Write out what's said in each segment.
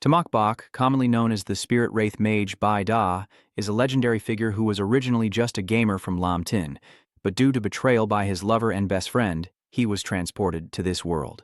Tamed, commonly known as the spirit wraith mage Bai Da, is a legendary figure who was originally just a gamer from Lam Tin, but due to betrayal by his lover and best friend, he was transported to this world.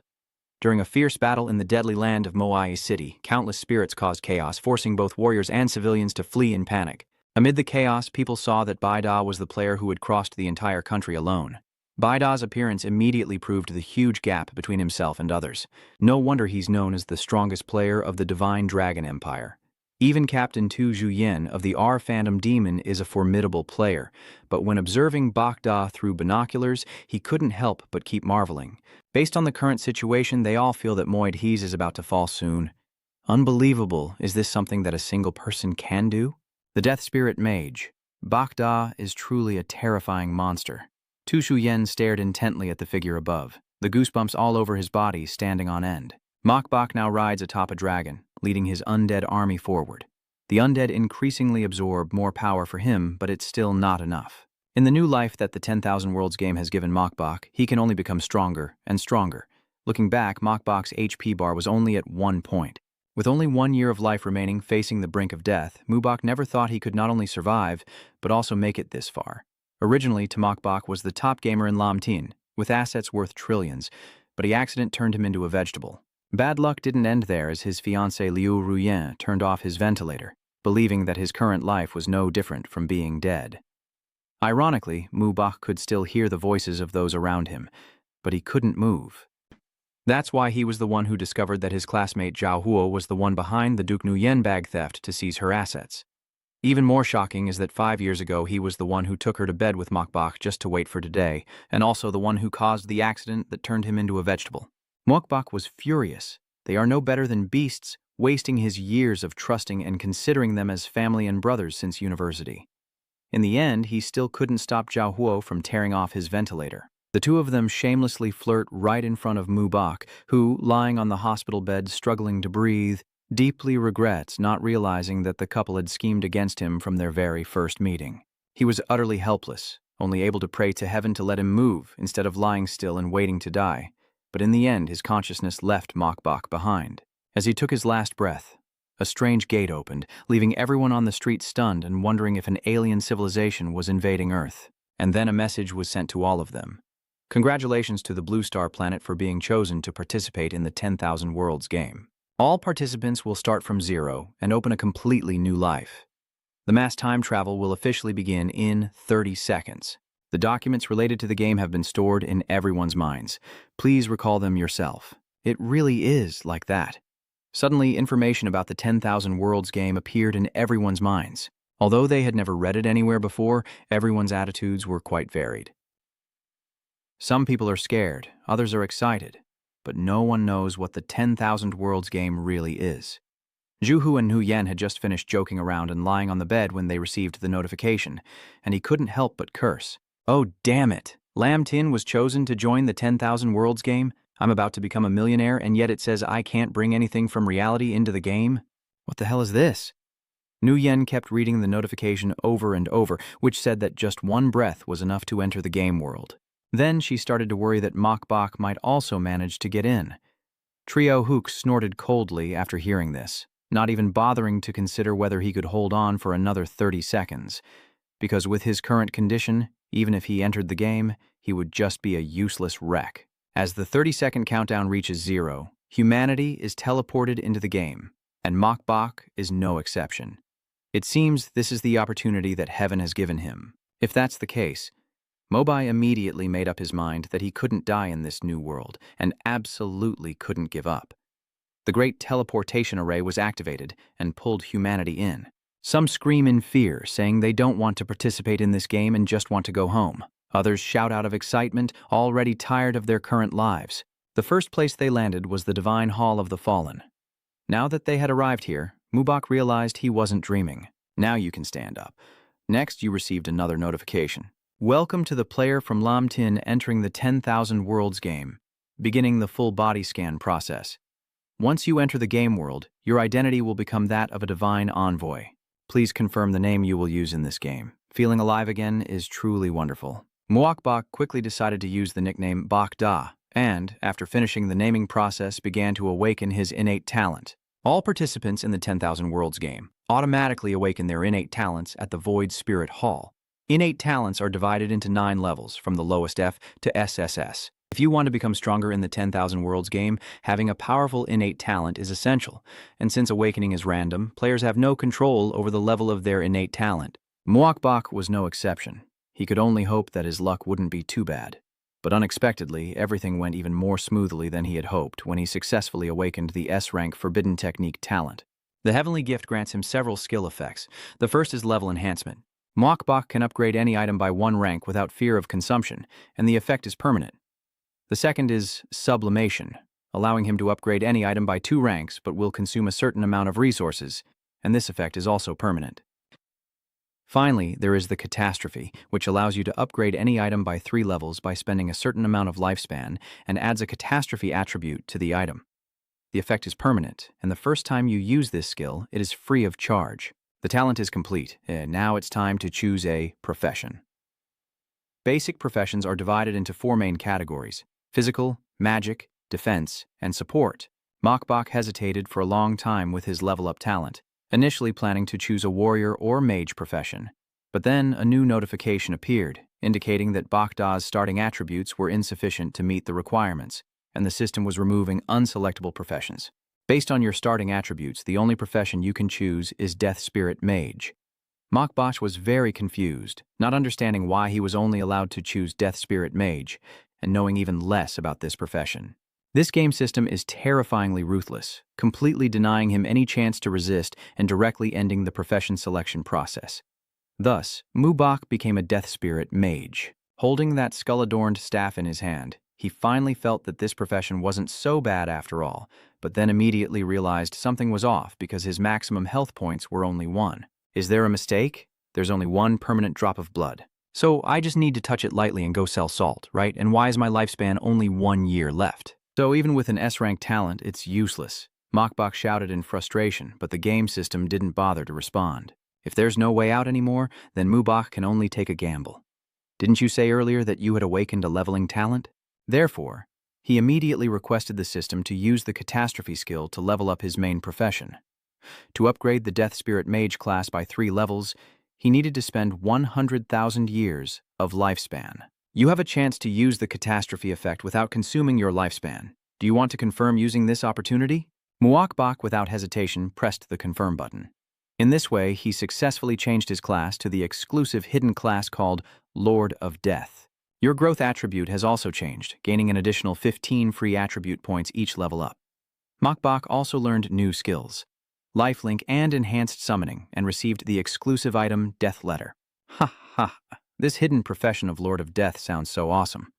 During a fierce battle in the deadly land of Moai City, countless spirits caused chaos, forcing both warriors and civilians to flee in panic. Amid the chaos, people saw that Bai Da was the player who had crossed the entire country alone. Bai Da's appearance immediately proved the huge gap between himself and others. No wonder he's known as the strongest player of the Divine Dragon Empire. Even Captain Tu Zhuyen of the R Phantom Demon is a formidable player, but when observing Bak Da through binoculars, he couldn't help but keep marveling. Based on the current situation, they all feel that Moid Hees is about to fall soon. Unbelievable, is this something that a single person can do? The Death Spirit Mage. Bak Da is truly a terrifying monster. Tu Zhuyen stared intently at the figure above, the goosebumps all over his body standing on end. Bak now rides atop a dragon, leading his undead army forward. The undead increasingly absorb more power for him, but it's still not enough. In the new life that the 10,000 Worlds game has given Bak, he can only become stronger and stronger. Looking back, Bak's HP bar was only at 1 point. With only 1 year of life remaining facing the brink of death, Bak never thought he could not only survive, but also make it this far. Originally, Bak was the top gamer in Lam Tin, with assets worth trillions, but an accident turned him into a vegetable. Bad luck didn't end there as his fiancée Liu Ruyen turned off his ventilator, believing that his current life was no different from being dead. Ironically, Bak could still hear the voices of those around him, but he couldn't move. That's why he was the one who discovered that his classmate Zhao Huo was the one behind the Duke Nguyen bag theft to seize her assets. Even more shocking is that 5 years ago he was the one who took her to bed with Bak just to wait for today, and also the one who caused the accident that turned him into a vegetable. Bak was furious. They are no better than beasts, wasting his years of trusting and considering them as family and brothers since university. In the end, he still couldn't stop Zhao Huo from tearing off his ventilator. The two of them shamelessly flirt right in front of Bak, who, lying on the hospital bed struggling to breathe, deeply regrets not realizing that the couple had schemed against him from their very first meeting. He was utterly helpless, only able to pray to heaven to let him move instead of lying still and waiting to die. But in the end, his consciousness left Bak behind. As he took his last breath, a strange gate opened, leaving everyone on the street stunned and wondering if an alien civilization was invading Earth. And then a message was sent to all of them. Congratulations to the Blue Star planet for being chosen to participate in the 10,000 Worlds game. All participants will start from zero and open a completely new life. The mass time travel will officially begin in 30 seconds. The documents related to the game have been stored in everyone's minds. Please recall them yourself. It really is like that. Suddenly, information about the 10,000 Worlds game appeared in everyone's minds. Although they had never read it anywhere before, everyone's attitudes were quite varied. Some people are scared, others are excited, but no one knows what the 10,000 Worlds game really is. Zhuhu and Nguyen had just finished joking around and lying on the bed when they received the notification, and he couldn't help but curse. Oh, damn it! Lam Tin was chosen to join the 10,000 Worlds game? I'm about to become a millionaire, and yet it says I can't bring anything from reality into the game? What the hell is this? Nguyen kept reading the notification over and over, which said that just one breath was enough to enter the game world. Then she started to worry that Bak might also manage to get in. Trio Hook snorted coldly after hearing this, not even bothering to consider whether he could hold on for another 30 seconds. Because with his current condition, even if he entered the game, he would just be a useless wreck. As the 30-second countdown reaches 0, humanity is teleported into the game, and Bak is no exception. It seems this is the opportunity that heaven has given him. If that's the case, Mobai immediately made up his mind that he couldn't die in this new world and absolutely couldn't give up. The great teleportation array was activated and pulled humanity in. Some scream in fear, saying they don't want to participate in this game and just want to go home. Others shout out of excitement, already tired of their current lives. The first place they landed was the Divine Hall of the Fallen. Now that they had arrived here, Bak realized he wasn't dreaming. Now you can stand up. Next, you received another notification. Welcome to the player from Lam Tin entering the 10,000 Worlds game, beginning the full body scan process. Once you enter the game world, your identity will become that of a divine envoy. Please confirm the name you will use in this game. Feeling alive again is truly wonderful. Bak quickly decided to use the nickname Bak Da, and, after finishing the naming process, began to awaken his innate talent. All participants in the 10,000 Worlds game automatically awaken their innate talents at the Void Spirit Hall. Innate talents are divided into 9 levels, from the lowest F to SSS. If you want to become stronger in the 10,000 Worlds game, having a powerful innate talent is essential, and since awakening is random, players have no control over the level of their innate talent. ManhwaCapped was no exception. He could only hope that his luck wouldn't be too bad. But unexpectedly, everything went even more smoothly than he had hoped when he successfully awakened the S-rank Forbidden Technique talent. The Heavenly Gift grants him several skill effects. The first is level enhancement. ManhwaCapped can upgrade any item by 1 rank without fear of consumption, and the effect is permanent. The second is sublimation, allowing him to upgrade any item by 2 ranks but will consume a certain amount of resources, and this effect is also permanent. Finally, there is the catastrophe, which allows you to upgrade any item by 3 levels by spending a certain amount of lifespan and adds a catastrophe attribute to the item. The effect is permanent, and the first time you use this skill, it is free of charge. The talent is complete, and now it's time to choose a profession. Basic professions are divided into 4 main categories: physical, magic, defense, and support. ManhwaCapped hesitated for a long time with his level-up talent, initially planning to choose a warrior or mage profession. But then a new notification appeared, indicating that Bakda's starting attributes were insufficient to meet the requirements, and the system was removing unselectable professions. Based on your starting attributes, the only profession you can choose is Death Spirit Mage. ManhwaCapped was very confused, not understanding why he was only allowed to choose Death Spirit Mage, and knowing even less about this profession. This game system is terrifyingly ruthless, completely denying him any chance to resist and directly ending the profession selection process. Thus, ManhwaCapped became a Death Spirit Mage. Holding that skull-adorned staff in his hand, he finally felt that this profession wasn't so bad after all, but then immediately realized something was off because his maximum health points were only 1. Is there a mistake? There's only 1 permanent drop of blood. So I just need to touch it lightly and go sell salt, right? And why is my lifespan only 1 year left? So even with an S-rank talent, it's useless. ManhwaCapped shouted in frustration, but the game system didn't bother to respond. If there's no way out anymore, then ManhwaCapped can only take a gamble. Didn't you say earlier that you had awakened a leveling talent? Therefore, he immediately requested the system to use the catastrophe skill to level up his main profession. To upgrade the Death Spirit Mage class by 3 levels, he needed to spend 100,000 years of lifespan. You have a chance to use the catastrophe effect without consuming your lifespan. Do you want to confirm using this opportunity? ManhwaCapped, without hesitation, pressed the confirm button. In this way, he successfully changed his class to the exclusive hidden class called Lord of Death. Your growth attribute has also changed, gaining an additional 15 free attribute points each level up. ManhwaCapped also learned new skills: lifelink and enhanced summoning, and received the exclusive item Death Letter. Ha ha! This hidden profession of Lord of Death sounds so awesome.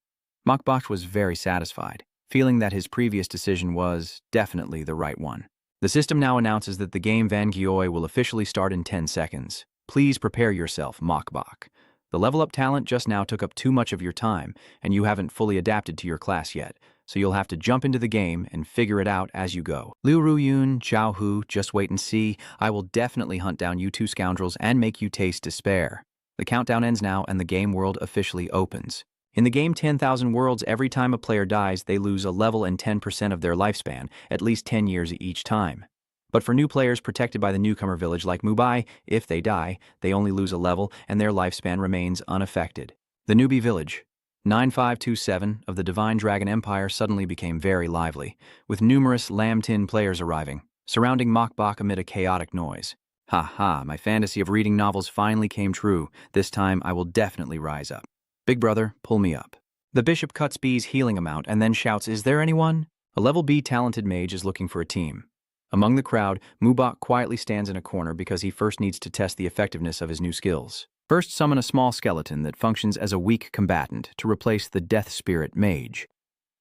ManhwaCapped was very satisfied, feeling that his previous decision was definitely the right one. The system now announces that the game Vangyoi will officially start in 10 seconds. Please prepare yourself, ManhwaCapped. The level-up talent just now took up too much of your time, and you haven't fully adapted to your class yet, so you'll have to jump into the game and figure it out as you go. Liu Ruyun, Zhao Hu, just wait and see. I will definitely hunt down you 2 scoundrels and make you taste despair. The countdown ends now and the game world officially opens. In the game 10,000 Worlds, every time a player dies, they lose a level and 10% of their lifespan, at least 10 years each time. But for new players protected by the newcomer village like Mubai, if they die, they only lose a level and their lifespan remains unaffected. The newbie village, 9527 of the Divine Dragon Empire, suddenly became very lively, with numerous Lamtin players arriving, surrounding ManhwaCapped amid a chaotic noise. Ha ha, my fantasy of reading novels finally came true. This time I will definitely rise up. Big brother, pull me up. The bishop cuts B's healing amount and then shouts, "Is there anyone?" A level B talented mage is looking for a team. Among the crowd, ManhwaCapped quietly stands in a corner because he first needs to test the effectiveness of his new skills. First, summon a small skeleton that functions as a weak combatant to replace the Death Spirit Mage.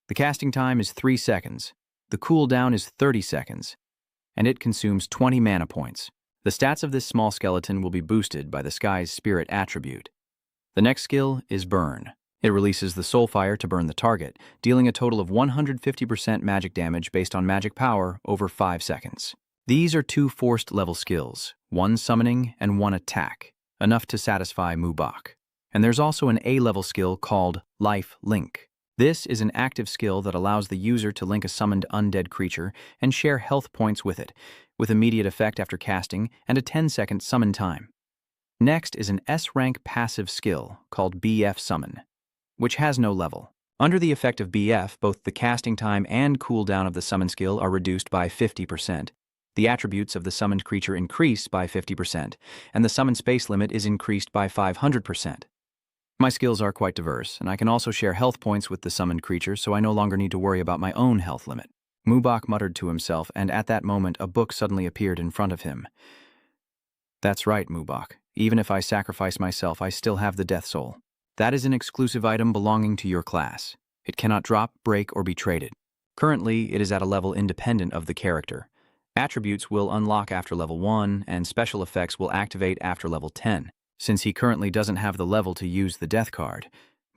The casting time is 3 seconds. The cooldown is 30 seconds. And it consumes 20 mana points. The stats of this small skeleton will be boosted by the Sky's Spirit attribute. The next skill is Burn. It releases the Soulfire to burn the target, dealing a total of 150% magic damage based on magic power over 5 seconds. These are 2 forced level skills, 1 summoning and 1 attack, enough to satisfy ManhwaCapped. And there's also an A-level skill called Life Link. This is an active skill that allows the user to link a summoned undead creature and share health points with it, with immediate effect after casting and a 10-second summon time. Next is an S-rank passive skill called BF Summon, which has no level. Under the effect of BF, both the casting time and cooldown of the summon skill are reduced by 50%. The attributes of the summoned creature increase by 50%, and the summon space limit is increased by 500%. My skills are quite diverse, and I can also share health points with the summoned creature, so I no longer need to worry about my own health limit. Mubok muttered to himself, and at that moment a book suddenly appeared in front of him. That's right, Mubok. Even if I sacrifice myself, I still have the Death Soul. That is an exclusive item belonging to your class. It cannot drop, break, or be traded. Currently, it is at a level independent of the character. Attributes will unlock after level 1, and special effects will activate after level 10. Since he currently doesn't have the level to use the death card,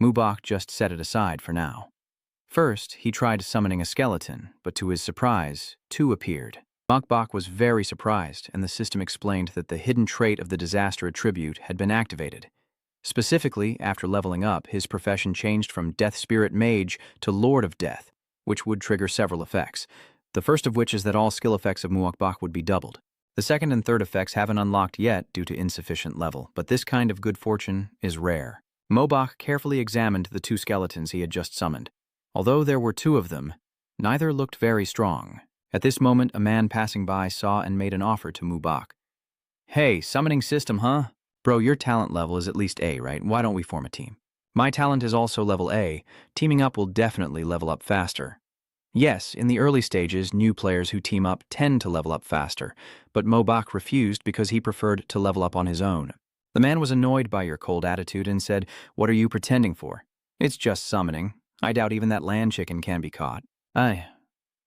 Mubok just set it aside for now. First, he tried summoning a skeleton, but to his surprise, 2 appeared. Mubok was very surprised, and the system explained that the hidden trait of the disaster attribute had been activated. Specifically, after leveling up, his profession changed from Death Spirit Mage to Lord of Death, which would trigger several effects. The first of which is that all skill effects of Mubok would be doubled. The second and third effects haven't unlocked yet due to insufficient level, but this kind of good fortune is rare. Mubok carefully examined the 2 skeletons he had just summoned. Although there were 2 of them, neither looked very strong. At this moment, a man passing by saw and made an offer to Mubok. Hey, summoning system, huh? Bro, your talent level is at least A, right? Why don't we form a team? My talent is also level A. Teaming up will definitely level up faster. Yes, in the early stages, new players who team up tend to level up faster, but Mubok refused because he preferred to level up on his own. The man was annoyed by your cold attitude and said, "What are you pretending for? It's just summoning. I doubt even that land chicken can be caught."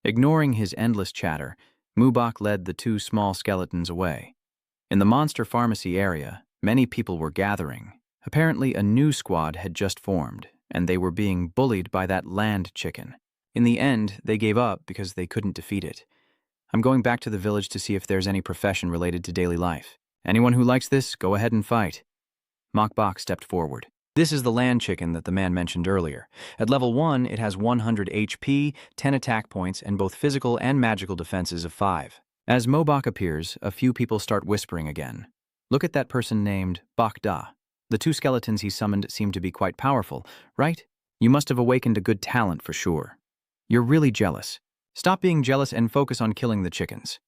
Ignoring his endless chatter, Mubok led the 2 small skeletons away. In the monster pharmacy area, many people were gathering. Apparently, a new squad had just formed, and they were being bullied by that land chicken. In the end, they gave up because they couldn't defeat it. I'm going back to the village to see if there's any profession related to daily life. Anyone who likes this, go ahead and fight. Mokbok stepped forward. This is the land chicken that the man mentioned earlier. At level 1, it has 100 HP, 10 attack points, and both physical and magical defenses of 5. As Mobok appears, a few people start whispering again. Look at that person named Bakda. The 2 skeletons he summoned seem to be quite powerful, right? You must have awakened a good talent for sure. You're really jealous. Stop being jealous and focus on killing the chickens.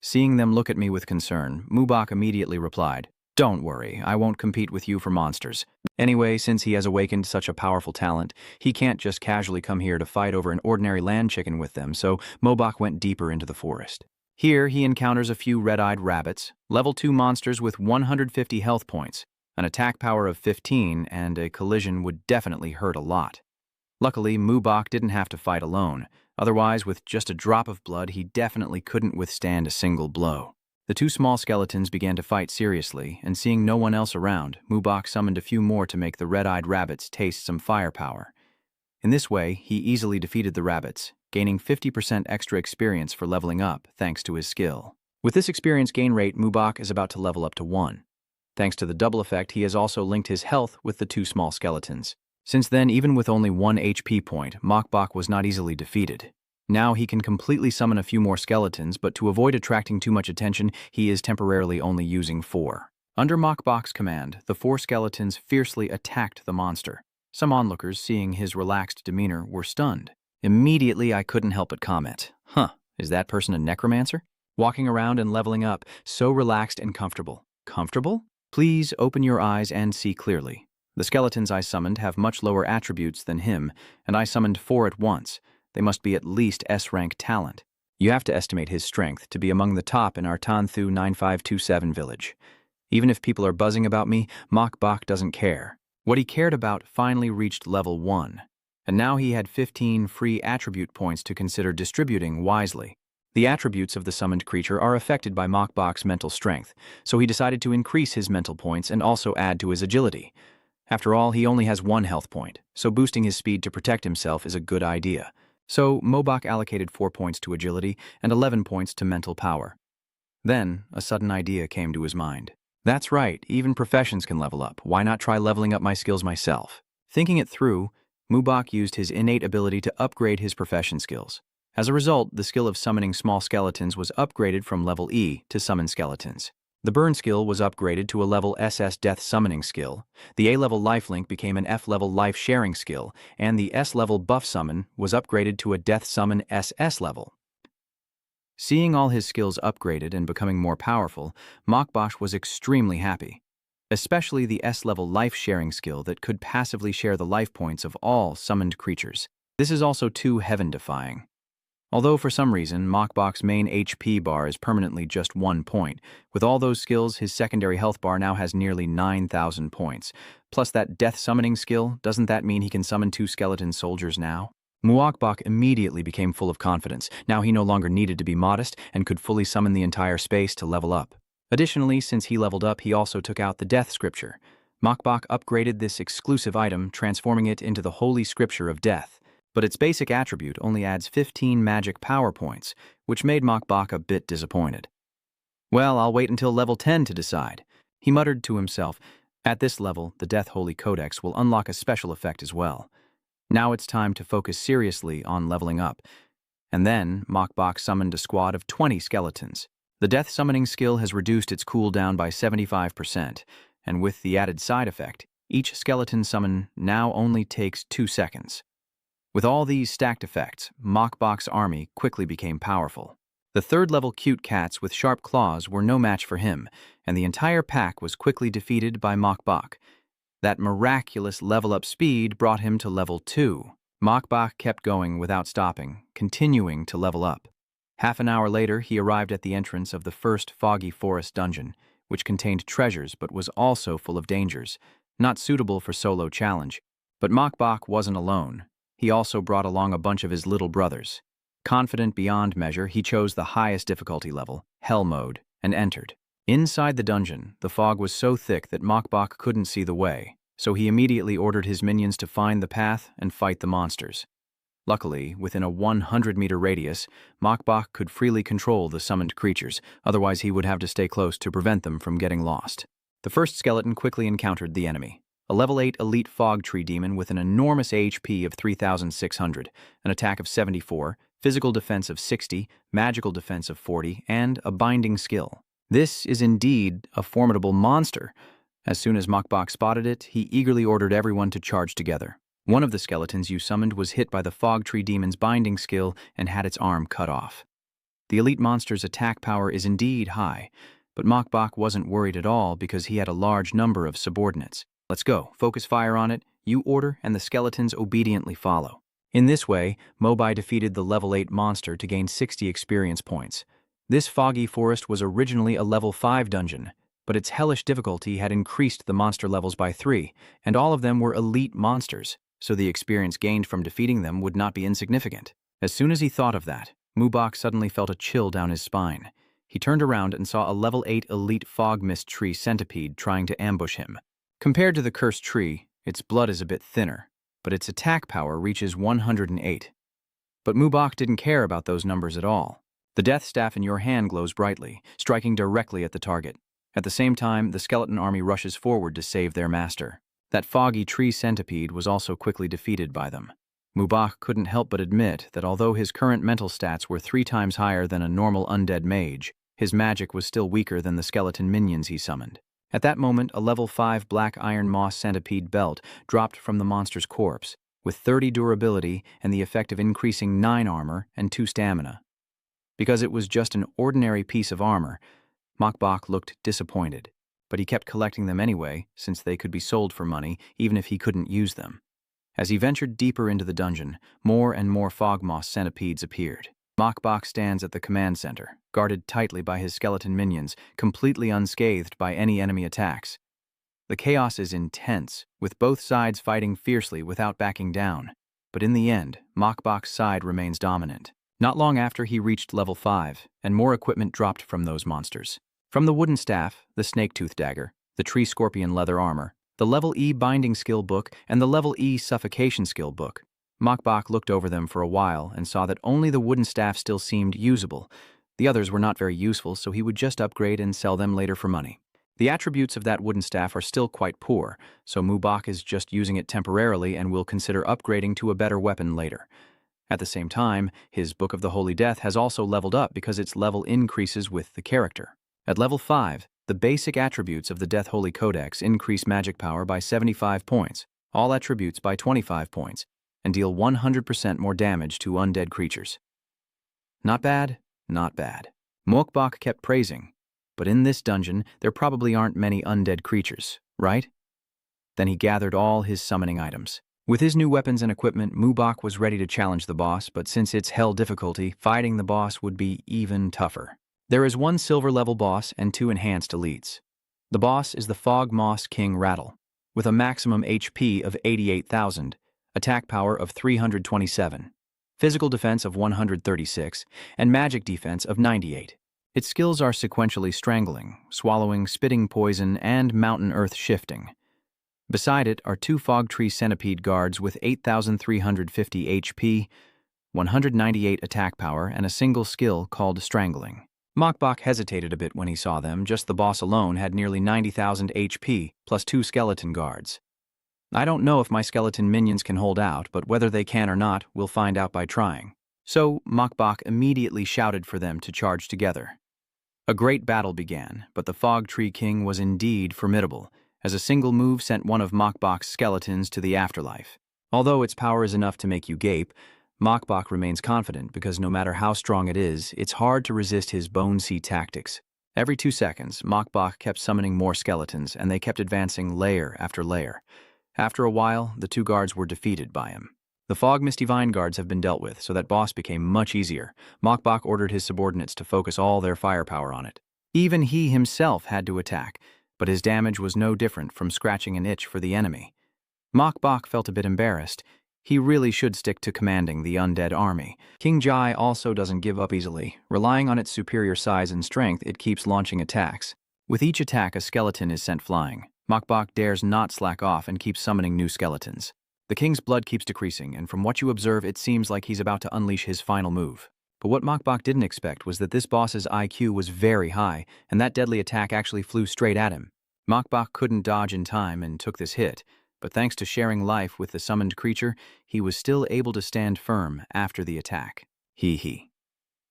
Seeing them look at me with concern, Mubok immediately replied, "Don't worry, I won't compete with you for monsters. Anyway, since he has awakened such a powerful talent, he can't just casually come here to fight over an ordinary land chicken with them, so Mobok went deeper into the forest. Here, he encounters a few red-eyed rabbits, level 2 monsters with 150 health points, an attack power of 15, and a collision would definitely hurt a lot. Luckily, Mubok didn't have to fight alone. Otherwise, with just a drop of blood, he definitely couldn't withstand a single blow. The 2 small skeletons began to fight seriously, and seeing no one else around, Mubok summoned a few more to make the red-eyed rabbits taste some firepower. In this way, he easily defeated the rabbits, gaining 50% extra experience for leveling up thanks to his skill. With this experience gain rate, Mubok is about to level up to 1. Thanks to the double effect, he has also linked his health with the 2 small skeletons. Since then, even with only 1 HP point, Mokbok was not easily defeated. Now he can completely summon a few more skeletons, but to avoid attracting too much attention, he is temporarily only using 4. Under Mokbok's command, the 4 skeletons fiercely attacked the monster. Some onlookers, seeing his relaxed demeanor, were stunned. Immediately, I couldn't help but comment, is that person a necromancer? Walking around and leveling up, so relaxed and comfortable. Comfortable? Please open your eyes and see clearly. The skeletons I summoned have much lower attributes than him, and I summoned 4 at once. They must be at least S-rank talent. You have to estimate his strength to be among the top in our Tanthu 9527 village. Even if people are buzzing about me, Mokbok doesn't care. What he cared about finally reached level 1, and now he had 15 free attribute points to consider distributing wisely. The attributes of the summoned creature are affected by Mokbok's mental strength, so he decided to increase his mental points and also add to his agility. After all, he only has 1 health point, so boosting his speed to protect himself is a good idea. So Mobok allocated 4 points to agility and 11 points to mental power. Then, a sudden idea came to his mind. That's right, even professions can level up. Why not try leveling up my skills myself? Thinking it through, Mubok used his innate ability to upgrade his profession skills. As a result, the skill of summoning small skeletons was upgraded from level E to summon skeletons. The burn skill was upgraded to a level SS death summoning skill, the A-level lifelink became an F-level life sharing skill, and the S-level buff summon was upgraded to a death summon SS level. Seeing all his skills upgraded and becoming more powerful, Mokbosh was extremely happy, especially the S-level life sharing skill that could passively share the life points of all summoned creatures. This is also too heaven-defying. Although for some reason, Mokbok's main HP bar is permanently just 1 point, with all those skills, his secondary health bar now has nearly 9,000 points. Plus that death summoning skill, doesn't that mean he can summon 2 skeleton soldiers now? Mokbok immediately became full of confidence. Now he no longer needed to be modest and could fully summon the entire space to level up. Additionally, since he leveled up, he also took out the death scripture. Mokbok upgraded this exclusive item, transforming it into the holy scripture of death. But its basic attribute only adds 15 magic power points, which made Mokbok a bit disappointed. Well, I'll wait until level 10 to decide, he muttered to himself. At this level, the Death Holy Codex will unlock a special effect as well. Now it's time to focus seriously on leveling up. And then, Mokbok summoned a squad of 20 skeletons. The death summoning skill has reduced its cooldown by 75%, and with the added side effect, each skeleton summon now only takes 2 seconds. With all these stacked effects, Mokbok's army quickly became powerful. The third-level cute cats with sharp claws were no match for him, and the entire pack was quickly defeated by Mokbok. That miraculous level-up speed brought him to level 2. Mokbok kept going without stopping, continuing to level up. Half an hour later, he arrived at the entrance of the first foggy forest dungeon, which contained treasures but was also full of dangers, not suitable for solo challenge. But Mokbok wasn't alone. He also brought along a bunch of his little brothers. Confident beyond measure, he chose the highest difficulty level, Hell Mode, and entered. Inside the dungeon, the fog was so thick that Mokbok couldn't see the way, so he immediately ordered his minions to find the path and fight the monsters. Luckily, within a 100-meter radius, Mokbok could freely control the summoned creatures, otherwise he would have to stay close to prevent them from getting lost. The first skeleton quickly encountered the enemy. A level 8 elite fog tree demon with an enormous HP of 3,600, an attack of 74, physical defense of 60, magical defense of 40, and a binding skill. This is indeed a formidable monster. As soon as Mokbok spotted it, he eagerly ordered everyone to charge together. One of the skeletons you summoned was hit by the fog tree demon's binding skill and had its arm cut off. The elite monster's attack power is indeed high, but Mokbok wasn't worried at all because he had a large number of subordinates. Let's go. Focus fire on it, you order, and the skeletons obediently follow. In this way, Mobai defeated the level 8 monster to gain 60 experience points. This foggy forest was originally a level 5 dungeon, but its hellish difficulty had increased the monster levels by 3, and all of them were elite monsters, so the experience gained from defeating them would not be insignificant. As soon as he thought of that, Mubok suddenly felt a chill down his spine. He turned around and saw a level 8 elite fog mist tree centipede trying to ambush him. Compared to the cursed tree, its blood is a bit thinner, but its attack power reaches 108. But Mubok didn't care about those numbers at all. The death staff in your hand glows brightly, striking directly at the target. At the same time, the skeleton army rushes forward to save their master. That foggy tree centipede was also quickly defeated by them. Mubok couldn't help but admit that although his current mental stats were 3 times higher than a normal undead mage, his magic was still weaker than the skeleton minions he summoned. At that moment, a level 5 black iron moss centipede belt dropped from the monster's corpse, with 30 durability and the effect of increasing 9 armor and 2 stamina. Because it was just an ordinary piece of armor, Mokbok looked disappointed, but he kept collecting them anyway, since they could be sold for money even if he couldn't use them. As he ventured deeper into the dungeon, more and more fog moss centipedes appeared. Mokbok stands at the command center, guarded tightly by his skeleton minions, completely unscathed by any enemy attacks. The chaos is intense, with both sides fighting fiercely without backing down. But in the end, Mokbok's side remains dominant. Not long after he reached level 5, and more equipment dropped from those monsters. From the wooden staff, the snake-tooth dagger, the tree scorpion leather armor, the level E binding skill book, and the level E suffocation skill book. Mokbok looked over them for a while and saw that only the wooden staff still seemed usable. The others were not very useful, so he would just upgrade and sell them later for money. The attributes of that wooden staff are still quite poor, so Mubak is just using it temporarily and will consider upgrading to a better weapon later. At the same time, his Book of the Holy Death has also leveled up because its level increases with the character. At level 5, the basic attributes of the Death Holy Codex increase magic power by 75 points, all attributes by 25 points, and deal 100% more damage to undead creatures. Not bad, not bad. Mokbok kept praising, but in this dungeon, there probably aren't many undead creatures, right? Then he gathered all his summoning items. With his new weapons and equipment, Mubak was ready to challenge the boss, but since it's hell difficulty, fighting the boss would be even tougher. There is one silver level boss and 2 enhanced elites. The boss is the Fog Moss King Rattle, with a maximum HP of 88,000, attack power of 327, physical defense of 136, and magic defense of 98. Its skills are sequentially strangling, swallowing, spitting poison, and mountain earth shifting. Beside it are 2 fog tree centipede guards with 8,350 HP, 198 attack power, and a single skill called strangling. Mokbok hesitated a bit when he saw them. Just the boss alone had nearly 90,000 HP, plus 2 skeleton guards. I don't know if my skeleton minions can hold out, but whether they can or not, we'll find out by trying. So Mokbok immediately shouted for them to charge together. A great battle began, but the Fog Tree King was indeed formidable, as a single move sent one of Mokbok's skeletons to the afterlife. Although its power is enough to make you gape, Mokbok remains confident because no matter how strong it is, it's hard to resist his Bone Sea tactics. Every 2 seconds, Mokbok kept summoning more skeletons, and they kept advancing layer after layer. After a while, the 2 guards were defeated by him. The Fog Misty Vine guards have been dealt with, so that boss became much easier. Mokbok ordered his subordinates to focus all their firepower on it. Even he himself had to attack, but his damage was no different from scratching an itch for the enemy. Mokbok felt a bit embarrassed. He really should stick to commanding the undead army. King Jai also doesn't give up easily. Relying on its superior size and strength, it keeps launching attacks. With each attack, a skeleton is sent flying. Mokbok dares not slack off and keeps summoning new skeletons. The king's blood keeps decreasing, and from what you observe, it seems like he's about to unleash his final move. But what Mokbok didn't expect was that this boss's IQ was very high, and that deadly attack actually flew straight at him. Mokbok couldn't dodge in time and took this hit, but thanks to sharing life with the summoned creature, he was still able to stand firm after the attack. Hee.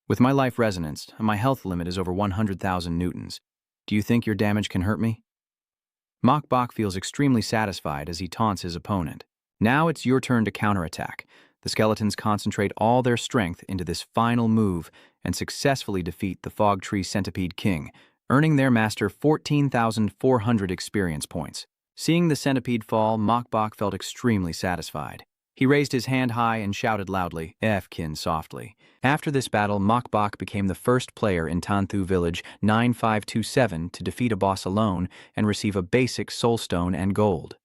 With my life resonance, my health limit is over 100,000 newtons. Do you think your damage can hurt me? Mokbok feels extremely satisfied as he taunts his opponent. Now it's your turn to counterattack. The skeletons concentrate all their strength into this final move and successfully defeat the Fog Tree Centipede King, earning their master 14,400 experience points. Seeing the centipede fall, Mokbok felt extremely satisfied. He raised his hand high and shouted loudly, "Efkin" softly. After this battle, Mokbok became the first player in Tanthu Village 9527 to defeat a boss alone and receive a basic soulstone and gold.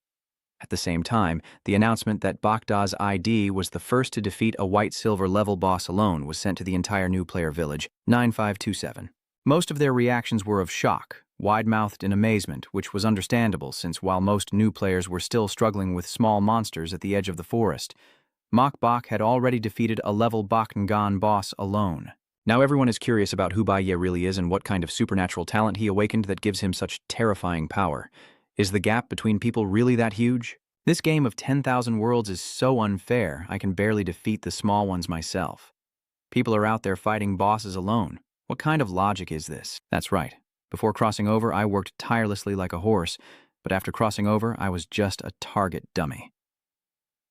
At the same time, the announcement that Bokda's ID was the first to defeat a white-silver level boss alone was sent to the entire new player village, 9527. Most of their reactions were of shock, wide-mouthed in amazement, which was understandable since while most new players were still struggling with small monsters at the edge of the forest, Mokbok had already defeated a level Bakengan boss alone. Now everyone is curious about who Baiye really is and what kind of supernatural talent he awakened that gives him such terrifying power. Is the gap between people really that huge? This game of 10,000 worlds is so unfair, I can barely defeat the small ones myself. People are out there fighting bosses alone. What kind of logic is this? That's right. Before crossing over, I worked tirelessly like a horse, but after crossing over, I was just a target dummy.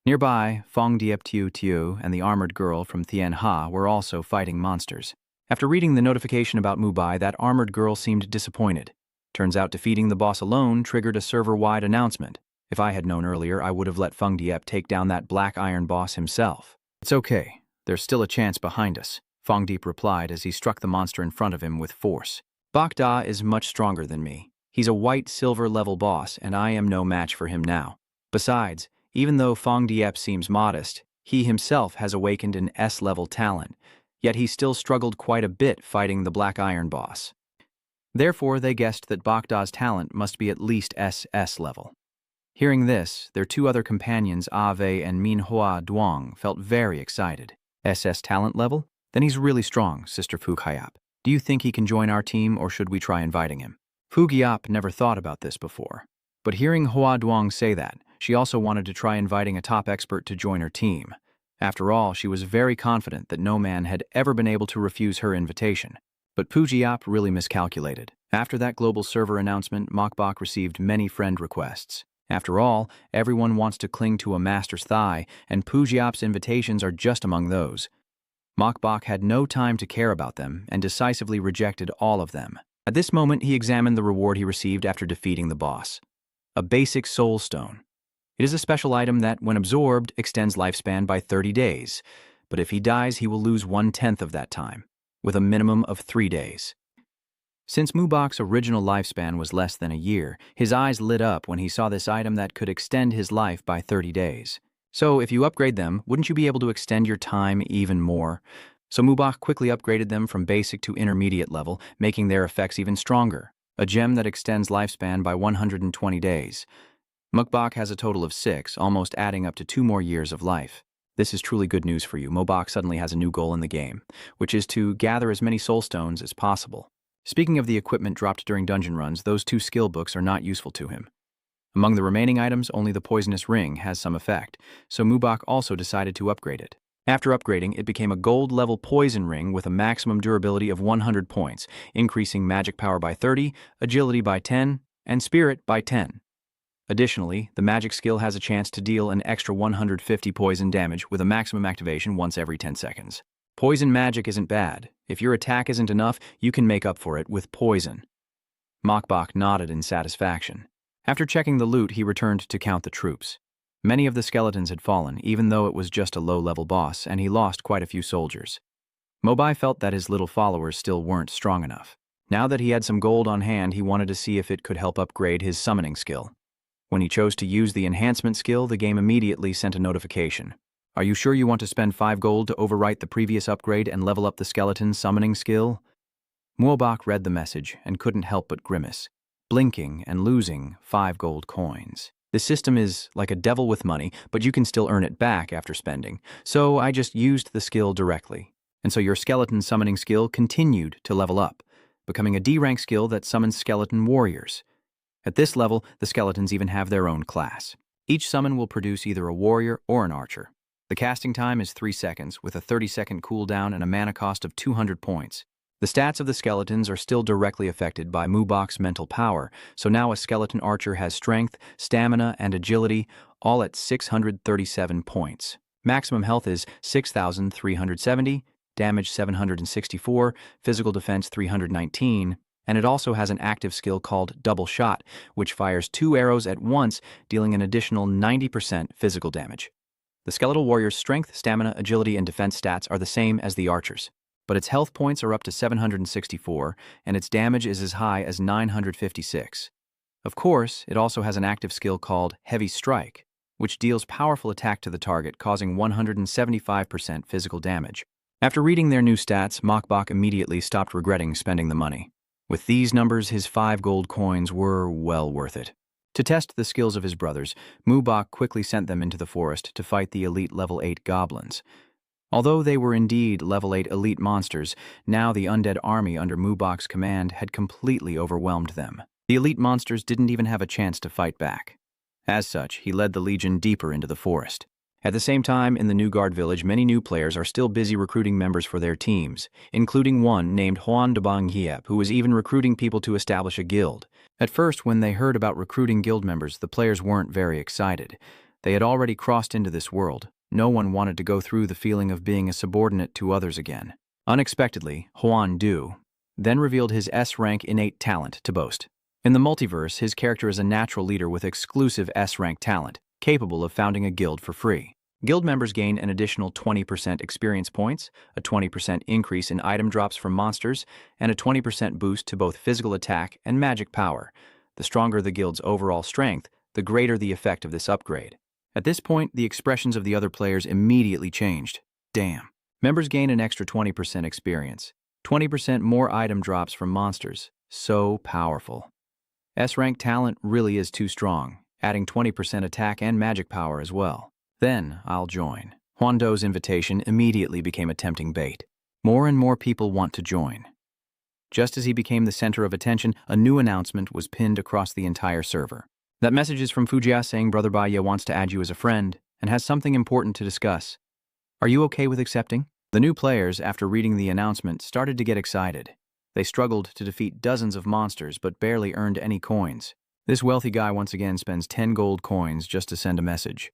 Nearby, Fong Diep Tiu Tiu and the armored girl from Thien Ha were also fighting monsters. After reading the notification about Mubai, that armored girl seemed disappointed. Turns out defeating the boss alone triggered a server-wide announcement. If I had known earlier, I would have let Feng Diep take down that black iron boss himself. It's okay. There's still a chance behind us, Feng Diep replied as he struck the monster in front of him with force. Bokda is much stronger than me. He's a white-silver level boss, and I am no match for him now. Besides, even though Feng Diep seems modest, he himself has awakened an S-level talent, yet he still struggled quite a bit fighting the black iron boss. Therefore, they guessed that Bokda's talent must be at least SS level. Hearing this, their 2 other companions, Ave and Manhwa Duong, felt very excited. SS talent level? Then he's really strong, Sister Fu Hayap. Do you think he can join our team, or should we try inviting him? Fugiap never thought about this before. But hearing Hua Duong say that, she also wanted to try inviting a top expert to join her team. After all, she was very confident that no man had ever been able to refuse her invitation. But Fugiap really miscalculated. After that global server announcement, Mokbok received many friend requests. After all, everyone wants to cling to a master's thigh, and Fugiap's invitations are just among those. Mokbok had no time to care about them and decisively rejected all of them. At this moment, he examined the reward he received after defeating the boss. A basic soul stone. It is a special item that, when absorbed, extends lifespan by 30 days, but if he dies, he will lose 1/10 of that time, with a minimum of 3 days. Since Mubok's original lifespan was less than a year, his eyes lit up when he saw this item that could extend his life by 30 days. So if you upgrade them, wouldn't you be able to extend your time even more? So Mubok quickly upgraded them from basic to intermediate level, making their effects even stronger. A gem that extends lifespan by 120 days. Mukbok has a total of 6, almost adding up to 2 more years of life. This is truly good news for you. Mobok suddenly has a new goal in the game, which is to gather as many soul stones as possible. Speaking of the equipment dropped during dungeon runs, those 2 skill books are not useful to him. Among the remaining items, only the poisonous ring has some effect, so Mubok also decided to upgrade it. After upgrading, it became a gold-level poison ring with a maximum durability of 100 points, increasing magic power by 30, agility by 10, and spirit by 10. Additionally, the magic skill has a chance to deal an extra 150 poison damage with a maximum activation once every 10 seconds. Poison magic isn't bad. If your attack isn't enough, you can make up for it with poison. Mokbok nodded in satisfaction. After checking the loot, he returned to count the troops. Many of the skeletons had fallen, even though it was just a low-level boss, and he lost quite a few soldiers. Mobai felt that his little followers still weren't strong enough. Now that he had some gold on hand, he wanted to see if it could help upgrade his summoning skill. When he chose to use the enhancement skill, the game immediately sent a notification. Are you sure you want to spend 5 gold to overwrite the previous upgrade and level up the skeleton summoning skill? Muobok read the message and couldn't help but grimace, blinking and losing 5 gold coins. This system is like a devil with money, but you can still earn it back after spending, so I just used the skill directly. And so your skeleton summoning skill continued to level up, becoming a D-rank skill that summons skeleton warriors. At this level, the skeletons even have their own class. Each summon will produce either a warrior or an archer. The casting time is 3 seconds, with a 30-second cooldown and a mana cost of 200 points. The stats of the skeletons are still directly affected by Mubok's mental power, so now a skeleton archer has strength, stamina, and agility, all at 637 points. Maximum health is 6,370, damage 764, physical defense 319, and it also has an active skill called Double Shot, which fires 2 arrows at once, dealing an additional 90% physical damage. The skeletal warrior's strength, stamina, agility, and defense stats are the same as the archer's, but its health points are up to 764, and its damage is as high as 956. Of course, it also has an active skill called Heavy Strike, which deals powerful attack to the target, causing 175% physical damage. After reading their new stats, Mokbok immediately stopped regretting spending the money. With these numbers, his 5 gold coins were well worth it. To test the skills of his brothers, Mubok quickly sent them into the forest to fight the elite level 8 goblins. Although they were indeed level 8 elite monsters, now the undead army under Mubok's command had completely overwhelmed them. The elite monsters didn't even have a chance to fight back. As such, he led the legion deeper into the forest. At the same time, in the New Guard village, many new players are still busy recruiting members for their teams, including one named Juan de Banghiep, who was even recruiting people to establish a guild. At first, when they heard about recruiting guild members, the players weren't very excited. They had already crossed into this world. No one wanted to go through the feeling of being a subordinate to others again. Unexpectedly, Juan Du then revealed his S-rank innate talent to boast. In the multiverse, his character is a natural leader with exclusive S-rank talent, capable of founding a guild for free. Guild members gain an additional 20% experience points, a 20% increase in item drops from monsters, and a 20% boost to both physical attack and magic power. The stronger the guild's overall strength, the greater the effect of this upgrade. At this point, the expressions of the other players immediately changed. Damn. Members gain an extra 20% experience, 20% more item drops from monsters. So powerful. S-rank talent really is too strong, adding 20% attack and magic power as well. Then I'll join. Juan Do's invitation immediately became a tempting bait. More and more people want to join. Just as he became the center of attention, a new announcement was pinned across the entire server. That message is from Fujiya saying Brother Baya wants to add you as a friend and has something important to discuss. Are you okay with accepting? The new players, after reading the announcement, started to get excited. They struggled to defeat dozens of monsters but barely earned any coins. This wealthy guy once again spends 10 gold coins just to send a message.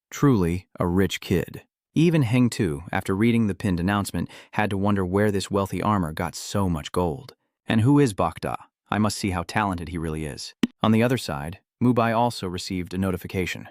Truly a rich kid. Even Heng Tu, after reading the pinned announcement, had to wonder where this wealthy armor got so much gold. And who is Bakda? I must see how talented he really is. On the other side, Mubai also received a notification.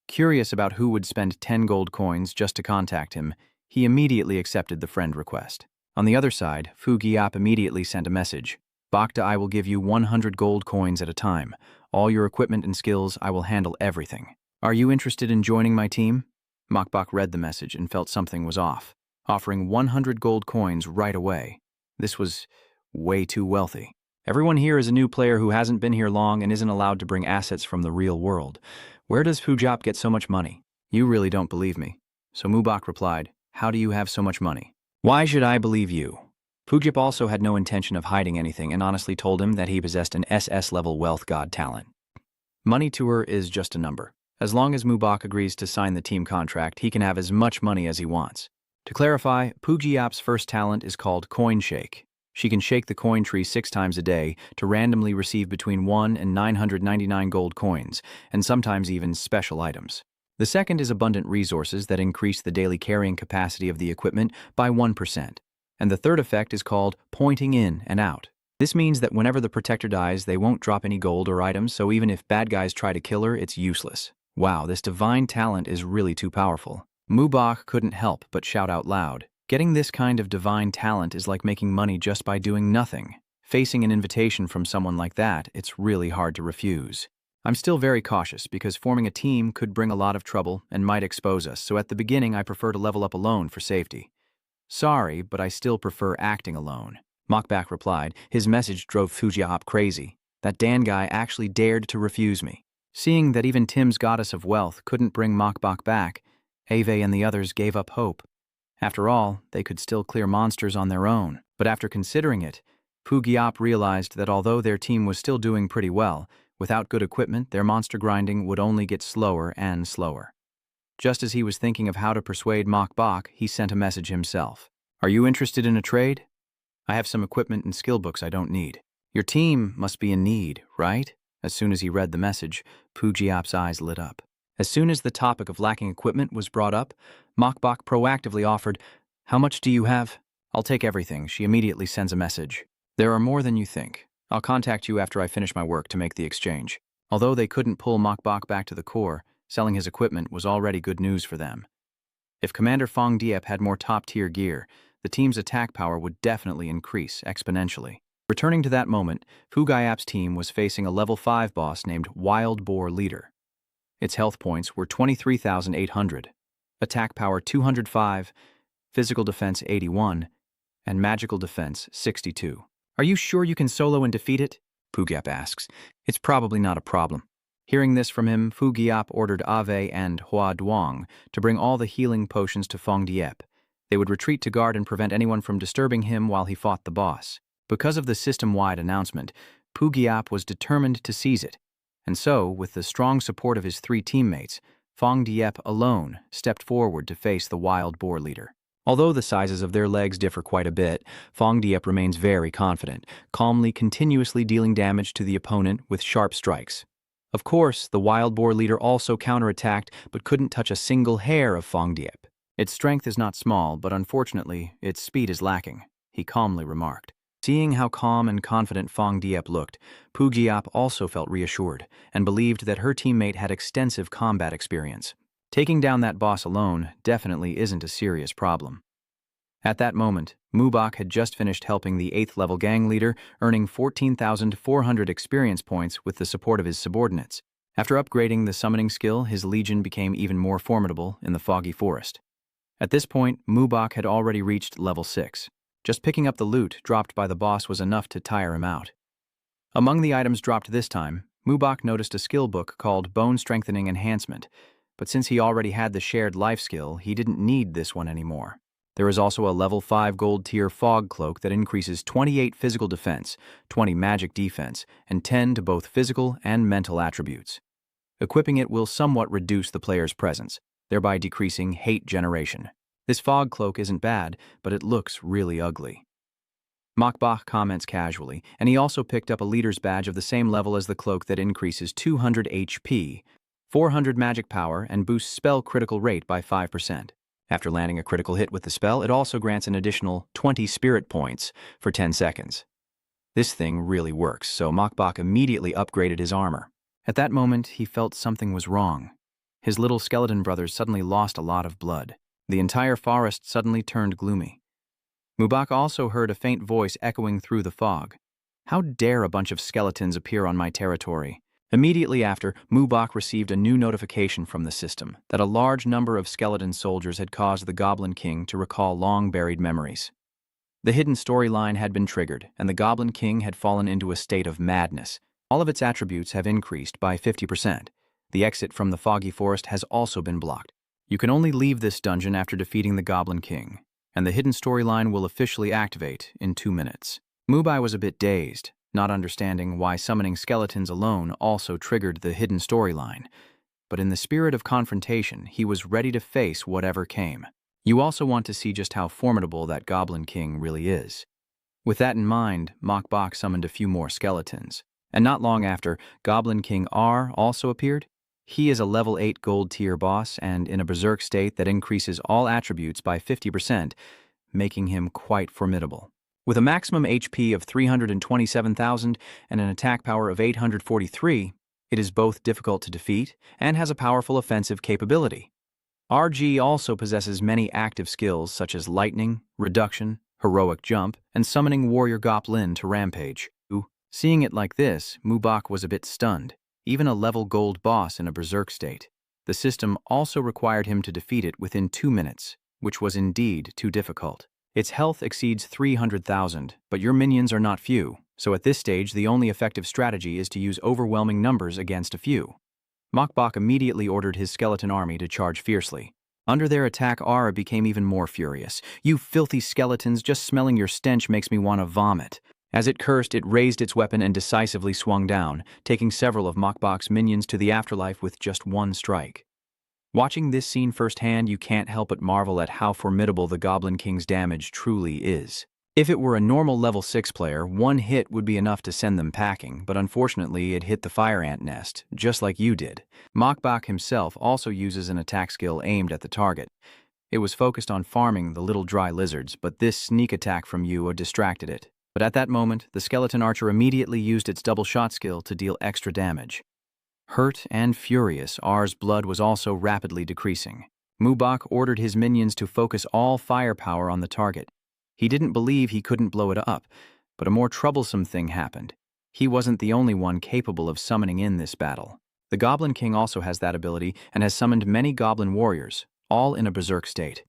Curious about who would spend 10 gold coins just to contact him, he immediately accepted the friend request. On the other side, Fu Giap immediately sent a message. Bakda, I will give you 100 gold coins at a time. All your equipment and skills, I will handle everything. Are you interested in joining my team? Mokbok read the message and felt something was off, offering 100 gold coins right away. This was way too wealthy. Everyone here is a new player who hasn't been here long and isn't allowed to bring assets from the real world. Where does Fujap get so much money? You really don't believe me. So Mubok replied, how do you have so much money? Why should I believe you? Fujap also had no intention of hiding anything and honestly told him that he possessed an SS-level wealth god talent. Money to her is just a number. As long as Mubok agrees to sign the team contract, he can have as much money as he wants. To clarify, Pugiap's first talent is called Coin Shake. She can shake the coin tree 6 times a day to randomly receive between 1 and 999 gold coins, and sometimes even special items. The second is Abundant Resources that increase the daily carrying capacity of the equipment by 1%. And the third effect is called Pointing In and Out. This means that whenever the protector dies, they won't drop any gold or items, so even if bad guys try to kill her, it's useless. Wow, this divine talent is really too powerful. Mubok couldn't help but shout out loud. Getting this kind of divine talent is like making money just by doing nothing. Facing an invitation from someone like that, it's really hard to refuse. I'm still very cautious because forming a team could bring a lot of trouble and might expose us, so at the beginning I prefer to level up alone for safety. Sorry, but I still prefer acting alone. Mokbak replied. His message drove Fujiahop crazy. That Dan guy actually dared to refuse me. Seeing that even Tim's goddess of wealth couldn't bring Mokbak back, Ave and the others gave up hope. After all, they could still clear monsters on their own. But after considering it, Fugiap realized that although their team was still doing pretty well, without good equipment, their monster grinding would only get slower and slower. Just as he was thinking of how to persuade Mokbak, he sent a message himself. Are you interested in a trade? I have some equipment and skill books I don't need. Your team must be in need, right? As soon as he read the message, Fugiap's eyes lit up. As soon as the topic of lacking equipment was brought up, Mokbak proactively offered, how much do you have? I'll take everything. She immediately sends a message. There are more than you think. I'll contact you after I finish my work to make the exchange. Although they couldn't pull Mokbak back to the core, selling his equipment was already good news for them. If Commander Fong Diep had more top-tier gear, the team's attack power would definitely increase exponentially. Returning to that moment, Fugaiap's team was facing a level 5 boss named Wild Boar Leader. Its health points were 23,800, attack power 205, physical defense 81, and magical defense 62. Are you sure you can solo and defeat it? Fugiap asks. It's probably not a problem. Hearing this from him, Fugiap ordered Ave and Hua Duong to bring all the healing potions to Fong Diep. They would retreat to guard and prevent anyone from disturbing him while he fought the boss. Because of the system-wide announcement, Fugiap was determined to seize it. And so, with the strong support of his 3 teammates, Fong Diep alone stepped forward to face the Wild Boar Leader. Although the sizes of their legs differ quite a bit, Fong Diep remains very confident, calmly continuously dealing damage to the opponent with sharp strikes. Of course, the Wild Boar Leader also counterattacked but couldn't touch a single hair of Fong Diep. Its strength is not small, but unfortunately, its speed is lacking, he calmly remarked. Seeing how calm and confident Fong Diep looked, Pugiap also felt reassured and believed that her teammate had extensive combat experience. Taking down that boss alone definitely isn't a serious problem. At that moment, Mubok had just finished helping the 8th level gang leader, earning 14,400 experience points with the support of his subordinates. After upgrading the summoning skill, his legion became even more formidable in the foggy forest. At this point, Mubok had already reached level 6. Just picking up the loot dropped by the boss was enough to tire him out. Among the items dropped this time, Mubok noticed a skill book called Bone Strengthening Enhancement, but since he already had the shared life skill, he didn't need this one anymore. There is also a level 5 gold tier fog cloak that increases 28 physical defense, 20 magic defense, and 10 to both physical and mental attributes. Equipping it will somewhat reduce the player's presence, thereby decreasing hate generation. This fog cloak isn't bad, but it looks really ugly. Mokbach comments casually, and he also picked up a leader's badge of the same level as the cloak that increases 200 HP, 400 magic power, and boosts spell critical rate by 5%. After landing a critical hit with the spell, it also grants an additional 20 spirit points for 10 seconds. This thing really works, so Mokbach immediately upgraded his armor. At that moment, he felt something was wrong. His little skeleton brothers suddenly lost a lot of blood. The entire forest suddenly turned gloomy. Mubak also heard a faint voice echoing through the fog. How dare a bunch of skeletons appear on my territory? Immediately after, Mubak received a new notification from the system that a large number of skeleton soldiers had caused the Goblin King to recall long-buried memories. The hidden storyline had been triggered, and the Goblin King had fallen into a state of madness. All of its attributes have increased by 50%. The exit from the foggy forest has also been blocked. You can only leave this dungeon after defeating the Goblin King, and the hidden storyline will officially activate in 2 minutes. Mubai was a bit dazed, not understanding why summoning skeletons alone also triggered the hidden storyline. But in the spirit of confrontation, he was ready to face whatever came. You also want to see just how formidable that Goblin King really is. With that in mind, Mokbach summoned a few more skeletons. And not long after, Goblin King R also appeared. He is a level 8 gold tier boss and in a berserk state that increases all attributes by 50%, making him quite formidable. With a maximum HP of 327,000 and an attack power of 843, it is both difficult to defeat and has a powerful offensive capability. RG also possesses many active skills such as lightning, reduction, heroic jump, and summoning warrior Goblin to rampage. Seeing it like this, Mubak was a bit stunned. Even a level gold boss in a berserk state. The system also required him to defeat it within 2 minutes, which was indeed too difficult. Its health exceeds 300,000, but your minions are not few, so at this stage the only effective strategy is to use overwhelming numbers against a few. Mokbach immediately ordered his skeleton army to charge fiercely. Under their attack, Ara became even more furious. "You filthy skeletons, just smelling your stench makes me want to vomit." As it cursed, it raised its weapon and decisively swung down, taking several of Mokbach's minions to the afterlife with just one strike. Watching this scene firsthand, you can't help but marvel at how formidable the Goblin King's damage truly is. If it were a normal level 6 player, one hit would be enough to send them packing, but unfortunately it hit the fire ant nest, just like you did. Mokbach himself also uses an attack skill aimed at the target. It was focused on farming the little dry lizards, but this sneak attack from you distracted it. But at that moment, the skeleton archer immediately used its double shot skill to deal extra damage. Hurt and furious, R's blood was also rapidly decreasing. Mubak ordered his minions to focus all firepower on the target. He didn't believe he couldn't blow it up, but a more troublesome thing happened. He wasn't the only one capable of summoning in this battle. The Goblin King also has that ability and has summoned many goblin warriors, all in a berserk state.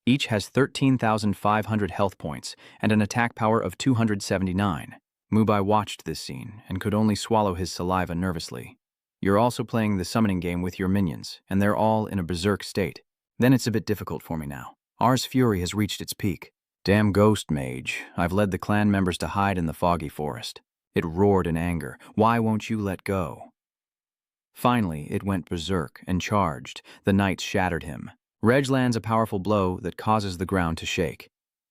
Each has 13,500 health points and an attack power of 279. Mubai watched this scene and could only swallow his saliva nervously. You're also playing the summoning game with your minions, and they're all in a berserk state. Then it's a bit difficult for me now. R's fury has reached its peak. "Damn ghost mage, I've led the clan members to hide in the foggy forest." It roared in anger. "Why won't you let go?" Finally, it went berserk and charged. The knights shattered him. Reg lands a powerful blow that causes the ground to shake.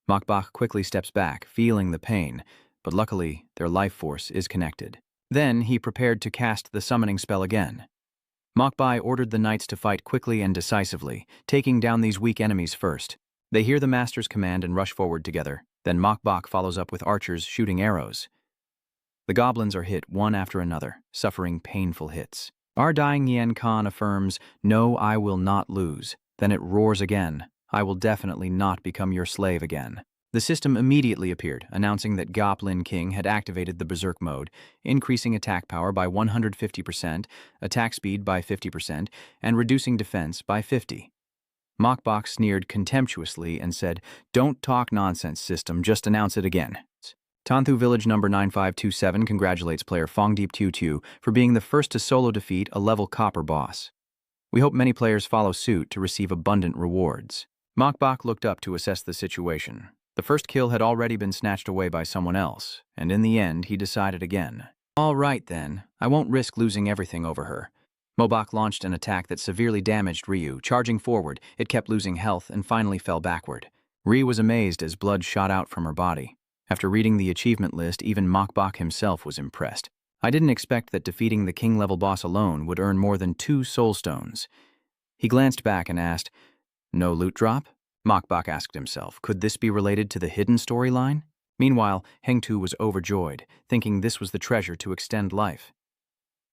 Mokbach quickly steps back, feeling the pain, but luckily their life force is connected. Then he prepared to cast the summoning spell again. Mokbai ordered the knights to fight quickly and decisively, taking down these weak enemies first. They hear the master's command and rush forward together. Then Mokbach follows up with archers shooting arrows. The goblins are hit one after another, suffering painful hits. Our dying Yen Khan affirms, "No, I will not lose." Then it roars again, "I will definitely not become your slave again." The system immediately appeared, announcing that Goblin King had activated the Berserk mode, increasing attack power by 150%, attack speed by 50%, and reducing defense by 50%. Mokbach sneered contemptuously and said, "Don't talk nonsense, system, just announce it again." Tanthu Village number 9527 congratulates player Fongdeep22 for being the first to solo defeat a level copper boss. We hope many players follow suit to receive abundant rewards. Mokbok looked up to assess the situation. The first kill had already been snatched away by someone else, and in the end he decided again. All right then, I won't risk losing everything over her. Mobok launched an attack that severely damaged Ryu. Charging forward, it kept losing health and finally fell backward. Ryu was amazed as blood shot out from her body. After reading the achievement list, even Mokbok himself was impressed. I didn't expect that defeating the king-level boss alone would earn more than 2 soul stones. He glanced back and asked, "No loot drop?" Mokbok asked himself, could this be related to the hidden storyline? Meanwhile, Hengtu was overjoyed, thinking this was the treasure to extend life.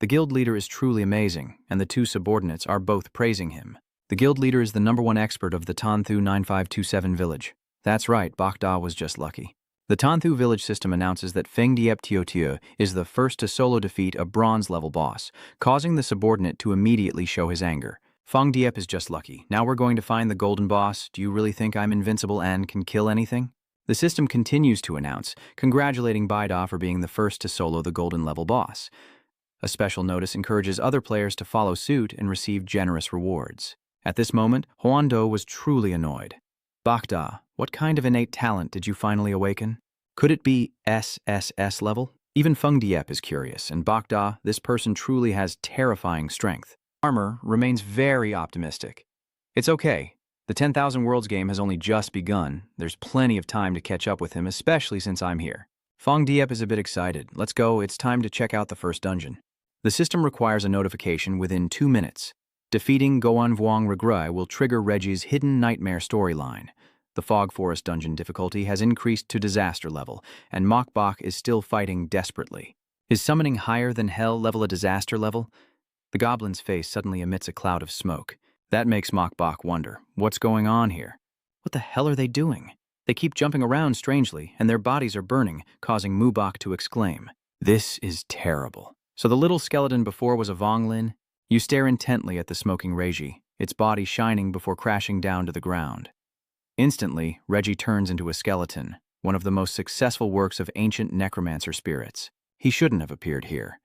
The guild leader is truly amazing, and the 2 subordinates are both praising him. The guild leader is the #1 expert of the Tanthu 9527 village. That's right, Bokda was just lucky. The Tanthu village system announces that Feng Diep Tiotia is the first to solo defeat a bronze-level boss, causing the subordinate to immediately show his anger. Feng Diep is just lucky. Now we're going to find the golden boss. Do you really think I'm invincible and can kill anything? The system continues to announce, congratulating Baida for being the first to solo the golden-level boss. A special notice encourages other players to follow suit and receive generous rewards. At this moment, Huando was truly annoyed. Bokda, what kind of innate talent did you finally awaken? Could it be SSS level? Even Feng Diep is curious, and Bokda, this person truly has terrifying strength. Armor remains very optimistic. It's okay. The 10,000 Worlds game has only just begun. There's plenty of time to catch up with him, especially since I'm here. Feng Diep is a bit excited. Let's go, it's time to check out the first dungeon. The system requires a notification within 2 minutes. Defeating Goan Vuong Regret will trigger Reggie's hidden nightmare storyline. The Fog Forest dungeon difficulty has increased to disaster level, and Mokbok is still fighting desperately. Is summoning higher than hell level a disaster level? The goblin's face suddenly emits a cloud of smoke. That makes Mokbok wonder, what's going on here? What the hell are they doing? They keep jumping around strangely, and their bodies are burning, causing Mubok to exclaim, "This is terrible." So the little skeleton before was a Vonglin? You stare intently at the smoking Reggie, its body shining before crashing down to the ground. Instantly, Reggie turns into a skeleton, one of the most successful works of ancient necromancer spirits. He shouldn't have appeared here.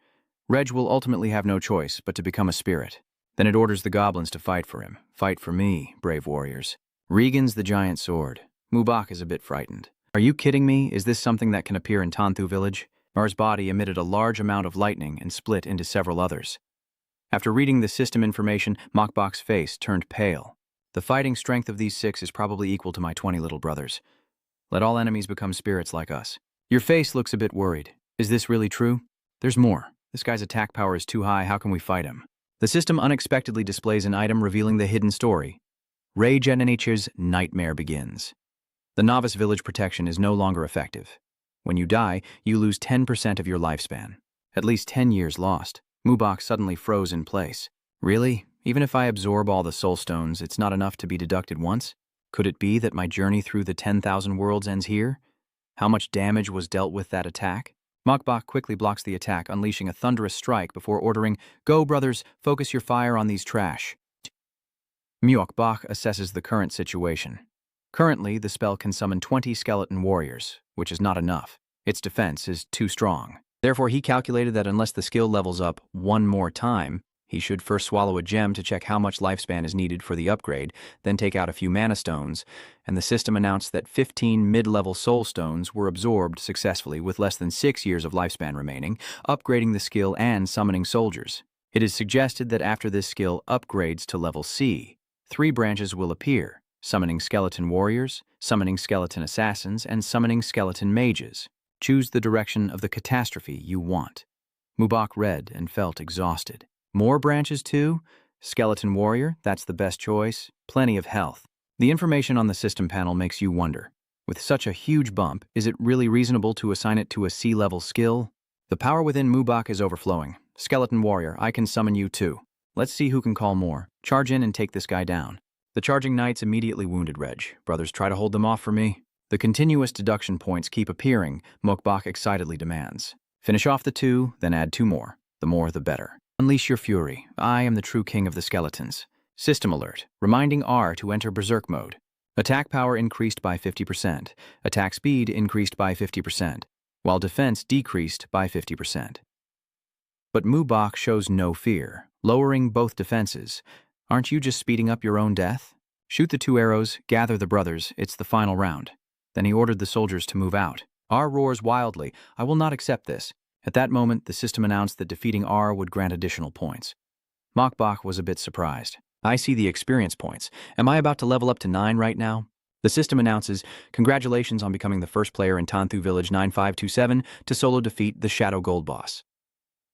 Reg will ultimately have no choice but to become a spirit. Then it orders the goblins to fight for him. Fight for me, brave warriors. Regan's the giant sword. Mubok is a bit frightened. Are you kidding me? Is this something that can appear in Tanthu village? Mar's body emitted a large amount of lightning and split into several others. After reading the system information, Mokbok's face turned pale. The fighting strength of these 6 is probably equal to my 20 little brothers. Let all enemies become spirits like us. Your face looks a bit worried. Is this really true? There's more. This guy's attack power is too high. How can we fight him? The system unexpectedly displays an item revealing the hidden story. Rage at Nature's nightmare begins. The novice village protection is no longer effective. When you die, you lose 10% of your lifespan. At least 10 years lost. Mubok suddenly froze in place. Really? Even if I absorb all the soul stones, it's not enough to be deducted once? Could it be that my journey through the 10,000 worlds ends here? How much damage was dealt with that attack? Mokbok quickly blocks the attack, unleashing a thunderous strike before ordering, "Go, brothers, focus your fire on these trash." Mokbok assesses the current situation. Currently, the spell can summon 20 skeleton warriors, which is not enough. Its defense is too strong. Therefore, he calculated that unless the skill levels up one more time, he should first swallow a gem to check how much lifespan is needed for the upgrade, then take out a few mana stones, and the system announced that 15 mid-level soul stones were absorbed successfully with less than 6 years of lifespan remaining, upgrading the skill and summoning soldiers. It is suggested that after this skill upgrades to level C, 3 branches will appear: summoning skeleton warriors, summoning skeleton assassins, and summoning skeleton mages. Choose the direction of the catastrophe you want. Mubok read and felt exhausted. More branches too? Skeleton warrior, that's the best choice. Plenty of health. The information on the system panel makes you wonder. With such a huge bump, is it really reasonable to assign it to a C-level skill? The power within Mubok is overflowing. Skeleton warrior, I can summon you too. Let's see who can call more. Charge in and take this guy down. The charging knights immediately wounded Reg. Brothers, try to hold them off for me. The continuous deduction points keep appearing, Mokbok excitedly demands. Finish off the 2, then add 2 more. The more, the better. Unleash your fury. I am the true king of the skeletons. System alert, reminding R to enter berserk mode. Attack power increased by 50%. Attack speed increased by 50%, while defense decreased by 50%. But Mubok shows no fear, lowering both defenses. Aren't you just speeding up your own death? Shoot the 2 arrows, gather the brothers, it's the final round. Then he ordered the soldiers to move out. R roars wildly, I will not accept this. At that moment, the system announced that defeating R would grant additional points. Mokbok was a bit surprised. I see the experience points. Am I about to level up to 9 right now? The system announces, congratulations on becoming the first player in Tanthu Village 9527 to solo defeat the Shadow Gold boss.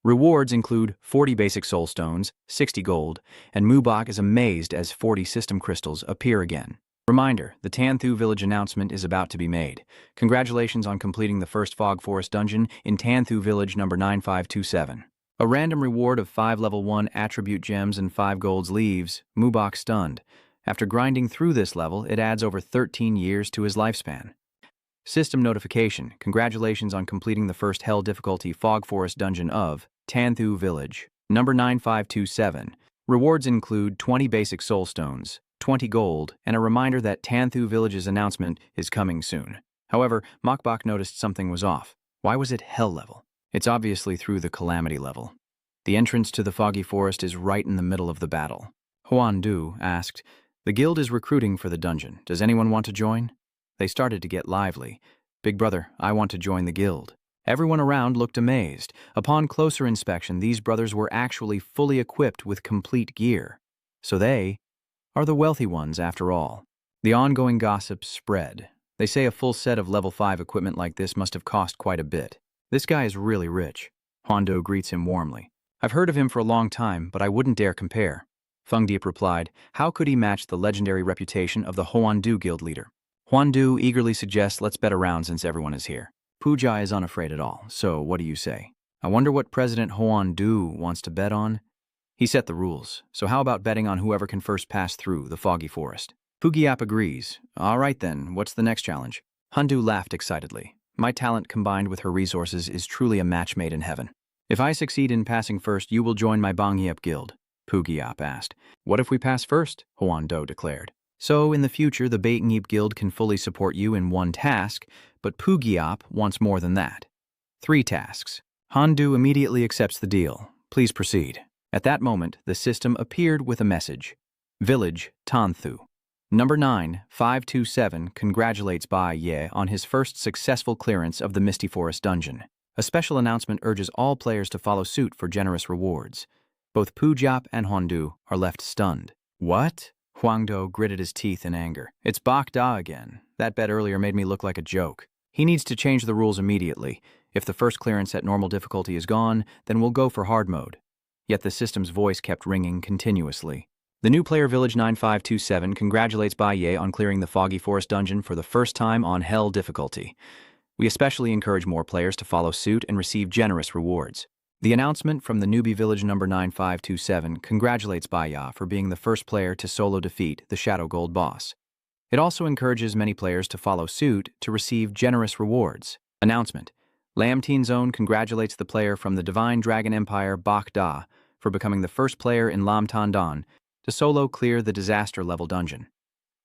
Rewards include 40 basic soul stones, 60 gold, and Mubok is amazed as 40 system crystals appear again. Reminder, the Tanthu Village announcement is about to be made. Congratulations on completing the first Fog Forest dungeon in Tanthu Village number 9527. A random reward of 5 level 1 attribute gems and 5 golds leaves Mubok stunned. After grinding through this level, it adds over 13 years to his lifespan. System notification, congratulations on completing the first Hell difficulty Fog Forest dungeon of Tanthu Village, number 9527. Rewards include 20 basic soul stones, 20 gold, and a reminder that Tanthu Village's announcement is coming soon. However, Mokbok noticed something was off. Why was it Hell level? It's obviously through the Calamity level. The entrance to the Foggy Forest is right in the middle of the battle. Huan Du asked, the guild is recruiting for the dungeon. Does anyone want to join? They started to get lively. Big brother, I want to join the guild. Everyone around looked amazed. Upon closer inspection, these brothers were actually fully equipped with complete gear. So they are the wealthy ones after all. The ongoing gossip spread. They say a full set of level 5 equipment like this must have cost quite a bit. This guy is really rich. Hondo greets him warmly. I've heard of him for a long time, but I wouldn't dare compare. Fengdiep replied, how could he match the legendary reputation of the Huandu guild leader? Huandu eagerly suggests let's bet around since everyone is here. Pujai is unafraid at all, so what do you say? I wonder what President Huandu wants to bet on? He set the rules, so how about betting on whoever can first pass through the Foggy Forest? Pugiap agrees. All right then, what's the next challenge? Hundu laughed excitedly. My talent combined with her resources is truly a match made in heaven. If I succeed in passing first, you will join my Bangyep guild. Pugiap asked. What if we pass first? Huando declared. So, in the future, the Bangyep guild can fully support you in one task, but Pugiap wants more than that. 3 tasks. Handu immediately accepts the deal. Please proceed. At that moment, the system appeared with a message. Village, Tanthu. Number 9527 congratulates Bai Ye on his first successful clearance of the Misty Forest dungeon. A special announcement urges all players to follow suit for generous rewards. Both Pujap and Hondu are left stunned. What? Huangdo gritted his teeth in anger. It's Bak Da again. That bet earlier made me look like a joke. He needs to change the rules immediately. If the first clearance at normal difficulty is gone, then we'll go for hard mode. Yet the system's voice kept ringing continuously. The new player Village 9527 congratulates Bai Ye on clearing the Foggy Forest dungeon for the first time on Hell difficulty. We especially encourage more players to follow suit and receive generous rewards. The announcement from the newbie Village number 9527 congratulates Bai Ya for being the first player to solo defeat the Shadow Gold boss. It also encourages many players to follow suit to receive generous rewards. Announcement. Lam Teen Zone congratulates the player from the Divine Dragon Empire Bak Da for becoming the first player in Lam Tan Dan to solo clear the disaster level dungeon.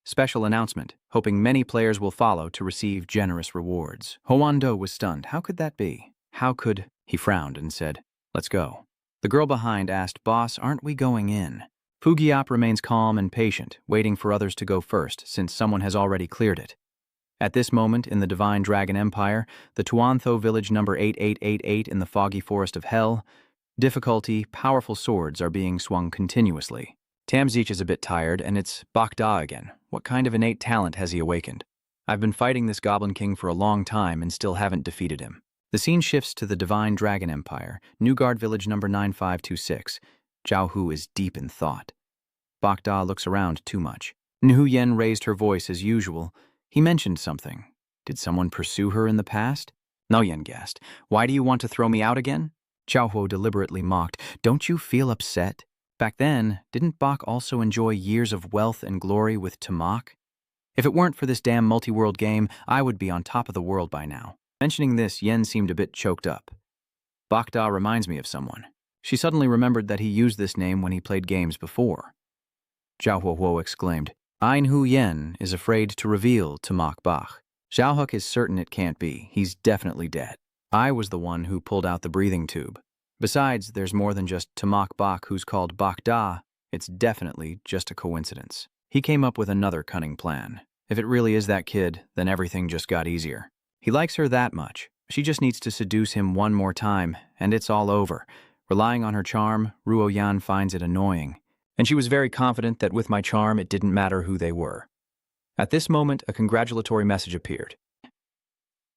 Special announcement, hoping many players will follow to receive generous rewards. Hoando was stunned. How could that be? How could... He frowned and said, let's go. The girl behind asked, Boss, aren't we going in? Pugiap remains calm and patient, waiting for others to go first, since someone has already cleared it. At this moment, in the Divine Dragon Empire, the Tuantho Village number 8888 in the Foggy Forest of Hell, difficulty, powerful swords are being swung continuously. Tamzich is a bit tired, and it's Bak Da again. What kind of innate talent has he awakened? I've been fighting this Goblin King for a long time and still haven't defeated him. The scene shifts to the Divine Dragon Empire, Newguard Village number 9526. Zhao Hu is deep in thought. Bak Da looks around too much. Nhu Yen raised her voice as usual. He mentioned something. Did someone pursue her in the past? No Yen guessed. Why do you want to throw me out again? Zhao Hu deliberately mocked. Don't you feel upset? Back then, didn't Bak also enjoy years of wealth and glory with Tamak? If it weren't for this damn multi-world game, I would be on top of the world by now. Mentioning this, Yen seemed a bit choked up. Bak Da reminds me of someone. She suddenly remembered that he used this name when he played games before. Zhao Huo exclaimed, Ein Hu Yen is afraid to reveal Tamak Bach. Zhao Huk is certain it can't be. He's definitely dead. I was the one who pulled out the breathing tube. Besides, there's more than just Tamak Bach who's called Bak Da. It's definitely just a coincidence. He came up with another cunning plan. If it really is that kid, then everything just got easier. He likes her that much. She just needs to seduce him one more time, and it's all over. Relying on her charm, Ruo Yan finds it annoying. And she was very confident that with my charm, it didn't matter who they were. At this moment, a congratulatory message appeared.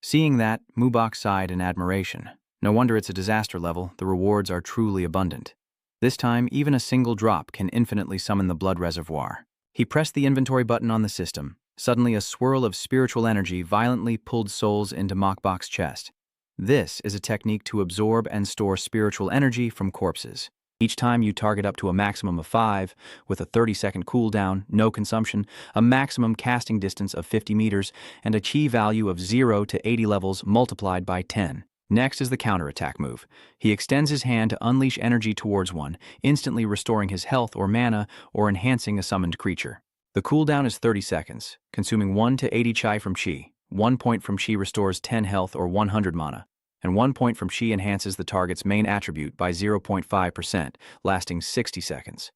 Seeing that, Mubok sighed in admiration. No wonder it's a disaster level, the rewards are truly abundant. This time, even a single drop can infinitely summon the blood reservoir. He pressed the inventory button on the system. Suddenly, a swirl of spiritual energy violently pulled souls into Mokbok's chest. This is a technique to absorb and store spiritual energy from corpses. Each time you target up to a maximum of 5, with a 30-second cooldown, no consumption, a maximum casting distance of 50 meters, and a chi value of 0 to 80 levels multiplied by 10. Next is the counterattack move. He extends his hand to unleash energy towards one, instantly restoring his health or mana or enhancing a summoned creature. The cooldown is 30 seconds, consuming 1 to 80 chi from chi. 1 point from chi restores 10 health or 100 mana, and 1 point from chi enhances the target's main attribute by 0.5%, lasting 60 seconds.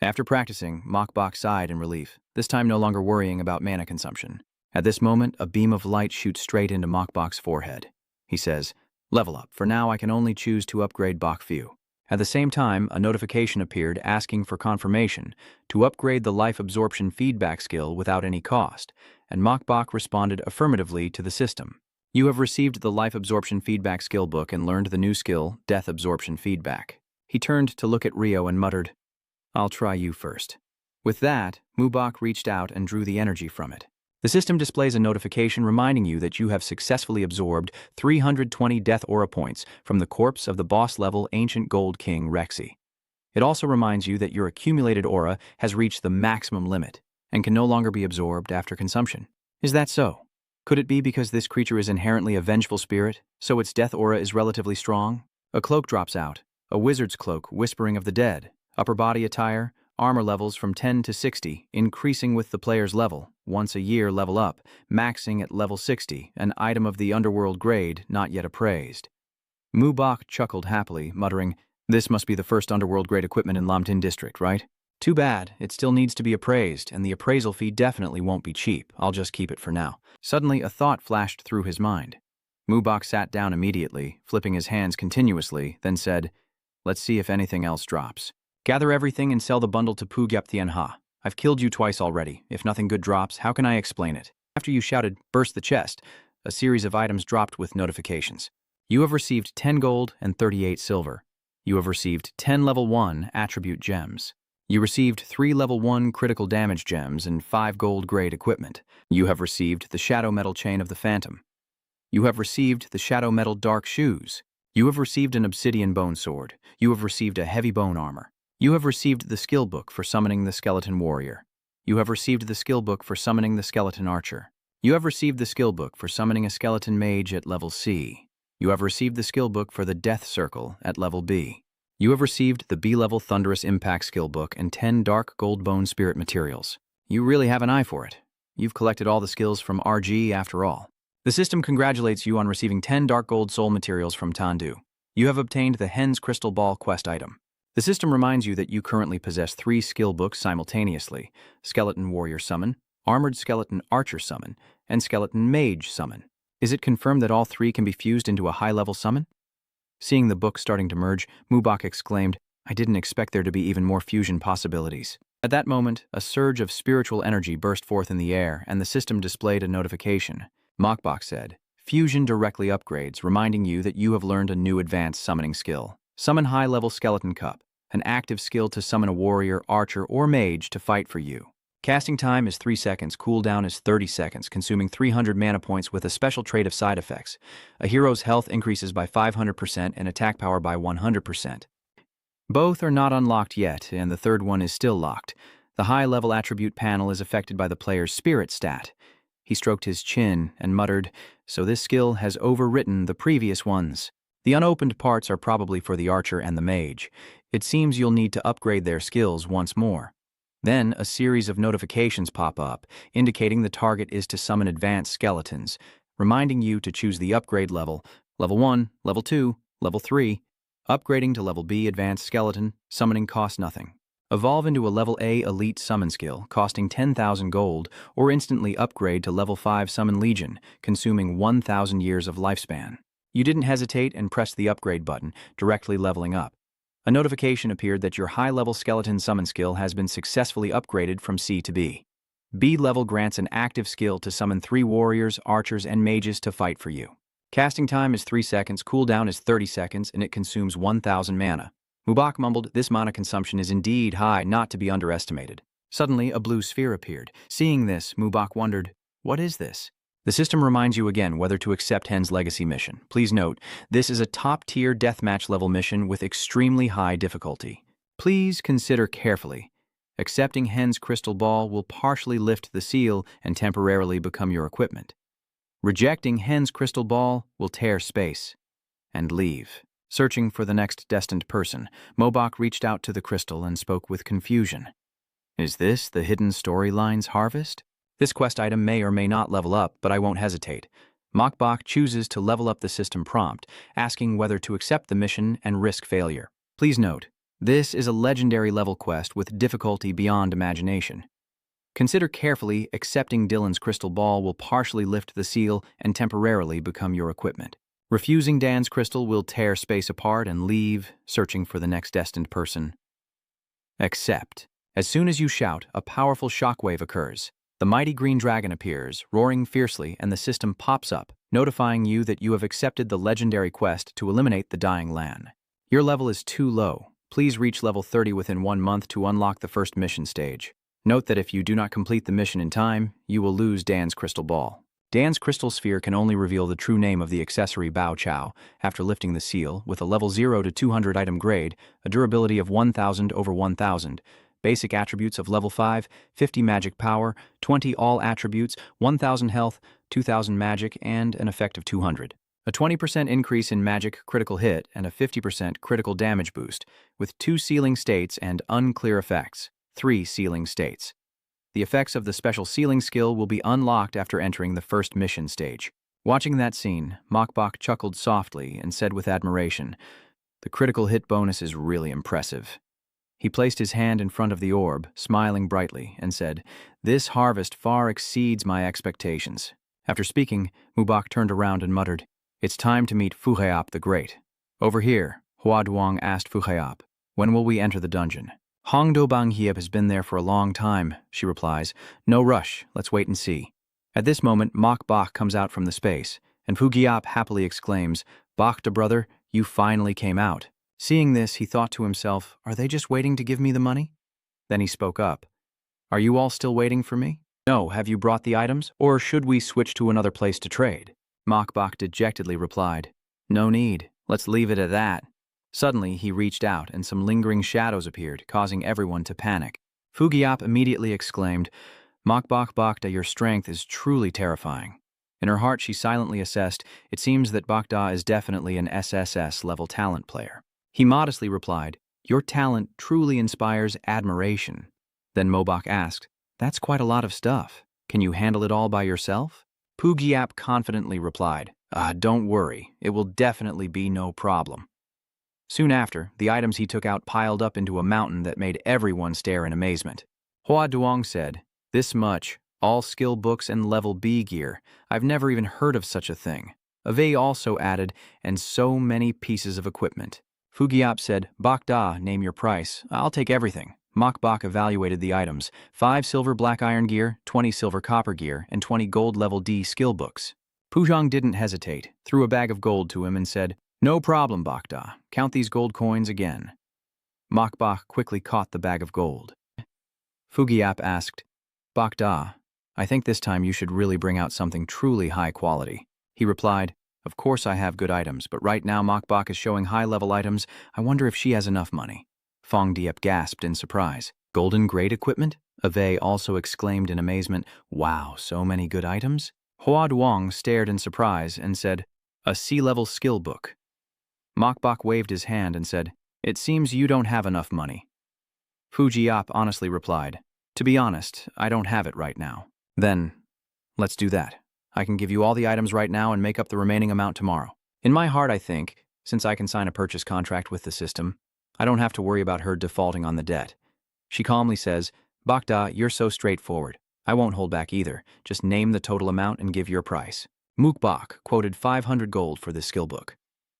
After practicing, Mokbok sighed in relief, this time no longer worrying about mana consumption. At this moment, a beam of light shoots straight into Mokbok's forehead. He says, "Level up. For now, I can only choose to upgrade Bokfu." At the same time, a notification appeared asking for confirmation to upgrade the life absorption feedback skill without any cost, and Mokbok responded affirmatively to the system. You have received the life absorption feedback skill book and learned the new skill, death absorption feedback. He turned to look at Rio and muttered, "I'll try you first." With that, Mubok reached out and drew the energy from it. The system displays a notification reminding you that you have successfully absorbed 320 death aura points from the corpse of the boss-level ancient gold king Rexy. It also reminds you that your accumulated aura has reached the maximum limit and can no longer be absorbed after consumption. Is that so? Could it be because this creature is inherently a vengeful spirit, so its death aura is relatively strong? A cloak drops out, a wizard's cloak whispering of the dead, upper body attire, armor levels from 10 to 60, increasing with the player's level, once a year level up, maxing at level 60, an item of the underworld grade not yet appraised. Mubok chuckled happily, muttering, "This must be the first underworld grade equipment in Lamtin district, right? Too bad, it still needs to be appraised, and the appraisal fee definitely won't be cheap. I'll just keep it for now." Suddenly, a thought flashed through his mind. Mubok sat down immediately, flipping his hands continuously, then said, "Let's see if anything else drops. Gather everything and sell the bundle to Pugyep the Nha. I've killed you twice already. If nothing good drops, how can I explain it?" After you shouted, "Burst the chest," a series of items dropped with notifications. You have received 10 gold and 38 silver. You have received 10 level 1 attribute gems. You received 3 level 1 critical damage gems and 5 gold grade equipment. You have received the shadow metal chain of the phantom. You have received the shadow metal dark shoes. You have received an obsidian bone sword. You have received a heavy bone armor. You have received the skill book for summoning the skeleton warrior. You have received the skill book for summoning the skeleton archer. You have received the skill book for summoning a skeleton mage at level C. You have received the skill book for the death circle at level B. You have received the B-level thunderous impact skill book and 10 dark gold bone spirit materials. You really have an eye for it. You've collected all the skills from RG after all. The system congratulates you on receiving 10 dark gold soul materials from Tandu. You have obtained the Hen's Crystal Ball quest item. The system reminds you that you currently possess 3 skill books simultaneously: Skeleton Warrior Summon, Armored Skeleton Archer Summon, and Skeleton Mage Summon. Is it confirmed that all 3 can be fused into a high-level summon? Seeing the book starting to merge, Mubok exclaimed, "I didn't expect there to be even more fusion possibilities." At that moment, a surge of spiritual energy burst forth in the air, and the system displayed a notification. Mokbok said, "Fusion directly upgrades, reminding you that you have learned a new advanced summoning skill. Summon high-level Skeleton Cup, an active skill to summon a warrior, archer, or mage to fight for you. Casting time is 3 seconds, cooldown is 30 seconds, consuming 300 mana points with a special trait of side effects. A hero's health increases by 500% and attack power by 100%. Both are not unlocked yet, and the third one is still locked. The high-level attribute panel is affected by the player's spirit stat." He stroked his chin and muttered, "So this skill has overwritten the previous ones. The unopened parts are probably for the archer and the mage. It seems you'll need to upgrade their skills once more." Then a series of notifications pop up, indicating the target is to summon advanced skeletons, reminding you to choose the upgrade level, level 1, level 2, level 3. Upgrading to level B advanced skeleton, summoning costs nothing. Evolve into a level A elite summon skill, costing 10,000 gold, or instantly upgrade to level 5 Summon Legion, consuming 1,000 years of lifespan. You didn't hesitate and pressed the upgrade button, directly leveling up. A notification appeared that your high-level skeleton summon skill has been successfully upgraded from C to B. B level grants an active skill to summon 3 warriors, archers, and mages to fight for you. Casting time is 3 seconds, cooldown is 30 seconds, and it consumes 1,000 mana. Mubak mumbled, "This mana consumption is indeed high, not to be underestimated." Suddenly, a blue sphere appeared. Seeing this, Mubak wondered, "What is this?" The system reminds you again whether to accept Hen's legacy mission. Please note, this is a top-tier deathmatch level mission with extremely high difficulty. Please consider carefully. Accepting Hen's crystal ball will partially lift the seal and temporarily become your equipment. Rejecting Hen's crystal ball will tear space and leave. Searching for the next destined person, Mobach reached out to the crystal and spoke with confusion. Is this the hidden storyline's harvest? This quest item may or may not level up, but I won't hesitate. Mokbach chooses to level up the system prompt, asking whether to accept the mission and risk failure. Please note, this is a legendary level quest with difficulty beyond imagination. Consider carefully, accepting Dylan's crystal ball will partially lift the seal and temporarily become your equipment. Refusing Dan's crystal will tear space apart and leave, searching for the next destined person. Accept. As soon as you shout, a powerful shockwave occurs. The mighty green dragon appears, roaring fiercely, and the system pops up, notifying you that you have accepted the legendary quest to eliminate the dying Lan. Your level is too low. Please reach level 30 within 1 month to unlock the first mission stage. Note that if you do not complete the mission in time, you will lose Dan's crystal ball. Dan's crystal sphere can only reveal the true name of the accessory Bao Chao after lifting the seal with a level 0 to 200 item grade, a durability of 1,000 over 1,000, basic attributes of level 5, 50 magic power, 20 all attributes, 1,000 health, 2,000 magic, and an effect of 200. A 20% increase in magic critical hit and a 50% critical damage boost, with 2 sealing states and unclear effects, 3 sealing states. The effects of the special sealing skill will be unlocked after entering the first mission stage. Watching that scene, Mokbach chuckled softly and said with admiration, "The critical hit bonus is really impressive." He placed his hand in front of the orb, smiling brightly, and said, "This harvest far exceeds my expectations." After speaking, Mubak turned around and muttered, "It's time to meet Fuheap the Great." "Over here," Hua Duong asked Fuheap, "when will we enter the dungeon?" "Hongdo Banghiep has been there for a long time," she replies. "No rush, let's wait and see." At this moment, Mok Bach comes out from the space, and Fugiap happily exclaims, "Bach, brother, you finally came out." Seeing this, he thought to himself, "Are they just waiting to give me the money?" Then he spoke up, "Are you all still waiting for me?" "No, have you brought the items? Or should we switch to another place to trade?" Mok Bach dejectedly replied, "No need, let's leave it at that." Suddenly, he reached out, and some lingering shadows appeared, causing everyone to panic. Fugiap immediately exclaimed, "Mokbach Bakda, your strength is truly terrifying." In her heart, she silently assessed, "It seems that Bakda is definitely an SSS-level talent player." He modestly replied, "Your talent truly inspires admiration." Then Mobach asked, "That's quite a lot of stuff. Can you handle it all by yourself?" Fugiap confidently replied, "Don't worry, it will definitely be no problem." Soon after, the items he took out piled up into a mountain that made everyone stare in amazement. Hua Duong said, "This much, all skill books and level B gear. I've never even heard of such a thing." Ave also added, "And so many pieces of equipment." Fugiap said, "Bak Da, name your price. I'll take everything." Mokbach evaluated the items, 5 silver black iron gear, 20 silver copper gear, and 20 gold level D skill books. Pujang didn't hesitate, threw a bag of gold to him and said, "No problem, Bakda. Count these gold coins again." Mokbach quickly caught the bag of gold. Fugiap asked, "Bakda, I think this time you should really bring out something truly high quality." He replied, "Of course I have good items, but right now Mokbach is showing high-level items. I wonder if she has enough money." Fong Diep gasped in surprise. "Golden grade equipment?" Ave also exclaimed in amazement, "Wow, so many good items?" Hua Duong stared in surprise and said, "A C-level skill book." Mokbach waved his hand and said, "It seems you don't have enough money." Fujiap honestly replied, "To be honest, I don't have it right now." "Then, let's do that. I can give you all the items right now and make up the remaining amount tomorrow." In my heart, I think, since I can sign a purchase contract with the system, I don't have to worry about her defaulting on the debt. She calmly says, Bakda, you're so straightforward. I won't hold back either. Just name the total amount and give your price. Mukbak quoted 500 gold for this skill book.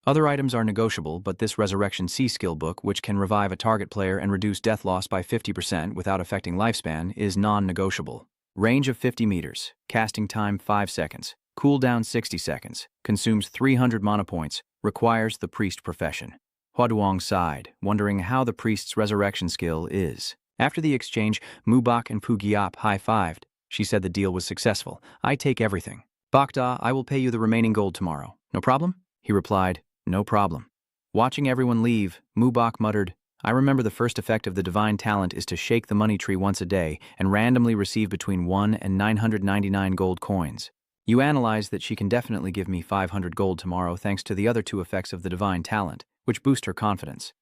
Other items are negotiable, but this Resurrection C skill book, which can revive a target player and reduce death loss by 50% without affecting lifespan, is non-negotiable. Range of 50 meters, casting time 5 seconds, cooldown 60 seconds, consumes 300 mana points, requires the priest profession. Huaduong sighed, wondering how the priest's resurrection skill is. After the exchange, Mubak and Pugiap high-fived. She said the deal was successful. I take everything. Bakda, I will pay you the remaining gold tomorrow. No problem? He replied, no problem. Watching everyone leave, Mubak muttered, I remember the first effect of the divine talent is to shake the money tree once a day and randomly receive between 1 and 999 gold coins. You analyze that she can definitely give me 500 gold tomorrow thanks to the other 2 effects of the divine talent, which boost her confidence.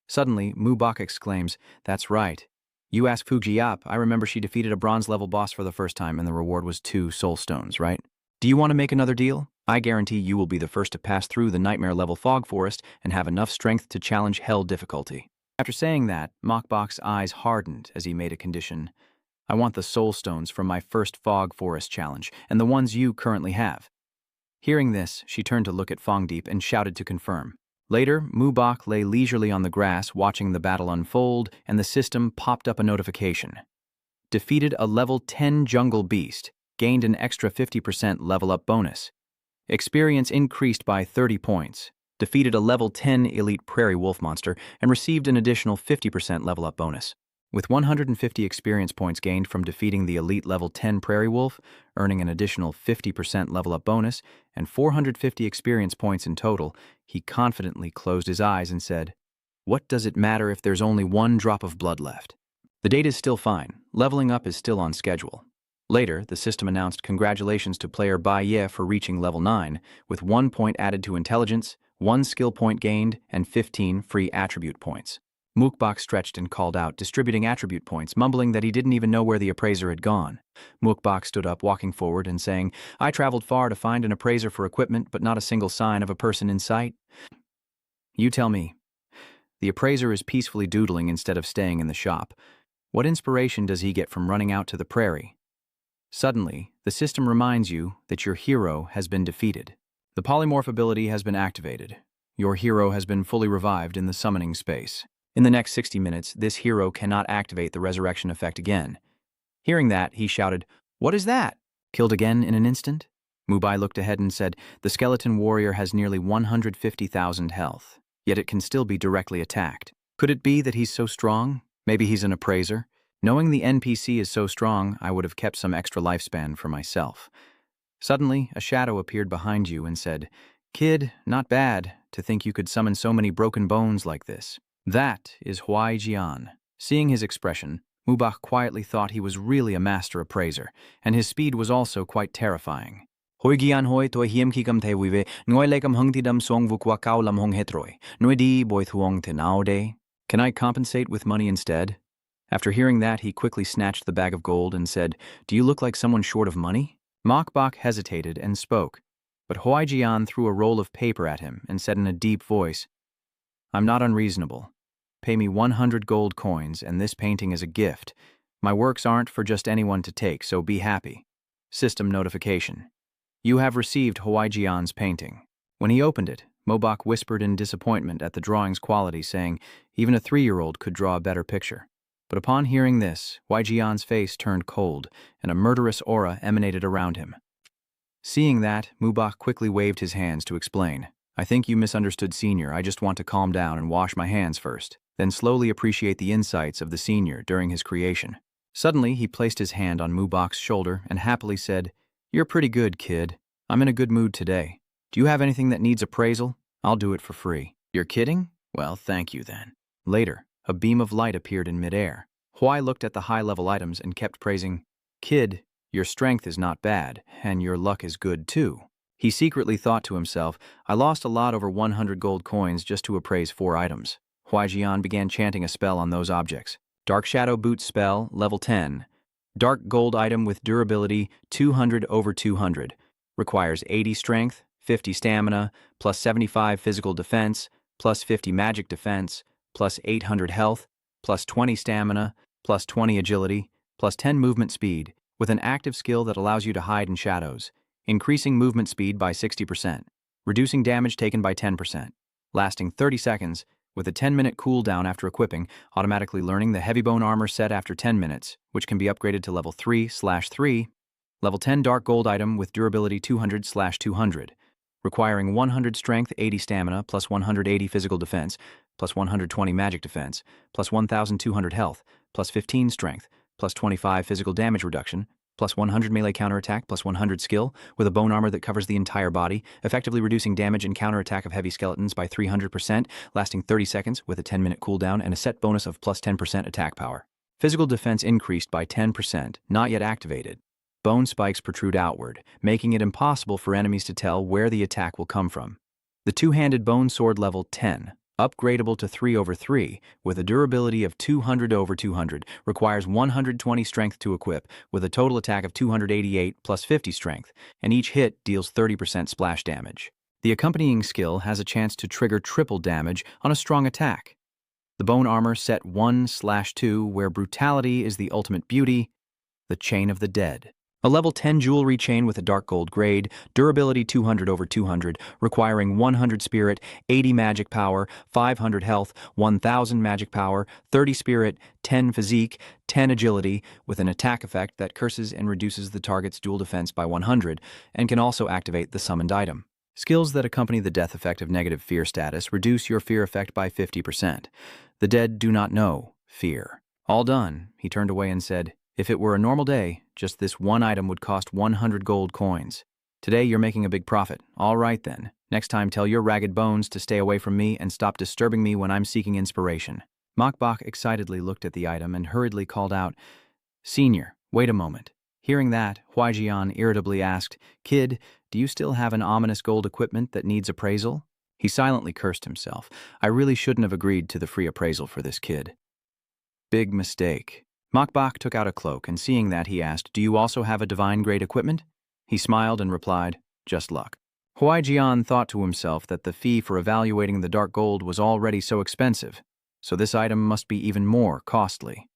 Suddenly, Mubak exclaims, that's right. You ask Fujiap, I remember she defeated a bronze-level boss for the first time and the reward was 2 soul stones, right? Do you want to make another deal? I guarantee you will be the first to pass through the nightmare-level fog forest and have enough strength to challenge hell difficulty. After saying that, Mokbok's eyes hardened as he made a condition. I want the soul stones from my first fog forest challenge and the ones you currently have. Hearing this, she turned to look at Fongdeep and shouted to confirm. Later, Mubak lay leisurely on the grass watching the battle unfold, and the system popped up a notification. Defeated a level 10 jungle beast, gained an extra 50% level-up bonus. Experience increased by 30 points. Defeated a level 10 elite prairie wolf monster and received an additional 50% level-up bonus. With 150 experience points gained from defeating the elite level 10 prairie wolf, earning an additional 50% level-up bonus, and 450 experience points in total, he confidently closed his eyes and said, what does it matter if there's only 1 drop of blood left? The date is still fine. Leveling up is still on schedule. Later, the system announced congratulations to player Bai Ye for reaching level 9, with 1 point added to intelligence, 1 skill point gained, and 15 free attribute points. Mukbak stretched and called out, distributing attribute points, mumbling that he didn't even know where the appraiser had gone. Mukbak stood up, walking forward and saying, I traveled far to find an appraiser for equipment, but not a single sign of a person in sight. You tell me. The appraiser is peacefully doodling instead of staying in the shop. What inspiration does he get from running out to the prairie? Suddenly, the system reminds you that your hero has been defeated. The polymorph ability has been activated. Your hero has been fully revived in the summoning space. In the next 60 minutes, this hero cannot activate the resurrection effect again. Hearing that, he shouted, what is that? Killed again in an instant? Mubai looked ahead and said, the skeleton warrior has nearly 150,000 health, yet it can still be directly attacked. Could it be that he's so strong? Maybe he's an appraiser? Knowing the NPC is so strong, I would have kept some extra lifespan for myself. Suddenly, a shadow appeared behind you and said, Kid, not bad, to think you could summon so many broken bones like this. That is Huai Jian. Seeing his expression, Mubak quietly thought he was really a master appraiser, and his speed was also quite terrifying. Hoi Gian hoi toi hiem ki kam te wive, ngoi lekam hung ti dam song vukwa kao lam hong hetroi, noi di boi thuong te nao de. Can I compensate with money instead? After hearing that, he quickly snatched the bag of gold and said, do you look like someone short of money? Mokbok hesitated and spoke, but Huai Jian threw a roll of paper at him and said in a deep voice, I'm not unreasonable. Pay me 100 gold coins, and this painting is a gift. My works aren't for just anyone to take, so be happy. System notification. You have received Huai Jian's painting. When he opened it, Mobok whispered in disappointment at the drawing's quality, saying even a 3-year-old could draw a better picture. But upon hearing this, Huai Jian's face turned cold, and a murderous aura emanated around him. Seeing that, Mubak quickly waved his hands to explain. I think you misunderstood Senior. I just want to calm down and wash my hands first, then slowly appreciate the insights of the Senior during his creation. Suddenly, he placed his hand on Mubak's shoulder and happily said, You're pretty good, kid. I'm in a good mood today. Do you have anything that needs appraisal? I'll do it for free. You're kidding? Well, thank you then. Later, a beam of light appeared in midair. Huai looked at the high-level items and kept praising, Kid, your strength is not bad, and your luck is good too. He secretly thought to himself, I lost a lot over 100 gold coins just to appraise 4 items. Huai Jian began chanting a spell on those objects. Dark Shadow Boot spell, level 10. Dark gold item with durability 200 over 200. Requires 80 strength, 50 stamina, plus 75 physical defense, plus 50 magic defense, plus 800 health, plus 20 stamina, plus 20 agility, plus 10 movement speed, with an active skill that allows you to hide in shadows, increasing movement speed by 60%, reducing damage taken by 10%, lasting 30 seconds, with a 10-minute cooldown after equipping, automatically learning the heavy bone armor set after 10 minutes, which can be upgraded to level 3/3, level 10 dark gold item with durability 200/200, requiring 100 strength, 80 stamina, plus 180 physical defense, plus 120 magic defense, plus 1,200 health, plus 15 strength, plus 25 physical damage reduction, plus 100 melee counterattack, plus 100 skill, with a bone armor that covers the entire body, effectively reducing damage and counterattack of heavy skeletons by 300%, lasting 30 seconds with a 10-minute cooldown and a set bonus of plus 10% attack power. Physical defense increased by 10%, not yet activated. Bone spikes protrude outward, making it impossible for enemies to tell where the attack will come from. The two-handed bone sword level 10, upgradable to 3/3, with a durability of 200/200, requires 120 strength to equip, with a total attack of 288 plus 50 strength, and each hit deals 30% splash damage. The accompanying skill has a chance to trigger triple damage on a strong attack. The bone armor set 1/2, where brutality is the ultimate beauty, the Chain of the Dead. A level 10 jewelry chain with a dark gold grade, durability 200/200, requiring 100 spirit, 80 magic power, 500 health, 1,000 magic power, 30 spirit, 10 physique, 10 agility, with an attack effect that curses and reduces the target's dual defense by 100, and can also activate the summoned item. Skills that accompany the death effect of negative fear status reduce your fear effect by 50%. The dead do not know fear. All done, he turned away and said, "If it were a normal day, just this one item would cost 100 gold coins. Today you're making a big profit. All right then. Next time tell your ragged bones to stay away from me and stop disturbing me when I'm seeking inspiration." Mokbok excitedly looked at the item and hurriedly called out, "Senior, wait a moment." Hearing that, Huaijian irritably asked, "Kid, do you still have an ominous gold equipment that needs appraisal?" He silently cursed himself. I really shouldn't have agreed to the free appraisal for this kid. Big mistake. Mokbok took out a cloak, and seeing that, he asked, "Do you also have a divine-grade equipment?" He smiled and replied, "Just luck." Huaijian thought to himself that the fee for evaluating the dark gold was already so expensive, so this item must be even more costly.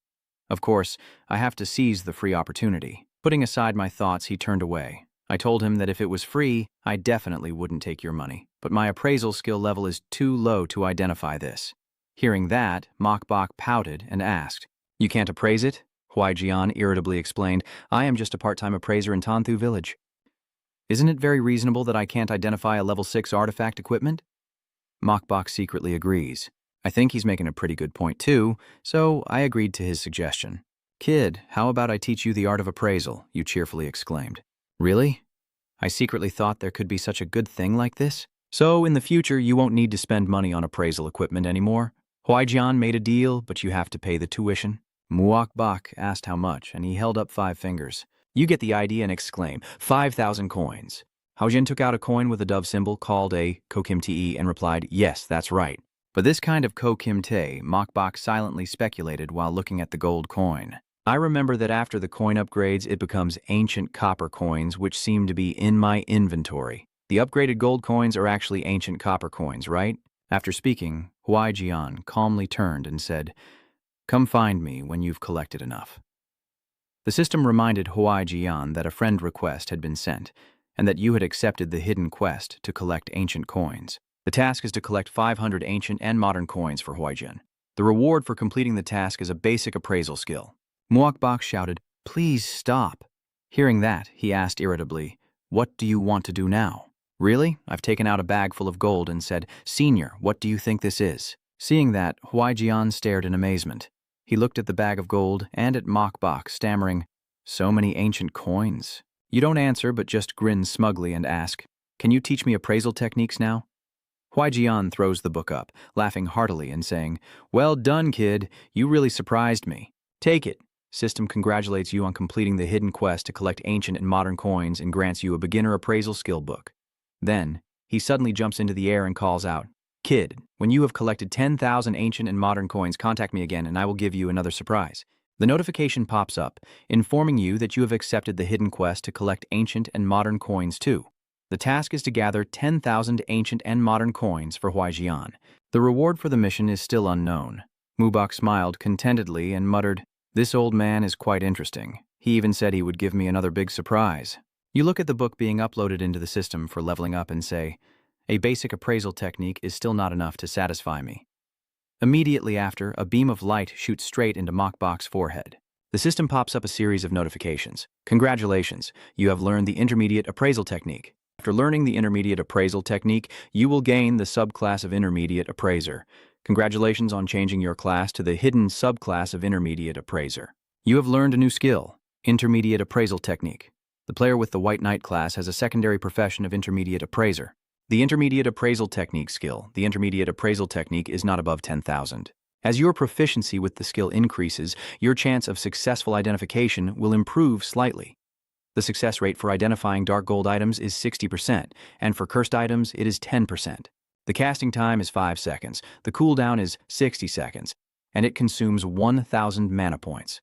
Of course, I have to seize the free opportunity. Putting aside my thoughts, he turned away. I told him that if it was free, I definitely wouldn't take your money, but my appraisal skill level is too low to identify this. Hearing that, Mokbok pouted and asked, "You can't appraise it?" Huaijian irritably explained, "I am just a part-time appraiser in Tanthu village. Isn't it very reasonable that I can't identify a level 6 artifact equipment?" Mokbok secretly agrees. I think he's making a pretty good point too, so I agreed to his suggestion. "Kid, how about I teach you the art of appraisal?" you cheerfully exclaimed. "Really? I secretly thought there could be such a good thing like this. So in the future, you won't need to spend money on appraisal equipment anymore. Huaijian made a deal, but you have to pay the tuition." Mokbok asked how much, and he held up 5 fingers. You get the idea and exclaim, 5,000 coins. Haojin took out a coin with a dove symbol called a kokimte and replied, "Yes, that's right." But this kind of kokimte, Mokbok silently speculated while looking at the gold coin. I remember that after the coin upgrades, it becomes ancient copper coins, which seem to be in my inventory. The upgraded gold coins are actually ancient copper coins, right? After speaking, Huaijian calmly turned and said, "Come find me when you've collected enough." The system reminded Huaijian that a friend request had been sent, and that you had accepted the hidden quest to collect ancient coins. The task is to collect 500 ancient and modern coins for Huaijian. The reward for completing the task is a basic appraisal skill. Mokbok shouted, "Please stop." Hearing that, he asked irritably, "What do you want to do now?" "Really?" I've taken out a bag full of gold and said, "Senior, what do you think this is?" Seeing that, Huaijian stared in amazement. He looked at the bag of gold and at Mokbok, stammering, "So many ancient coins." You don't answer but just grin smugly and ask, "Can you teach me appraisal techniques now?" Huaijian throws the book up, laughing heartily and saying, "Well done, kid. You really surprised me. Take it. System congratulates you on completing the hidden quest to collect ancient and modern coins and grants you a beginner appraisal skill book." Then, he suddenly jumps into the air and calls out, "Kid, when you have collected 10,000 ancient and modern coins, contact me again and I will give you another surprise." The notification pops up, informing you that you have accepted the hidden quest to collect ancient and modern coins too. The task is to gather 10,000 ancient and modern coins for Huaijian. The reward for the mission is still unknown. Mokbok smiled contentedly and muttered, This old man is quite interesting. He even said he would give me another big surprise. You look at the book being uploaded into the system for leveling up and say, a basic appraisal technique is still not enough to satisfy me. Immediately after, a beam of light shoots straight into Mokbok's forehead. The system pops up a series of notifications. Congratulations, you have learned the intermediate appraisal technique. After learning the intermediate appraisal technique, you will gain the subclass of intermediate appraiser. Congratulations on changing your class to the hidden subclass of intermediate appraiser. You have learned a new skill, intermediate appraisal technique. The player with the White Knight class has a secondary profession of intermediate appraiser. The intermediate appraisal technique skill, the intermediate appraisal technique is not above 10,000. As your proficiency with the skill increases, your chance of successful identification will improve slightly. The success rate for identifying dark gold items is 60%, and for cursed items it is 10%. The casting time is 5 seconds, the cooldown is 60 seconds, and it consumes 1,000 mana points.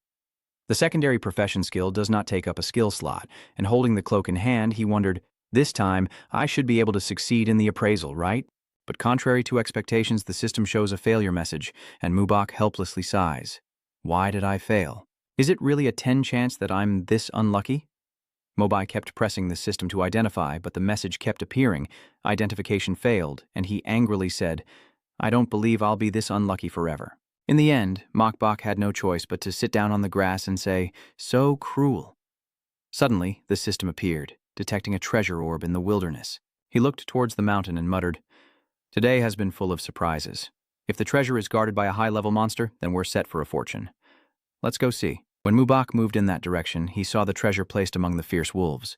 The secondary profession skill does not take up a skill slot, and holding the cloak in hand, he wondered, this time, I should be able to succeed in the appraisal, right? But contrary to expectations, the system shows a failure message, and Mubok helplessly sighs. Why did I fail? Is it really a 10 chance that I'm this unlucky? Mobai kept pressing the system to identify, but the message kept appearing. Identification failed, and he angrily said, I don't believe I'll be this unlucky forever. In the end, Mokbok had no choice but to sit down on the grass and say, so cruel. Suddenly, the system appeared, detecting a treasure orb in the wilderness. He looked towards the mountain and muttered, today has been full of surprises. If the treasure is guarded by a high-level monster, then we're set for a fortune. Let's go see. When Mubok moved in that direction, he saw the treasure placed among the fierce wolves.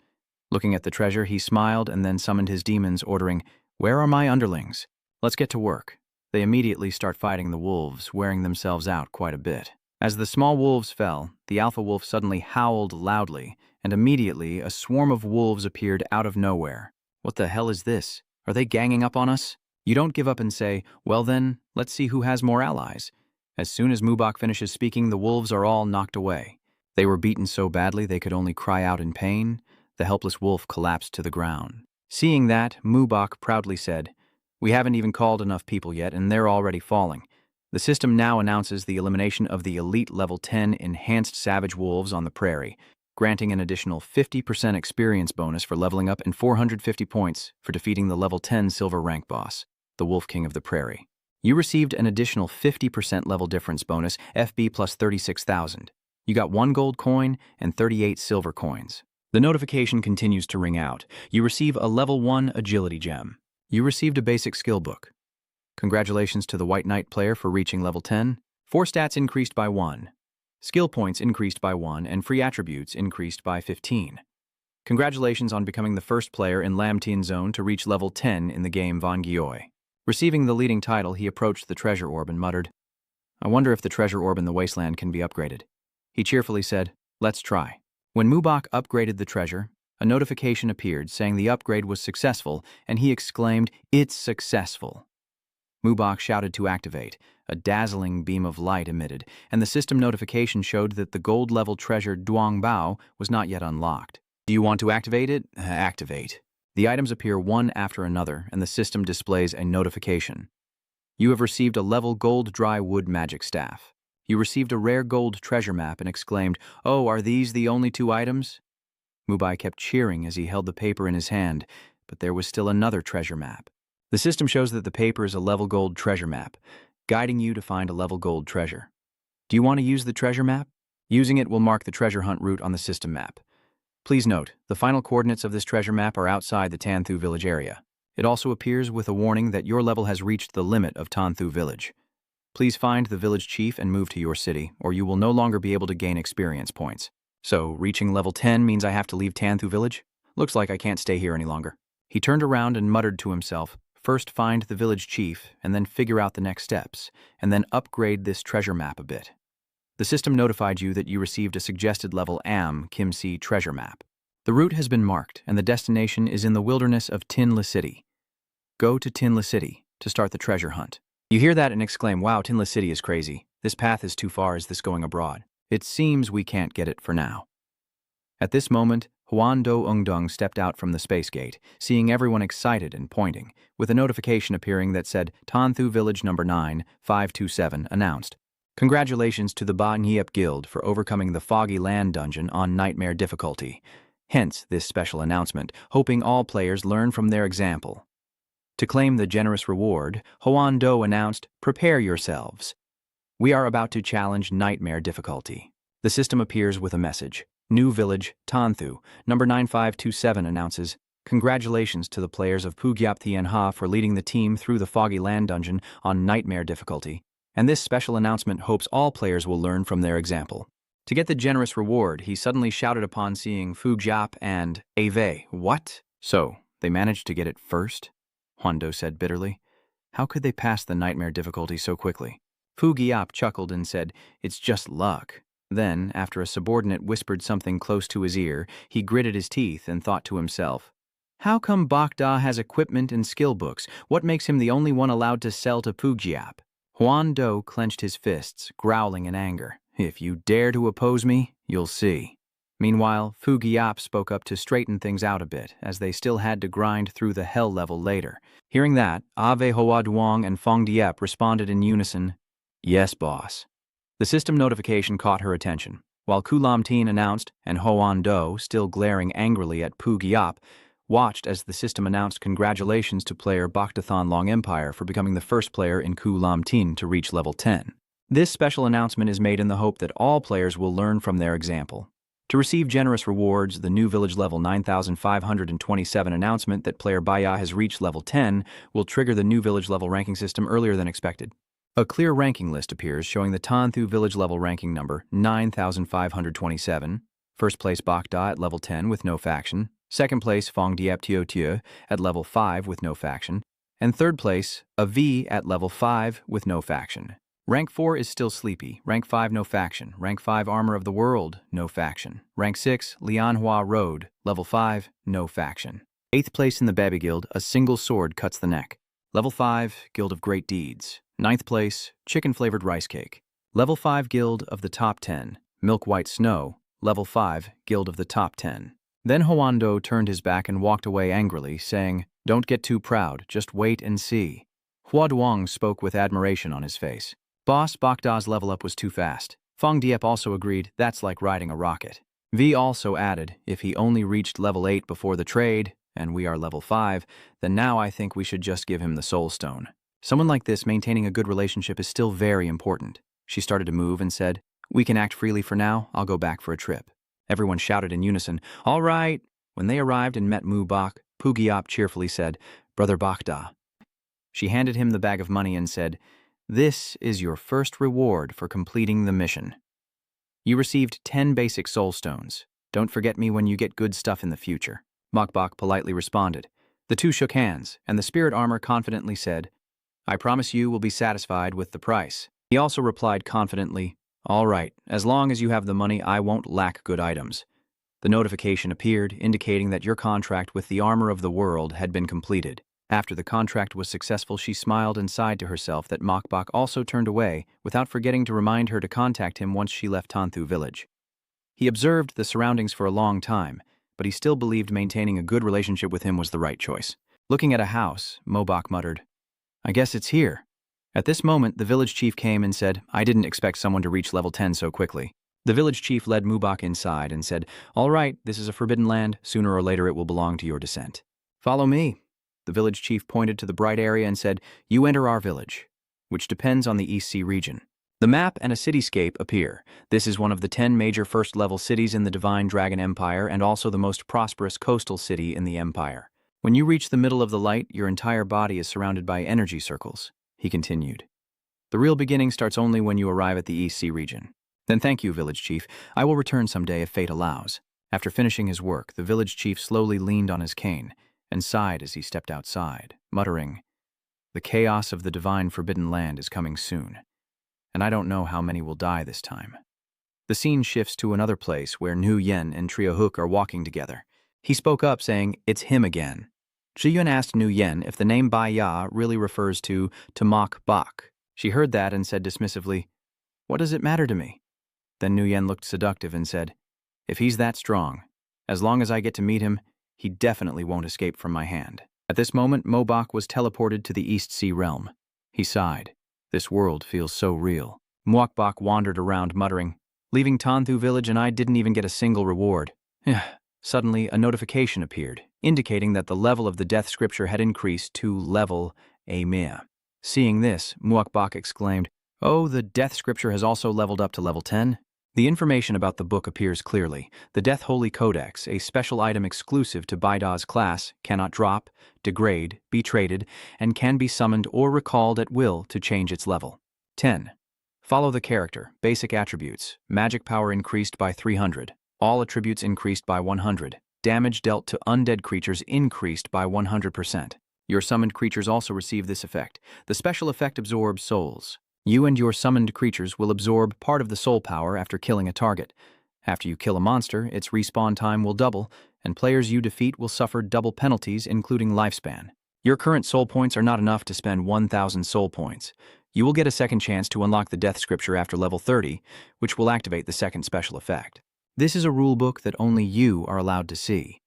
Looking at the treasure, he smiled and then summoned his demons, ordering, where are my underlings? Let's get to work. They immediately start fighting the wolves, wearing themselves out quite a bit. As the small wolves fell, the alpha wolf suddenly howled loudly, and immediately a swarm of wolves appeared out of nowhere. What the hell is this? Are they ganging up on us? You don't give up and say, well then, let's see who has more allies. As soon as Mubok finishes speaking, the wolves are all knocked away. They were beaten so badly they could only cry out in pain. The helpless wolf collapsed to the ground. Seeing that, Mubok proudly said, we haven't even called enough people yet, and they're already falling. The system now announces the elimination of the elite level 10 enhanced savage wolves on the prairie, granting an additional 50% experience bonus for leveling up and 450 points for defeating the level 10 silver rank boss, the Wolf King of the Prairie. You received an additional 50% level difference bonus, FB plus 36,000. You got 1 gold coin and 38 silver coins. The notification continues to ring out. You receive a level 1 agility gem. You received a basic skill book. Congratulations to the White Knight player for reaching level 10. 4 stats increased by 1. Skill points increased by 1 and free attributes increased by 15. Congratulations on becoming the first player in Lamtien Zone to reach level 10 in the game Von Gioi. Receiving the leading title, he approached the treasure orb and muttered, I wonder if the treasure orb in the wasteland can be upgraded. He cheerfully said, let's try. When Mubok upgraded the treasure, a notification appeared saying the upgrade was successful, and he exclaimed, it's successful. Mubok shouted to activate. A dazzling beam of light emitted, and the system notification showed that the gold-level treasure Duang Bao was not yet unlocked. Do you want to activate it? Activate. The items appear one after another, and the system displays a notification. You have received a level gold dry wood magic staff. You received a rare gold treasure map and exclaimed, oh, are these the only 2 items? Mubai kept cheering as he held the paper in his hand, but there was still another treasure map. The system shows that the paper is a level gold treasure map, guiding you to find a level gold treasure. Do you want to use the treasure map? Using it will mark the treasure hunt route on the system map. Please note, the final coordinates of this treasure map are outside the Tanthu village area. It also appears with a warning that your level has reached the limit of Tanthu village. Please find the village chief and move to your city, or you will no longer be able to gain experience points. So, reaching level 10 means I have to leave Tanthu village? Looks like I can't stay here any longer. He turned around and muttered to himself, first find the village chief, and then figure out the next steps, and then upgrade this treasure map a bit. The system notified you that you received a suggested level Am Kimsi treasure map. The route has been marked, and the destination is in the wilderness of Tinla City. Go to Tinla City to start the treasure hunt. You hear that and exclaim, wow, Tinla City is crazy. This path is too far. Is this going abroad? It seems we can't get it for now. At this moment, Huan Do Ungdung stepped out from the space gate, seeing everyone excited and pointing, with a notification appearing that said, Tanthu Village number 9, 527, announced. Congratulations to the Manhwa Guild for overcoming the foggy land dungeon on nightmare difficulty. Hence this special announcement, hoping all players learn from their example. To claim the generous reward, Hoan Do announced, "Prepare yourselves. We are about to challenge nightmare difficulty." The system appears with a message. New Village, Tanthu, number 9527 announces, "Congratulations to the players of Pugyapthi and Ha for leading the team through the foggy land dungeon on nightmare difficulty, and this special announcement hopes all players will learn from their example." To get the generous reward, he suddenly shouted upon seeing Fugyap and Ave. What? So, they managed to get it first? Hondo said bitterly. How could they pass the nightmare difficulty so quickly? Fugyap chuckled and said, "It's just luck." Then, after a subordinate whispered something close to his ear, he gritted his teeth and thought to himself, "How come Bakda has equipment and skill books? What makes him the only one allowed to sell to Fugyap?" Huan Do clenched his fists, growling in anger. "If you dare to oppose me, you'll see." Meanwhile, Fugyap spoke up to straighten things out a bit, as they still had to grind through the hell level later. Hearing that, Ave Hoa Duong and Fong Diep responded in unison, "Yes, boss." The system notification caught her attention. While Kulam Teen announced, and Hoan Do, still glaring angrily at Fugyap, watched as the system announced congratulations to player Boktathon Long Empire for becoming the first player in Kulam Teen to reach level 10. This special announcement is made in the hope that all players will learn from their example. To receive generous rewards, the new village level 9527 announcement that player Baya has reached level 10 will trigger the new village level ranking system earlier than expected. A clear ranking list appears showing the Tanthu village level ranking number 9527, first place Bakda at level 10 with no faction, second place Fong Diep Tio Tio at level 5 with no faction, and third place Avi at level 5 with no faction. Rank 4 is still Sleepy, rank 5 no faction, rank 5 Armor of the World, no faction, rank 6 Lianhua Road, level 5, no faction. 8th place in the Baby Guild, a single sword cuts the neck. Level 5, Guild of Great Deeds. 9th place, Chicken-Flavored Rice Cake. Level 5 Guild of the Top 10, Milk White Snow. Level 5, Guild of the Top 10. Then Hoan Do turned his back and walked away angrily, saying, "Don't get too proud, just wait and see." Hua Duong spoke with admiration on his face. Boss Bakda's level up was too fast. Fong Diep also agreed, "That's like riding a rocket." V also added, "If he only reached level 8 before the trade, and we are level 5, then now I think we should just give him the Soul Stone." Someone like this maintaining a good relationship is still very important. She started to move and said, "We can act freely for now, I'll go back for a trip." Everyone shouted in unison, "All right." When they arrived and met Mu Bak, Pugyap cheerfully said, "Brother Bakda." She handed him the bag of money and said, "This is your first reward for completing the mission. You received 10 basic soul stones. Don't forget me when you get good stuff in the future." Mokbok politely responded. The two shook hands, and the spirit armor confidently said, "I promise you will be satisfied with the price." He also replied confidently, "All right, as long as you have the money, I won't lack good items." The notification appeared, indicating that your contract with the Armor of the World had been completed. After the contract was successful, she smiled and sighed to herself that Mokbok also turned away, without forgetting to remind her to contact him once she left Tanthu village. He observed the surroundings for a long time, but he still believed maintaining a good relationship with him was the right choice. Looking at a house, Mobok muttered, "I guess it's here." At this moment, the village chief came and said, "I didn't expect someone to reach level 10 so quickly." The village chief led Mubok inside and said, "All right, this is a forbidden land. Sooner or later it will belong to your descent. Follow me." The village chief pointed to the bright area and said, "You enter our village," which depends on the East Sea region. The map and a cityscape appear. This is one of the 10 major first-level cities in the Divine Dragon Empire and also the most prosperous coastal city in the empire. When you reach the middle of the light, your entire body is surrounded by energy circles, he continued. The real beginning starts only when you arrive at the East Sea region. Then thank you, village chief. I will return someday if fate allows. After finishing his work, the village chief slowly leaned on his cane and sighed as he stepped outside, muttering, "The chaos of the divine forbidden land is coming soon, and I don't know how many will die this time." The scene shifts to another place where Nu Yen and Trio Hook are walking together. He spoke up saying, "It's him again." Zhiyuan asked Nu Yen if the name Bai Ya really refers to Mok Bak. She heard that and said dismissively, "What does it matter to me?" Then Nu Yen looked seductive and said, "If he's that strong, as long as I get to meet him, he definitely won't escape from my hand." At this moment, Mobok was teleported to the East Sea realm. He sighed. This world feels so real. Muakbak wandered around muttering, "Leaving Tanthu village and I didn't even get a single reward." Suddenly, a notification appeared, indicating that the level of the death scripture had increased to level Amir. Seeing this, Muakbak exclaimed, "Oh, the death scripture has also leveled up to level 10? The information about the book appears clearly. The Death Holy Codex, a special item exclusive to Baida's class, cannot drop, degrade, be traded, and can be summoned or recalled at will to change its level. 10. Follow the character, basic attributes, magic power increased by 300, all attributes increased by 100, damage dealt to undead creatures increased by 100%. Your summoned creatures also receive this effect. The special effect absorbs souls. You and your summoned creatures will absorb part of the soul power after killing a target. After you kill a monster, its respawn time will double, and players you defeat will suffer double penalties, including lifespan. Your current soul points are not enough to spend 1,000 soul points. You will get a second chance to unlock the death scripture after level 30, which will activate the second special effect. This is a rulebook that only you are allowed to see.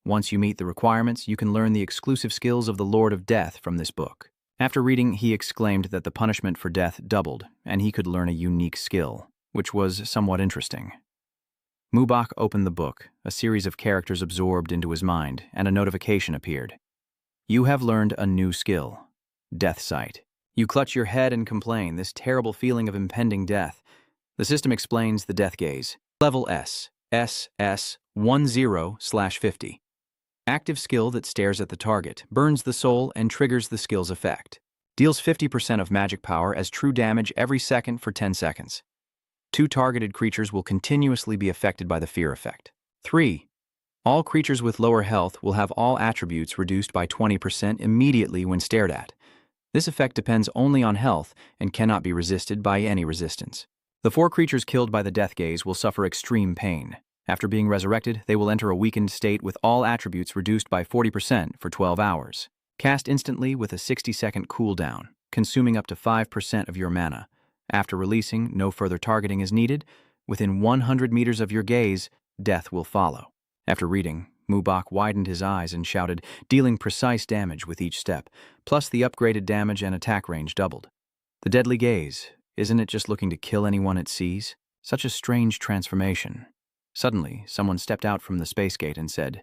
Once you meet the requirements, you can learn the exclusive skills of the Lord of Death from this book. After reading, he exclaimed that the punishment for death doubled, and he could learn a unique skill, which was somewhat interesting. Mubak opened the book, a series of characters absorbed into his mind, and a notification appeared. You have learned a new skill, Death Sight. You clutch your head and complain, this terrible feeling of impending death. The system explains the death gaze. Level S, SS 10/50. Active skill that stares at the target, burns the soul, and triggers the skill's effect. Deals 50% of magic power as true damage every second for 10 seconds. 2 targeted creatures will continuously be affected by the fear effect. 3. All creatures with lower health will have all attributes reduced by 20% immediately when stared at. This effect depends only on health and cannot be resisted by any resistance. The 4 creatures killed by the death gaze will suffer extreme pain. After being resurrected, they will enter a weakened state with all attributes reduced by 40% for 12 hours. Cast instantly with a 60-second cooldown, consuming up to 5% of your mana. After releasing, no further targeting is needed. Within 100 meters of your gaze, death will follow. After reading, Mubak widened his eyes and shouted, dealing precise damage with each step, plus the upgraded damage and attack range doubled. The deadly gaze, isn't it just looking to kill anyone it sees? Such a strange transformation. Suddenly, someone stepped out from the space gate and said,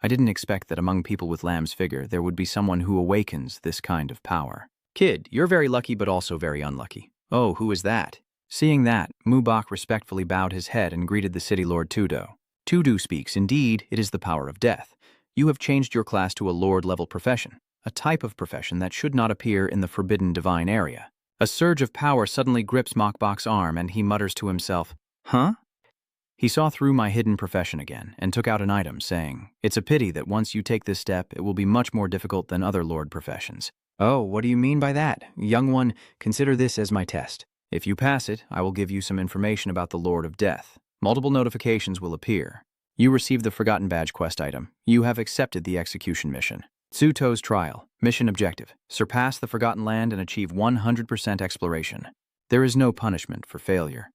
I didn't expect that among people with Lamb's figure there would be someone who awakens this kind of power. Kid, you're very lucky but also very unlucky. Oh, who is that? Seeing that, Mubak respectfully bowed his head and greeted the city lord Tudo. Tudo speaks, indeed, it is the power of death. You have changed your class to a lord-level profession, a type of profession that should not appear in the forbidden divine area. A surge of power suddenly grips Mokbok's arm and he mutters to himself, Huh? He saw through my hidden profession again and took out an item, saying, It's a pity that once you take this step, it will be much more difficult than other lord professions. Oh, what do you mean by that? Young one, consider this as my test. If you pass it, I will give you some information about the Lord of Death. Multiple notifications will appear. You received the Forgotten Badge quest item. You have accepted the execution mission. Tsuto's Trial. Mission objective. Surpass the Forgotten Land and achieve 100% exploration. There is no punishment for failure.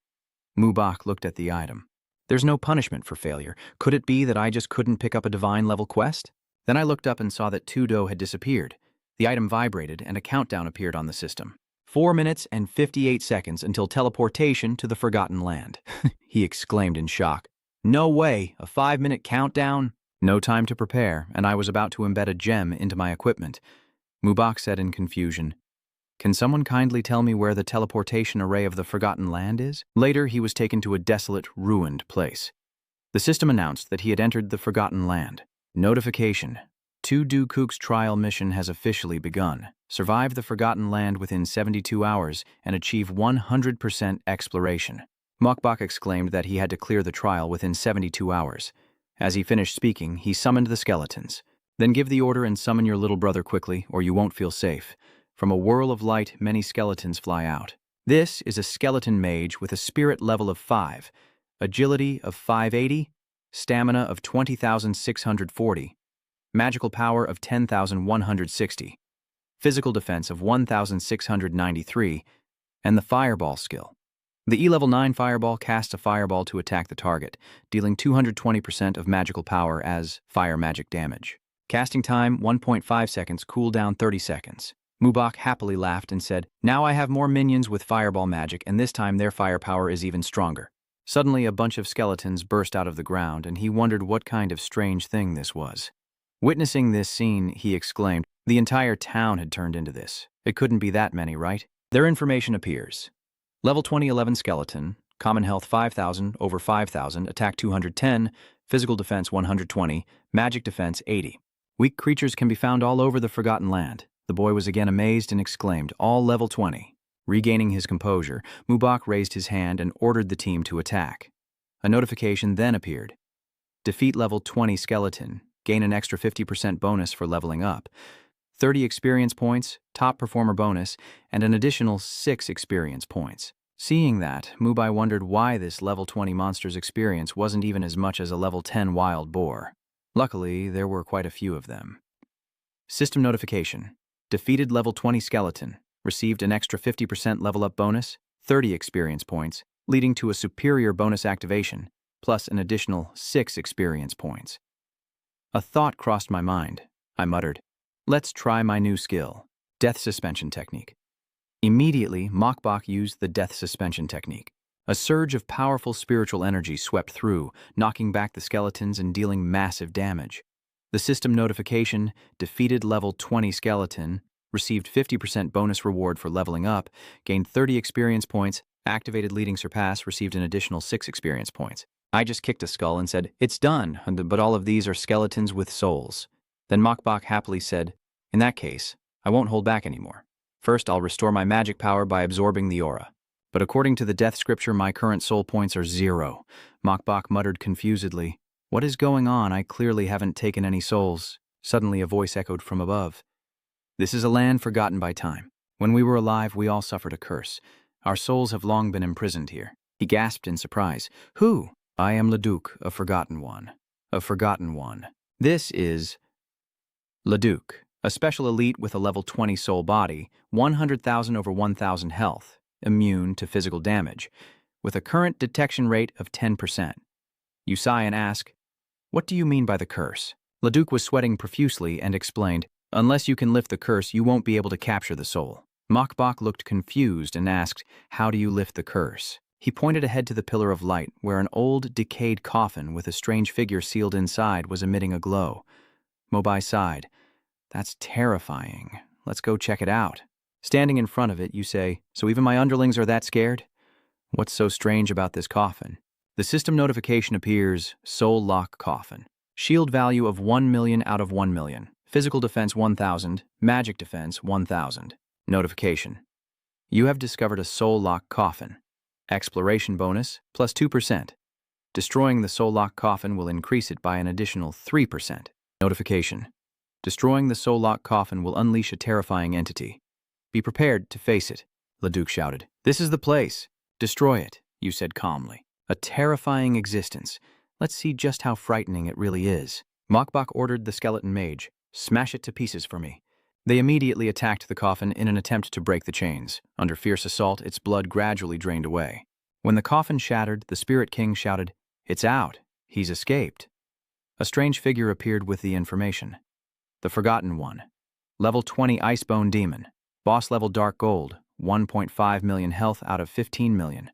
Mubak looked at the item. There's no punishment for failure. Could it be that I just couldn't pick up a divine-level quest? Then I looked up and saw that Tudo had disappeared. The item vibrated and a countdown appeared on the system. 4 minutes and 58 seconds until teleportation to the Forgotten Land. He exclaimed in shock. No way, a 5-minute countdown? No time to prepare, and I was about to embed a gem into my equipment. Mubak said in confusion, Can someone kindly tell me where the teleportation array of the Forgotten Land is? Later, he was taken to a desolate, ruined place. The system announced that he had entered the Forgotten Land. Notification. Tudo-Cook's trial mission has officially begun. Survive the Forgotten Land within 72 hours and achieve 100% exploration. Mokbok exclaimed that he had to clear the trial within 72 hours. As he finished speaking, he summoned the skeletons. Then give the order and summon your little brother quickly, or you won't feel safe. From a whirl of light, many skeletons fly out. This is a skeleton mage with a spirit level of 5, agility of 580, stamina of 20,640, magical power of 10,160, physical defense of 1,693, and the fireball skill. The E-level 9 fireball casts a fireball to attack the target, dealing 220% of magical power as fire magic damage. Casting time 1.5 seconds, cooldown 30 seconds. Mubak happily laughed and said, "Now I have more minions with fireball magic, and this time their firepower is even stronger." Suddenly, a bunch of skeletons burst out of the ground, and he wondered what kind of strange thing this was. Witnessing this scene, he exclaimed, "The entire town had turned into this. It couldn't be that many, right?" Their information appears. Level 2011 skeleton, common health 5,000 over 5,000, attack 210, physical defense 120, magic defense 80. Weak creatures can be found all over the Forgotten Land. The boy was again amazed and exclaimed, "All level 20. Regaining his composure, Mubak raised his hand and ordered the team to attack. A notification then appeared. Defeat level 20 skeleton. Gain an extra 50% bonus for leveling up. 30 experience points, top performer bonus, and an additional 6 experience points. Seeing that, Mubai wondered why this level 20 monster's experience wasn't even as much as a level 10 wild boar. Luckily, there were quite a few of them. System notification. Defeated level 20 skeleton. Received an extra 50% level up bonus, 30 experience points, leading to a superior bonus activation, plus an additional 6 experience points. A thought crossed my mind. I muttered, "Let's try my new skill, Death Suspension Technique." Immediately, Mokbok used the Death Suspension Technique. A surge of powerful spiritual energy swept through, knocking back the skeletons and dealing massive damage. The system notification, defeated level 20 skeleton, received 50% bonus reward for leveling up, gained 30 experience points, activated leading surpass, received an additional 6 experience points. I just kicked a skull and said, "It's done, but all of these are skeletons with souls." Then Mokbok happily said, "In that case, I won't hold back anymore. First, I'll restore my magic power by absorbing the aura. But according to the death scripture, my current soul points are 0. Mokbok muttered confusedly, "What is going on? I clearly haven't taken any souls." Suddenly a voice echoed from above. "This is a land forgotten by time. When we were alive, we all suffered a curse. Our souls have long been imprisoned here." He gasped in surprise. "Who?" "I am Leduc, a forgotten one. A forgotten one. This is Leduc, a special elite with a level 20 soul body, 100,000 over 1,000 health, immune to physical damage, with a current detection rate of 10%. You sigh and ask, "What do you mean by the curse?" Leduc was sweating profusely and explained, "Unless you can lift the curse, you won't be able to capture the soul." Mokbok looked confused and asked, "How do you lift the curse?" He pointed ahead to the pillar of light, where an old, decayed coffin with a strange figure sealed inside was emitting a glow. Mobai sighed. "That's terrifying. Let's go check it out." Standing in front of it, you say, "So even my underlings are that scared?" What's so strange about this coffin? The system notification appears, Soul Lock Coffin. Shield value of 1 million out of 1 million. Physical defense 1,000, magic defense 1,000. Notification. You have discovered a Soul Lock Coffin. Exploration bonus, plus 2%. Destroying the Soul Lock Coffin will increase it by an additional 3%. Notification. Destroying the Soul Lock Coffin will unleash a terrifying entity. Be prepared to face it, Leduc shouted. "This is the place. Destroy it," you said calmly. "A terrifying existence. Let's see just how frightening it really is." Mokbok ordered the skeleton mage, "Smash it to pieces for me." They immediately attacked the coffin in an attempt to break the chains. Under fierce assault, its blood gradually drained away. When the coffin shattered, the Spirit King shouted, "It's out. He's escaped." A strange figure appeared with the information. The Forgotten One. Level 20 Icebone Demon. Boss level Dark Gold. 1.5 million health out of 15 million.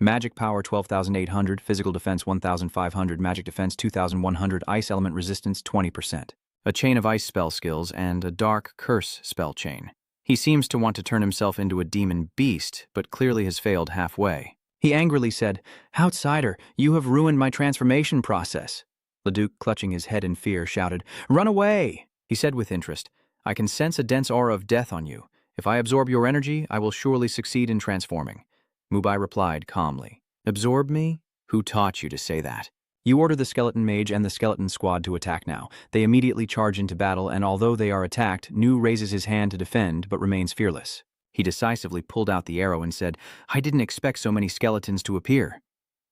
Magic power 12,800, physical defense 1,500, magic defense 2,100, ice element resistance 20%. A chain of ice spell skills and a dark curse spell chain. He seems to want to turn himself into a demon beast, but clearly has failed halfway. He angrily said, "Outsider, you have ruined my transformation process." Leduc, clutching his head in fear, shouted, "Run away!" He said with interest, "I can sense a dense aura of death on you. If I absorb your energy, I will surely succeed in transforming." Mubai replied calmly, "Absorb me? Who taught you to say that?" You order the skeleton mage and the skeleton squad to attack now. They immediately charge into battle, and although they are attacked, Nu raises his hand to defend but remains fearless. He decisively pulled out the arrow and said, "I didn't expect so many skeletons to appear."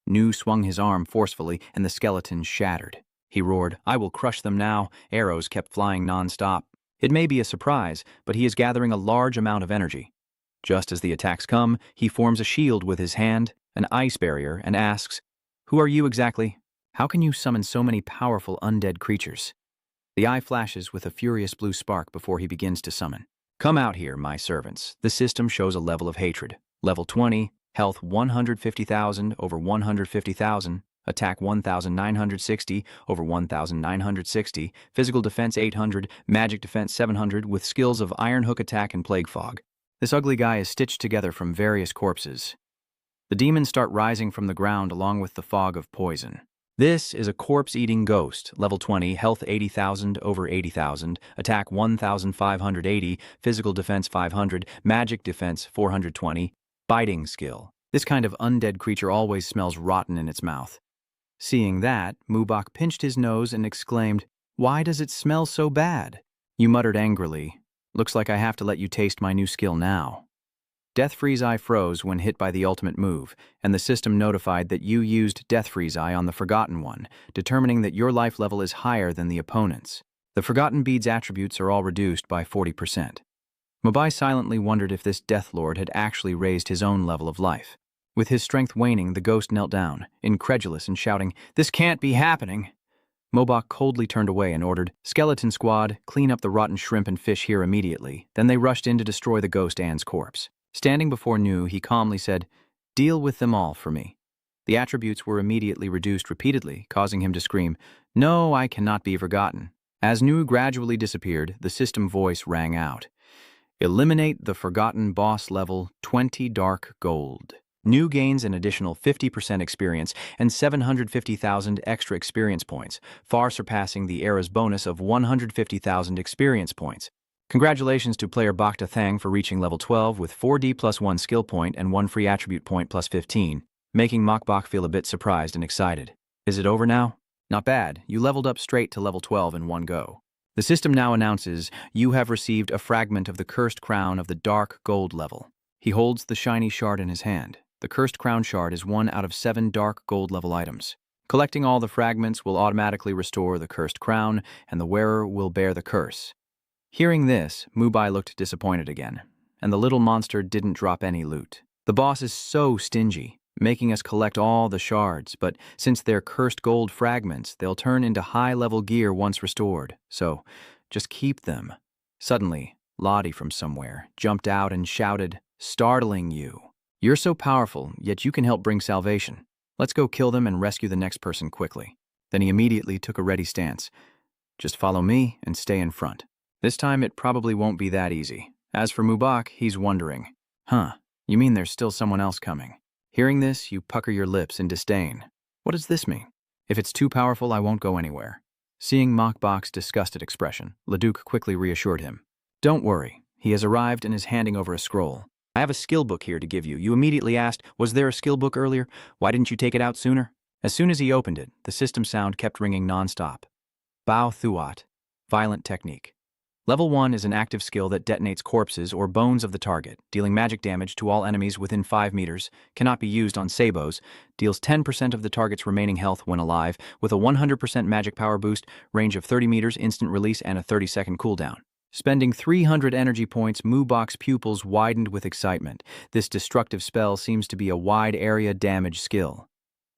Nu swung his arm forcefully, and the skeletons shattered. He roared, "I will crush them now." Arrows kept flying non-stop. It may be a surprise, but he is gathering a large amount of energy. Just as the attacks come, he forms a shield with his hand, an ice barrier, and asks, "Who are you exactly? How can you summon so many powerful undead creatures?" The eye flashes with a furious blue spark before he begins to summon. Come out here, my servants. The system shows a level of hatred. Level 20, health 150,000 over 150,000, attack 1,960 over 1,960, physical defense 800, magic defense 700 with skills of Iron Hook Attack and Plague Fog. This ugly guy is stitched together from various corpses. The demons start rising from the ground along with the fog of poison. This is a corpse-eating ghost, level 20, health 80,000 over 80,000, attack 1,580, physical defense 500, magic defense 420, biting skill. This kind of undead creature always smells rotten in its mouth. Seeing that, Mubok pinched his nose and exclaimed, "Why does it smell so bad?" You muttered angrily, "Looks like I have to let you taste my new skill now." Death Freeze Eye froze when hit by the ultimate move, and the system notified that you used Death Freeze Eye on the Forgotten one, determining that your life level is higher than the opponent's. The Forgotten Bead's attributes are all reduced by 40%. Mobai silently wondered if this Death Lord had actually raised his own level of life. With his strength waning, the ghost knelt down, incredulous and shouting, "This can't be happening!" Mobok coldly turned away and ordered, "Skeleton Squad, clean up the rotten shrimp and fish here immediately." Then they rushed in to destroy the ghost Anne's corpse. Standing before Nu, he calmly said, "Deal with them all for me." The attributes were immediately reduced repeatedly, causing him to scream, "No, I cannot be forgotten." As Nu gradually disappeared, the system voice rang out, "Eliminate the Forgotten Boss level 20 dark gold." Nu gains an additional 50% experience and 750,000 extra experience points, far surpassing the era's bonus of 150,000 experience points. Congratulations to player Bokta Thang for reaching level 12 with 4D plus 1 skill point and 1 free attribute point plus 15, making Mokbok feel a bit surprised and excited. Is it over now? Not bad, you leveled up straight to level 12 in one go. The system now announces you have received a fragment of the Cursed Crown of the Dark Gold level. He holds the shiny shard in his hand. The Cursed Crown shard is 1 out of 7 Dark Gold level items. Collecting all the fragments will automatically restore the Cursed Crown, and the wearer will bear the curse. Hearing this, Mubai looked disappointed again, and the little monster didn't drop any loot. The boss is so stingy, making us collect all the shards, but since they're cursed gold fragments, they'll turn into high-level gear once restored, so just keep them. Suddenly, Lottie from somewhere jumped out and shouted, startling you. "You're so powerful, yet you can help bring salvation. Let's go kill them and rescue the next person quickly." Then he immediately took a ready stance. "Just follow me and stay in front." This time it probably won't be that easy. As for Mubok, he's wondering, you mean there's still someone else coming?" Hearing this, you pucker your lips in disdain. What does this mean? If it's too powerful, I won't go anywhere. Seeing Mokbok's disgusted expression, Leduc quickly reassured him. "Don't worry, he has arrived and is handing over a scroll. I have a skill book here to give you. You immediately asked, was there a skill book earlier? Why didn't you take it out sooner?" As soon as he opened it, the system sound kept ringing non-stop. Bao Thuat, Violent Technique. Level 1 is an active skill that detonates corpses or bones of the target, dealing magic damage to all enemies within 5 meters, cannot be used on sabos, deals 10% of the target's remaining health when alive, with a 100% magic power boost, range of 30 meters, instant release, and a 30-second cooldown. Spending 300 energy points, Mubok's pupils widened with excitement. This destructive spell seems to be a wide-area damage skill.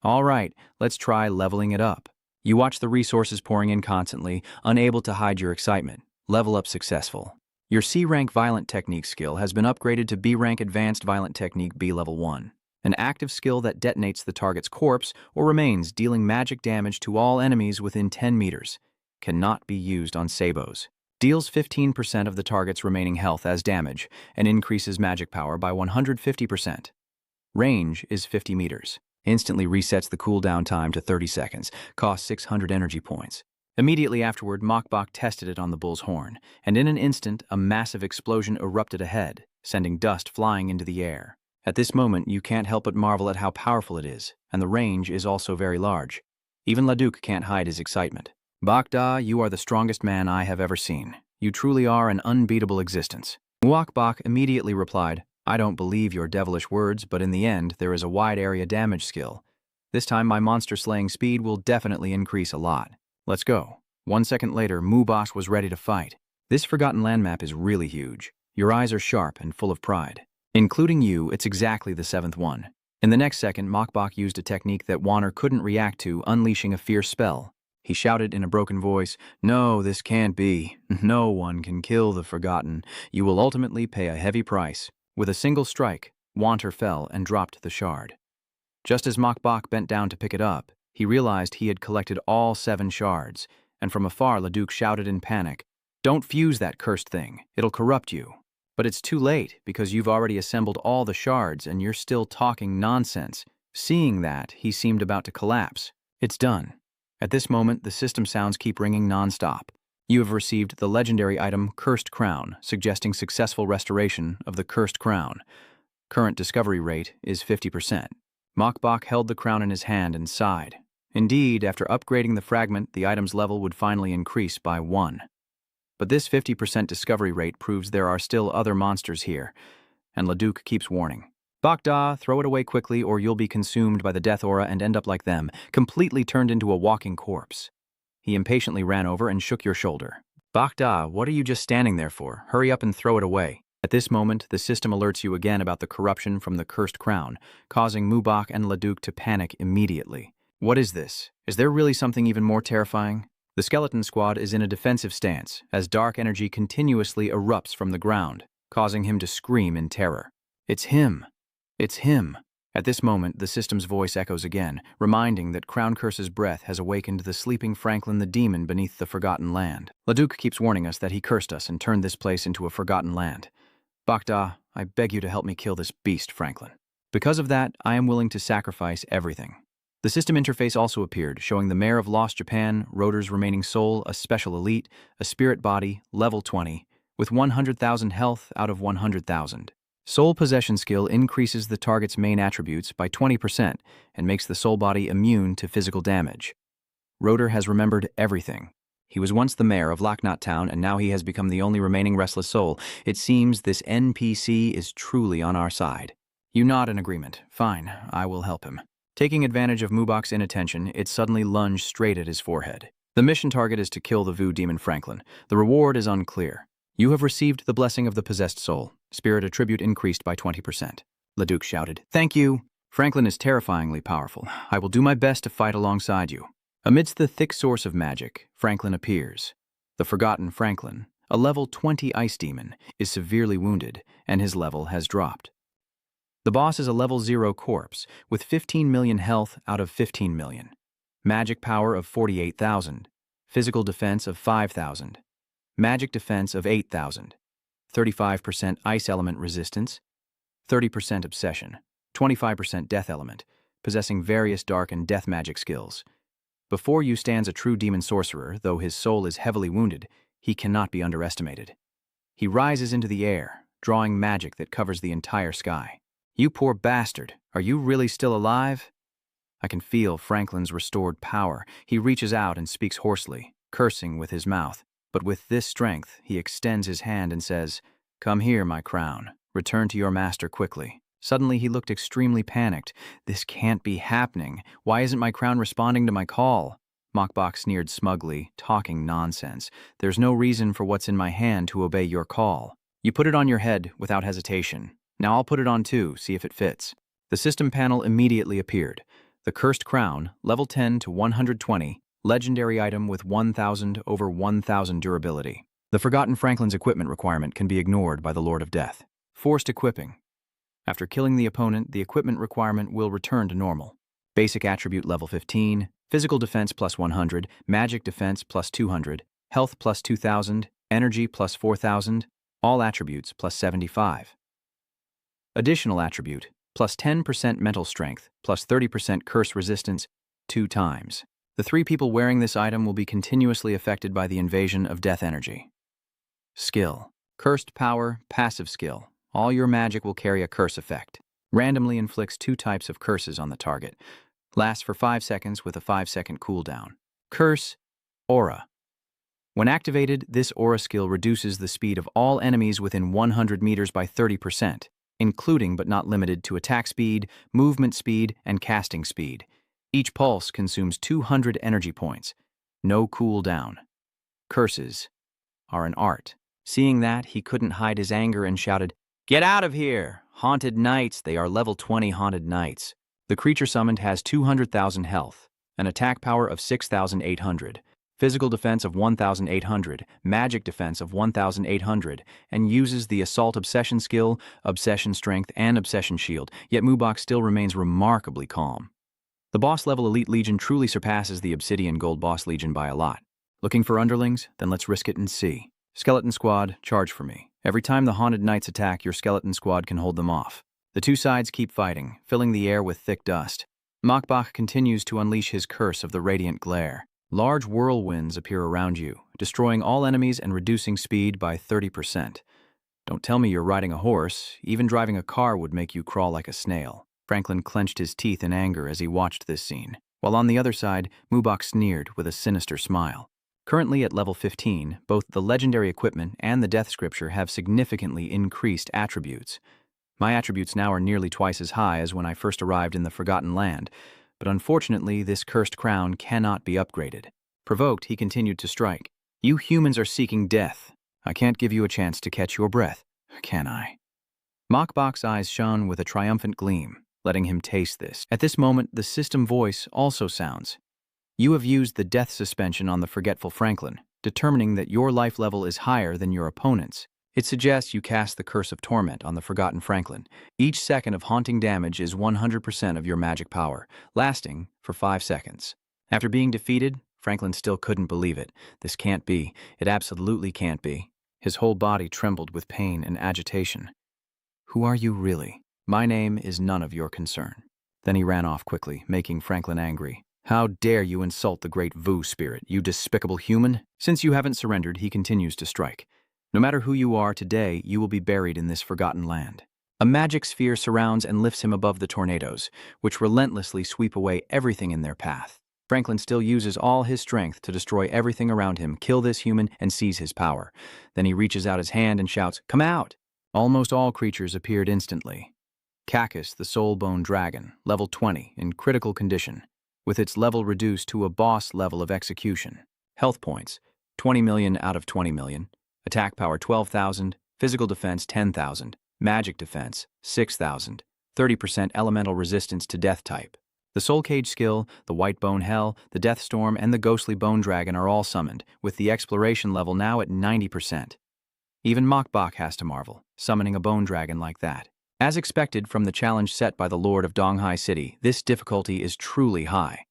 All right, let's try leveling it up. You watch the resources pouring in constantly, unable to hide your excitement. Level up successful. Your C-rank Violent Technique skill has been upgraded to B-rank Advanced Violent Technique B Level 1. An active skill that detonates the target's corpse or remains, dealing magic damage to all enemies within 10 meters. Cannot be used on sabos. Deals 15% of the target's remaining health as damage and increases magic power by 150%. Range is 50 meters. Instantly resets the cooldown time to 30 seconds. Costs 600 energy points. Immediately afterward, Mokbok tested it on the bull's horn, and in an instant, a massive explosion erupted ahead, sending dust flying into the air. At this moment, you can't help but marvel at how powerful it is, and the range is also very large. Even Leduc can't hide his excitement. "Bokda, you are the strongest man I have ever seen. You truly are an unbeatable existence." Muakbok immediately replied, "I don't believe your devilish words, but in the end, there is a wide area damage skill. This time my monster slaying speed will definitely increase a lot. Let's go." 1 second later, Mubos was ready to fight. This forgotten landmap is really huge. Your eyes are sharp and full of pride. Including you, it's exactly the 7th one. In the next second, Mokbok used a technique that Wanner couldn't react to, unleashing a fierce spell. He shouted in a broken voice, "No, this can't be. No one can kill the Forgotten. You will ultimately pay a heavy price." With a single strike, Wanter fell and dropped the shard. Just as Mokbok bent down to pick it up, he realized he had collected all 7 shards, and from afar Leduc shouted in panic, "Don't fuse that cursed thing. It'll corrupt you." But it's too late, because you've already assembled all the shards and you're still talking nonsense. Seeing that, he seemed about to collapse. It's done. At this moment, the system sounds keep ringing non-stop. You have received the legendary item Cursed Crown, suggesting successful restoration of the Cursed Crown. Current discovery rate is 50%. Mokbok held the crown in his hand and sighed. Indeed, after upgrading the fragment, the item's level would finally increase by 1. But this 50% discovery rate proves there are still other monsters here, and Leduc keeps warning. "Bokda, throw it away quickly or you'll be consumed by the death aura and end up like them, completely turned into a walking corpse." He impatiently ran over and shook your shoulder. "Bokda, what are you just standing there for? Hurry up and throw it away." At this moment, the system alerts you again about the corruption from the Cursed Crown, causing Mubok and Leduc to panic immediately. What is this? Is there really something even more terrifying? The skeleton squad is in a defensive stance, as dark energy continuously erupts from the ground, causing him to scream in terror. "It's him! It's him!" At this moment, the system's voice echoes again, reminding that Crown Curse's breath has awakened the sleeping Franklin the demon beneath the Forgotten Land. Leduc keeps warning us that he cursed us and turned this place into a forgotten land. "Bokda, I beg you to help me kill this beast, Franklin. Because of that, I am willing to sacrifice everything." The system interface also appeared, showing the Mayor of Lost Japan, Rotor's remaining soul, a special elite, a spirit body, level 20, with 100,000 health out of 100,000. Soul Possession skill increases the target's main attributes by 20% and makes the soul body immune to physical damage. Rotor has remembered everything. He was once the mayor of Locknot Town, and now he has become the only remaining restless soul. It seems this NPC is truly on our side. You nod in agreement. Fine, I will help him. Taking advantage of Mubok's inattention, it suddenly lunged straight at his forehead. The mission target is to kill the Vu Demon Franklin. The reward is unclear. You have received the blessing of the possessed soul. Spirit attribute increased by 20%. Leduc shouted, "Thank you." Franklin is terrifyingly powerful. I will do my best to fight alongside you. Amidst the thick source of magic, Franklin appears. The Forgotten Franklin, a level 20 ice demon, is severely wounded, and his level has dropped. The boss is a level 0 corpse, with 15 million health out of 15 million. Magic power of 48,000. Physical defense of 5,000. Magic defense of 8,000. 35% ice element resistance. 30% obsession. 25% death element, possessing various dark and death magic skills. Before you stands a true demon sorcerer. Though his soul is heavily wounded, he cannot be underestimated. He rises into the air, drawing magic that covers the entire sky. "You poor bastard, are you really still alive?" I can feel Franklin's restored power. He reaches out and speaks hoarsely, cursing with his mouth. But with this strength, he extends his hand and says, "Come here, my crown. Return to your master quickly." Suddenly, he looked extremely panicked. "This can't be happening. Why isn't my crown responding to my call?" Mokbok sneered smugly, talking nonsense. "There's no reason for what's in my hand to obey your call. You put it on your head without hesitation. Now I'll put it on too, see if it fits." The system panel immediately appeared. The Cursed Crown, level 10 to 120, legendary item with 1,000 over 1,000 durability. The Forgotten Franklin's equipment requirement can be ignored by the Lord of Death. Forced equipping. After killing the opponent, the equipment requirement will return to normal. Basic attribute level 15, physical defense plus 100, magic defense plus 200, health plus 2,000, energy plus 4,000, all attributes plus 75. Additional attribute, plus 10% mental strength, plus 30% curse resistance, 2 times. The 3 people wearing this item will be continuously affected by the invasion of death energy. Skill. Cursed power, passive skill. All your magic will carry a curse effect. Randomly inflicts 2 types of curses on the target. Lasts for 5 seconds with a 5-second cooldown. Curse, Aura. When activated, this aura skill reduces the speed of all enemies within 100 meters by 30%, including but not limited to attack speed, movement speed, and casting speed. Each pulse consumes 200 energy points. No cooldown. Curses are an art. Seeing that, he couldn't hide his anger and shouted, "Get out of here! Haunted Knights, they are level 20 Haunted Knights." The creature summoned has 200,000 health. an attack power of 6,800, physical defense of 1,800, magic defense of 1,800, and uses the Assault Obsession skill, Obsession Strength, and Obsession Shield, yet Mubok still remains remarkably calm. The boss-level Elite Legion truly surpasses the Obsidian Gold Boss Legion by a lot. Looking for underlings? Then let's risk it and see. Skeleton Squad, charge for me. Every time the Haunted Knights attack, your Skeleton Squad can hold them off. The two sides keep fighting, filling the air with thick dust. Mokbach continues to unleash his curse of the radiant glare. Large whirlwinds appear around you, destroying all enemies and reducing speed by 30%. Don't tell me you're riding a horse. Even driving a car would make you crawl like a snail. Franklin clenched his teeth in anger as he watched this scene, while on the other side, Mubok sneered with a sinister smile. Currently at level 15, both the legendary equipment and the death scripture have significantly increased attributes. My attributes now are nearly twice as high as when I first arrived in the Forgotten Land, but unfortunately this cursed crown cannot be upgraded. Provoked, he continued to strike. You humans are seeking death. I can't give you a chance to catch your breath, can I? Mokbach's eyes shone with a triumphant gleam, letting him taste this. At this moment, the system voice also sounds. You have used the death suspension on the forgetful Franklin, determining that your life level is higher than your opponent's. It suggests you cast the Curse of Torment on the forgotten Franklin. Each second of haunting damage is 100% of your magic power, lasting for 5 seconds. After being defeated, Franklin still couldn't believe it. This can't be. It absolutely can't be. His whole body trembled with pain and agitation. Who are you really? My name is none of your concern. Then he ran off quickly, making Franklin angry. How dare you insult the great Vu spirit, you despicable human? Since you haven't surrendered, he continues to strike. No matter who you are today, you will be buried in this forgotten land. A magic sphere surrounds and lifts him above the tornadoes, which relentlessly sweep away everything in their path. Franklin still uses all his strength to destroy everything around him, kill this human, and seize his power. Then he reaches out his hand and shouts, "Come out!" Almost all creatures appeared instantly. Cacus, the soul-bone dragon, level 20, in critical condition, with its level reduced to a boss level of execution. Health points, 20 million out of 20 million. Attack power 12,000, physical defense 10,000, magic defense 6,000, 30% elemental resistance to death type. The Soul Cage skill, the White Bone Hell, the Death Storm, and the Ghostly Bone Dragon are all summoned, with the exploration level now at 90%. Even Mokbach has to marvel, summoning a bone dragon like that. As expected from the challenge set by the Lord of Donghai City, this difficulty is truly high.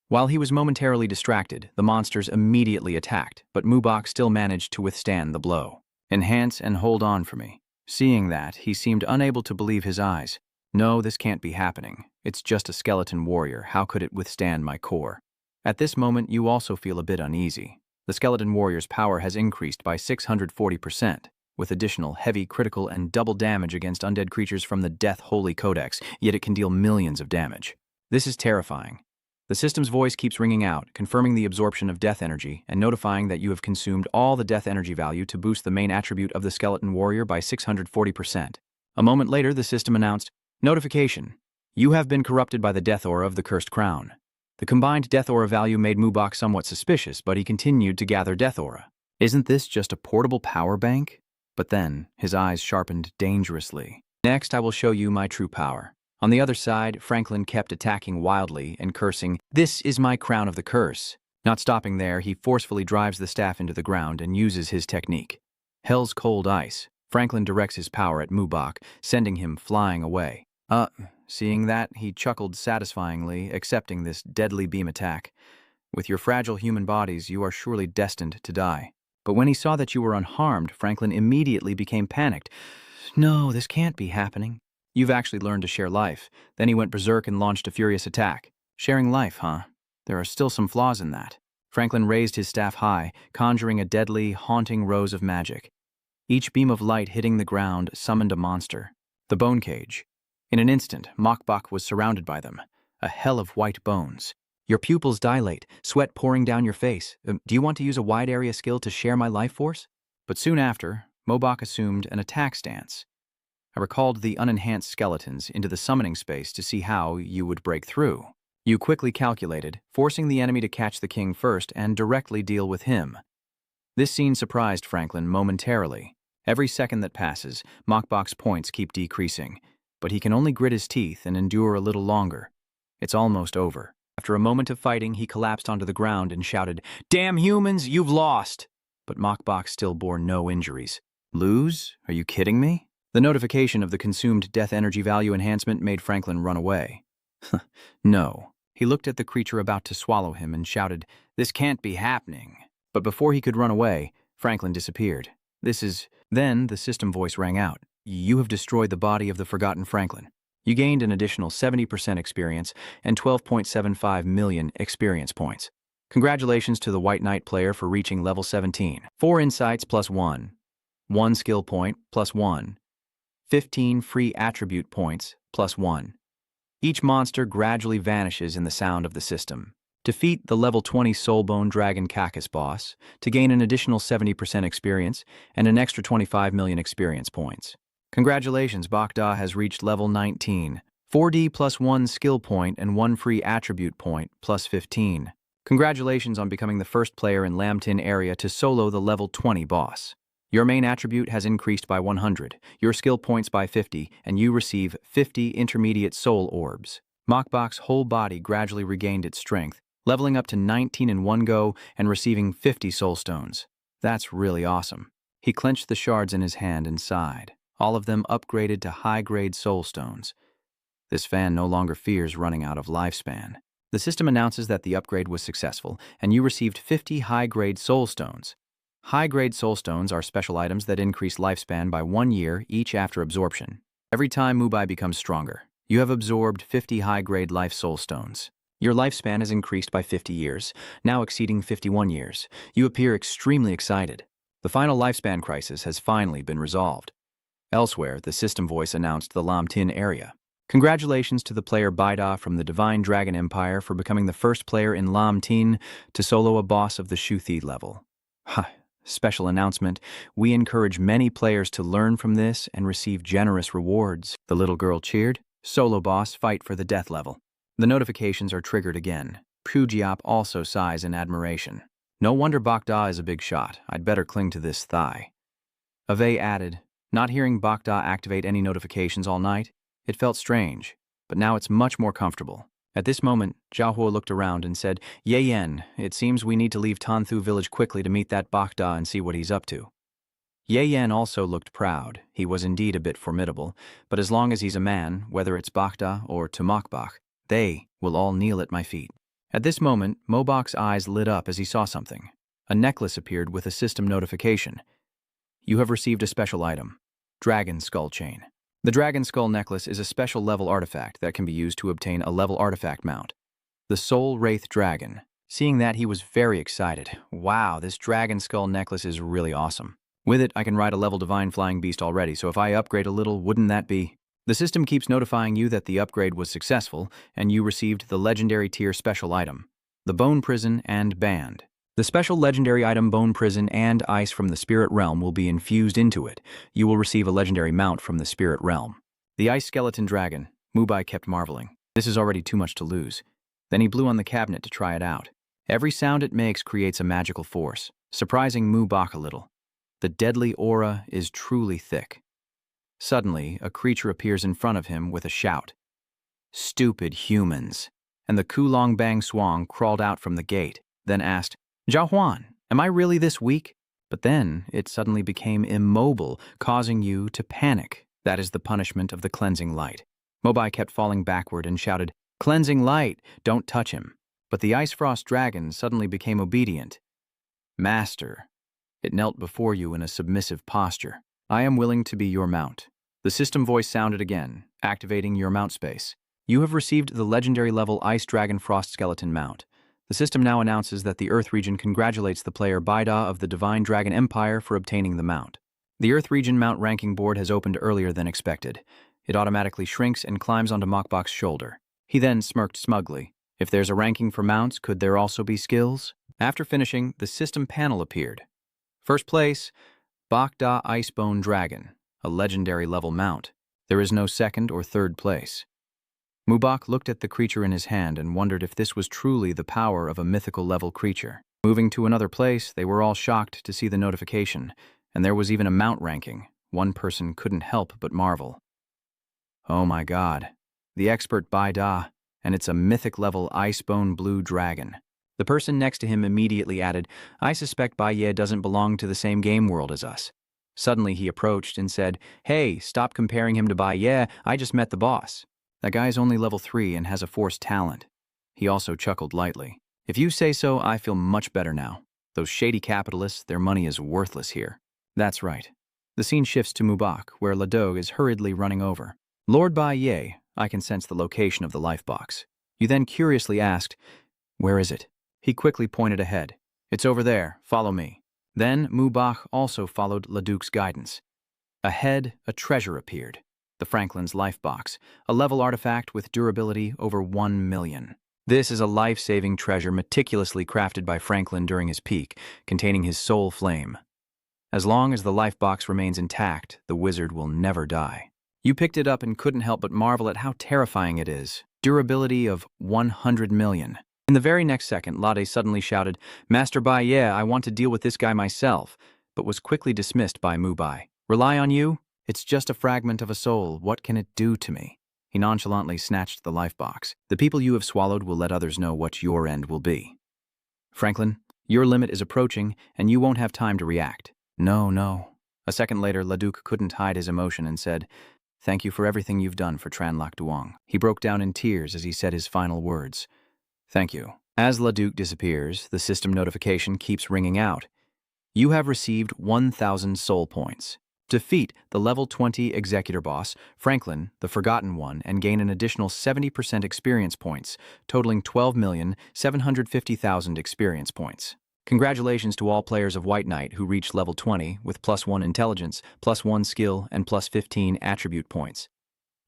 While he was momentarily distracted, the monsters immediately attacked, but Mubok still managed to withstand the blow. Enhance and hold on for me. Seeing that, he seemed unable to believe his eyes. No, this can't be happening. It's just a skeleton warrior. How could it withstand my core? At this moment, you also feel a bit uneasy. The skeleton warrior's power has increased by 640%, with additional heavy, critical, and double damage against undead creatures from the Death Holy Codex, yet it can deal millions of damage. This is terrifying. The system's voice keeps ringing out, confirming the absorption of death energy and notifying that you have consumed all the death energy value to boost the main attribute of the skeleton warrior by 640%. A moment later, the system announced, "Notification. You have been corrupted by the death aura of the cursed crown." The combined death aura value made Mubok somewhat suspicious, but he continued to gather death aura. Isn't this just a portable power bank? But then, his eyes sharpened dangerously. Next, I will show you my true power. On the other side, Franklin kept attacking wildly and cursing, "This is my crown of the curse." Not stopping there, he forcefully drives the staff into the ground and uses his technique. Hell's Cold Ice. Franklin directs his power at Mubok, sending him flying away. Seeing that, he chuckled satisfyingly, accepting this deadly beam attack. With your fragile human bodies, you are surely destined to die. But when he saw that you were unharmed, Franklin immediately became panicked. No, this can't be happening. You've actually learned to share life. Then he went berserk and launched a furious attack. Sharing life, huh? There are still some flaws in that. Franklin raised his staff high, conjuring a deadly, haunting rose of magic. Each beam of light hitting the ground summoned a monster. The Bone Cage. In an instant, Mokbach was surrounded by them. A hell of white bones. Your pupils dilate, sweat pouring down your face. Do you want to use a wide area skill to share my life force? But soon after, Mobach assumed an attack stance. I recalled the unenhanced skeletons into the summoning space to see how you would break through. You quickly calculated, forcing the enemy to catch the king first and directly deal with him. This scene surprised Franklin momentarily. Every second that passes, Mokbach's points keep decreasing, but he can only grit his teeth and endure a little longer. It's almost over. After a moment of fighting, he collapsed onto the ground and shouted, "Damn humans, you've lost!" But Mokbok still bore no injuries. Lose? Are you kidding me? The notification of the consumed death energy value enhancement made Franklin run away. No. He looked at the creature about to swallow him and shouted, "This can't be happening." But before he could run away, Franklin disappeared. Then the system voice rang out. "You have destroyed the body of the forgotten Franklin." You gained an additional 70% experience and 12.75 million experience points. Congratulations to the White Knight player for reaching level 17. 4 insights plus 1. 1 skill point plus 1. 15 free attribute points plus 1. Each monster gradually vanishes in the sound of the system. Defeat the level 20 Soulbone Dragon Cacus boss to gain an additional 70% experience and an extra 25 million experience points. Congratulations, Bokda has reached level 19. 4D plus 1 skill point and 1 free attribute point plus 15. Congratulations on becoming the first player in Lamtin area to solo the level 20 boss. Your main attribute has increased by 100, your skill points by 50, and you receive 50 intermediate soul orbs. Mokbok's whole body gradually regained its strength, leveling up to 19 in one go and receiving 50 soul stones. That's really awesome. He clenched the shards in his hand and sighed. All of them upgraded to high-grade soul stones. This fan no longer fears running out of lifespan. The system announces that the upgrade was successful, and you received 50 high-grade soul stones. High-grade soul stones are special items that increase lifespan by 1 year each after absorption. Every time Mubai becomes stronger, you have absorbed 50 high-grade life soul stones. Your lifespan has increased by 50 years, now exceeding 51 years. You appear extremely excited. The final lifespan crisis has finally been resolved. Elsewhere, the system voice announced the Lamtin area. Congratulations to the player Baida from the Divine Dragon Empire for becoming the first player in Lamtin to solo a boss of the Shuthi level. Special announcement, we encourage many players to learn from this and receive generous rewards. The little girl cheered. Solo boss, fight for the death level. The notifications are triggered again. Pujiap also sighs in admiration. No wonder Bokda is a big shot. I'd better cling to this thigh. Ave added, not hearing Bokda activate any notifications all night, it felt strange, but now it's much more comfortable. At this moment, Jiahuo looked around and said, "Ye Yen, it seems we need to leave Tanthu village quickly to meet that Bokda and see what he's up to." Ye Yen also looked proud. He was indeed a bit formidable, but as long as he's a man, whether it's Bokda or Tumokbok, they will all kneel at my feet. At this moment, Mobok's eyes lit up as he saw something. A necklace appeared with a system notification. You have received a special item. Dragon Skull Chain. The Dragon Skull Necklace is a special level artifact that can be used to obtain a level artifact mount. The Soul Wraith Dragon. Seeing that, he was very excited. Wow, this Dragon Skull Necklace is really awesome. With it, I can ride a level Divine Flying Beast already, so if I upgrade a little, wouldn't that be? The system keeps notifying you that the upgrade was successful, and you received the Legendary Tier Special Item, the Bone Prison and Band. The special legendary item Bone Prison and Ice from the Spirit Realm will be infused into it. You will receive a legendary mount from the Spirit Realm. The Ice Skeleton Dragon. Mubai kept marveling. This is already too much to lose. Then he blew on the cabinet to try it out. Every sound it makes creates a magical force, surprising Mubak a little. The deadly aura is truly thick. Suddenly, a creature appears in front of him with a shout. "Stupid humans!" And the Kulong Bang Swang crawled out from the gate, then asked, "Jiahuan, am I really this weak?" But then it suddenly became immobile, causing you to panic. That is the punishment of the cleansing light. Mobai kept falling backward and shouted, "Cleansing light, don't touch him." But the Ice Frost Dragon suddenly became obedient. "Master," it knelt before you in a submissive posture. "I am willing to be your mount." The system voice sounded again, activating your mount space. You have received the legendary level Ice Dragon Frost Skeleton mount. The system now announces that the Earth region congratulates the player Baida of the Divine Dragon Empire for obtaining the mount. The Earth region mount ranking board has opened earlier than expected. It automatically shrinks and climbs onto Mokbok's shoulder. He then smirked smugly. If there's a ranking for mounts, could there also be skills? After finishing, the system panel appeared. First place, Bokda Icebone Dragon, a legendary level mount. There is no second or third place. Mubak looked at the creature in his hand and wondered if this was truly the power of a mythical level creature. Moving to another place, they were all shocked to see the notification, and there was even a mount ranking. One person couldn't help but marvel. Oh my God, the expert Baida, and it's a mythic-level Icebone Blue Dragon. The person next to him immediately added, I suspect Bai Ye doesn't belong to the same game world as us. Suddenly he approached and said, Hey, stop comparing him to Bai Ye, I just met the boss. That guy's only level 3 and has a force talent. He also chuckled lightly. If you say so, I feel much better now. Those shady capitalists, their money is worthless here. That's right. The scene shifts to Mubak, where Ladog is hurriedly running over. Lord Bai Ye, I can sense the location of the life box. You then curiously asked, Where is it? He quickly pointed ahead. It's over there, follow me. Then Mubak also followed Laduk's guidance. Ahead, a treasure appeared. The Franklin's life box, a level artifact with durability over 1 million. This is a life-saving treasure meticulously crafted by Franklin during his peak, containing his soul flame. As long as the life box remains intact, the wizard will never die. You picked it up and couldn't help but marvel at how terrifying it is. Durability of 100 million. In the very next second, Lade suddenly shouted, Master Bai Ye, I want to deal with this guy myself, but was quickly dismissed by Mubai. Rely on you? It's just a fragment of a soul. What can it do to me? He nonchalantly snatched the life box. The people you have swallowed will let others know what your end will be. Franklin, your limit is approaching, and you won't have time to react. No. A second later, Laduk couldn't hide his emotion and said, Thank you for everything you've done for Tranlok Duong. He broke down in tears as he said his final words. Thank you. As Laduk disappears, the system notification keeps ringing out. You have received 1,000 soul points. Defeat the level 20 executor boss, Franklin, the Forgotten One, and gain an additional 70% experience points, totaling 12,750,000 experience points. Congratulations to all players of White Knight who reached level 20 with +1 intelligence, +1 skill, and +15 attribute points.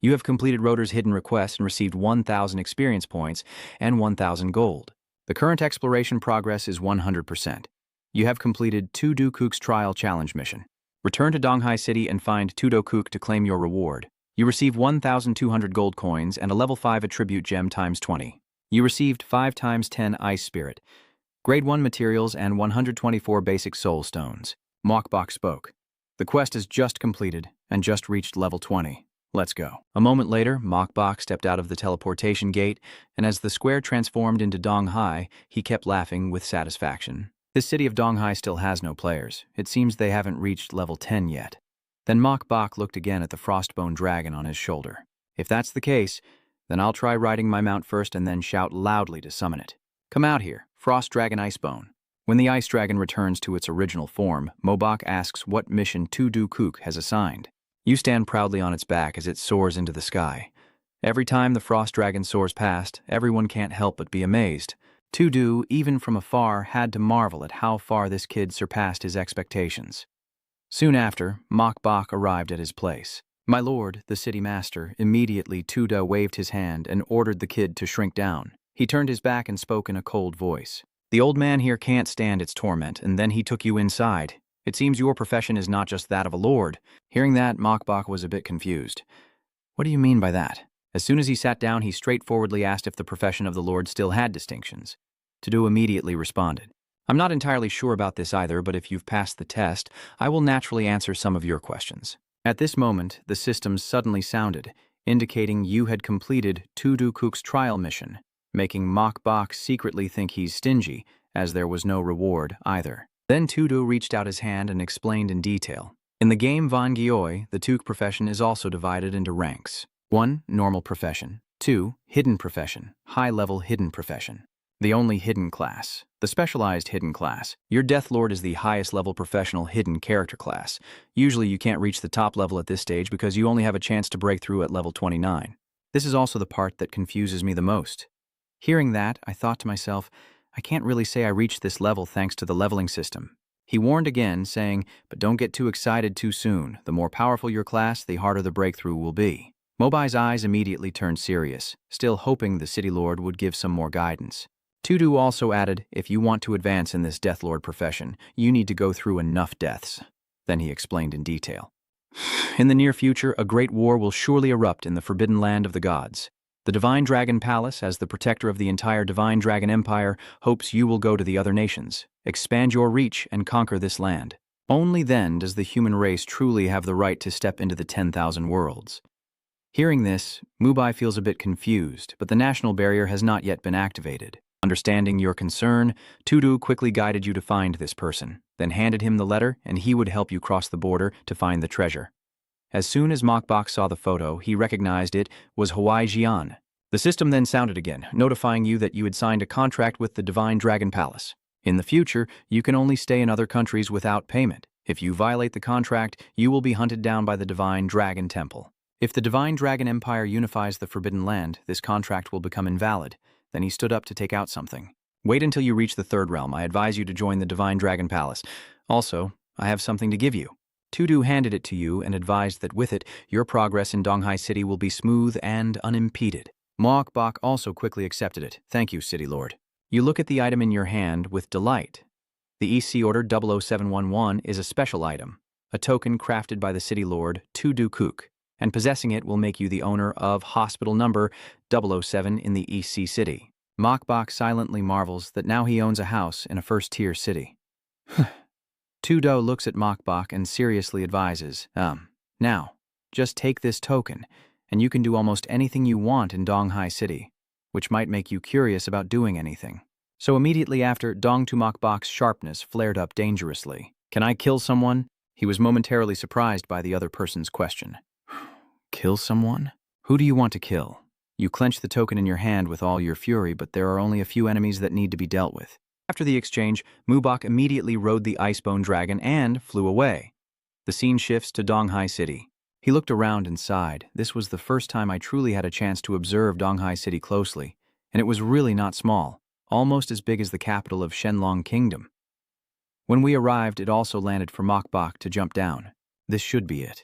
You have completed Rotor's hidden request and received 1,000 experience points and 1,000 gold. The current exploration progress is 100%. You have completed Tudo Cook's trial challenge mission. Return to Donghai City and find Tudo Cook to claim your reward. You receive 1,200 gold coins and a level 5 attribute gem times 20. You received 5 times 10 ice spirit, grade 1 materials, and 124 basic soul stones. Mokbok spoke. The quest is just completed and just reached level 20. Let's go. A moment later, Mokbok stepped out of the teleportation gate, and as the square transformed into Donghai, he kept laughing with satisfaction. This city of Donghai still has no players. It seems they haven't reached level 10 yet. Then Mokbok looked again at the frostbone dragon on his shoulder. If that's the case, then I'll try riding my mount first and then shout loudly to summon it. Come out here, Frost Dragon Icebone. When the ice dragon returns to its original form, Mobok asks what mission Tudo Cook has assigned. You stand proudly on its back as it soars into the sky. Every time the frost dragon soars past, everyone can't help but be amazed. Tudo, even from afar, had to marvel at how far this kid surpassed his expectations. Soon after, Mokbok arrived at his place. My lord, the city master, immediately Tudo waved his hand and ordered the kid to shrink down. He turned his back and spoke in a cold voice. The old man here can't stand its torment, and then he took you inside. It seems your profession is not just that of a lord. Hearing that, Mokbok was a bit confused. What do you mean by that? As soon as he sat down, he straightforwardly asked if the profession of the lord still had distinctions. Tudo immediately responded. I'm not entirely sure about this either, but if you've passed the test, I will naturally answer some of your questions. At this moment, the system suddenly sounded, indicating you had completed Tudo Cook's trial mission, making Mokbok secretly think he's stingy, as there was no reward either. Then Tudo reached out his hand and explained in detail. In the game Von Gioi, the Tuk profession is also divided into ranks. 1. Normal profession. 2. Hidden profession. High-level hidden profession. The only hidden class. The specialized hidden class. Your Death Lord is the highest level professional hidden character class. Usually you can't reach the top level at this stage because you only have a chance to break through at level 29. This is also the part that confuses me the most. Hearing that, I thought to myself, I can't really say I reached this level thanks to the leveling system. He warned again, saying, but don't get too excited too soon. The more powerful your class, the harder the breakthrough will be. Mobai's eyes immediately turned serious, still hoping the City Lord would give some more guidance. Tudo also added, if you want to advance in this Death Lord profession, you need to go through enough deaths. Then he explained in detail. In the near future, a great war will surely erupt in the forbidden land of the gods. The Divine Dragon Palace, as the protector of the entire Divine Dragon Empire, hopes you will go to the other nations, expand your reach, and conquer this land. Only then does the human race truly have the right to step into the 10,000 worlds. Hearing this, Mubai feels a bit confused, but the national barrier has not yet been activated. Understanding your concern, Tudu quickly guided you to find this person, then handed him the letter and he would help you cross the border to find the treasure. As soon as Mokbok saw the photo, he recognized it was Hawaii Jian. The system then sounded again, notifying you that you had signed a contract with the Divine Dragon Palace. In the future, you can only stay in other countries without payment. If you violate the contract, you will be hunted down by the Divine Dragon Temple. If the Divine Dragon Empire unifies the Forbidden Land, this contract will become invalid. Then he stood up to take out something. Wait until you reach the Third Realm. I advise you to join the Divine Dragon Palace. Also, I have something to give you. Tudu handed it to you and advised that with it, your progress in Donghai City will be smooth and unimpeded. Mokbok also quickly accepted it. Thank you, City Lord. You look at the item in your hand with delight. The EC Order 00711 is a special item, a token crafted by the City Lord, Tudu Kuk, and possessing it will make you the owner of Hospital Number 007 in the EC City. Mokbok silently marvels that now he owns a house in a first-tier city. Tudo looks at Mokbok and seriously advises, now, just take this token, and you can do almost anything you want in Donghai City, which might make you curious about doing anything. So immediately after, Dong to Mokbok's sharpness flared up dangerously. Can I kill someone? He was momentarily surprised by the other person's question. Kill someone? Who do you want to kill? You clench the token in your hand with all your fury, but there are only a few enemies that need to be dealt with. After the exchange, Mubok immediately rode the Icebone Dragon and flew away. The scene shifts to Donghai City. He looked around and sighed. This was the first time I truly had a chance to observe Donghai City closely, and it was really not small, almost as big as the capital of Shenlong Kingdom. When we arrived, it also landed for Mokbok to jump down. This should be it.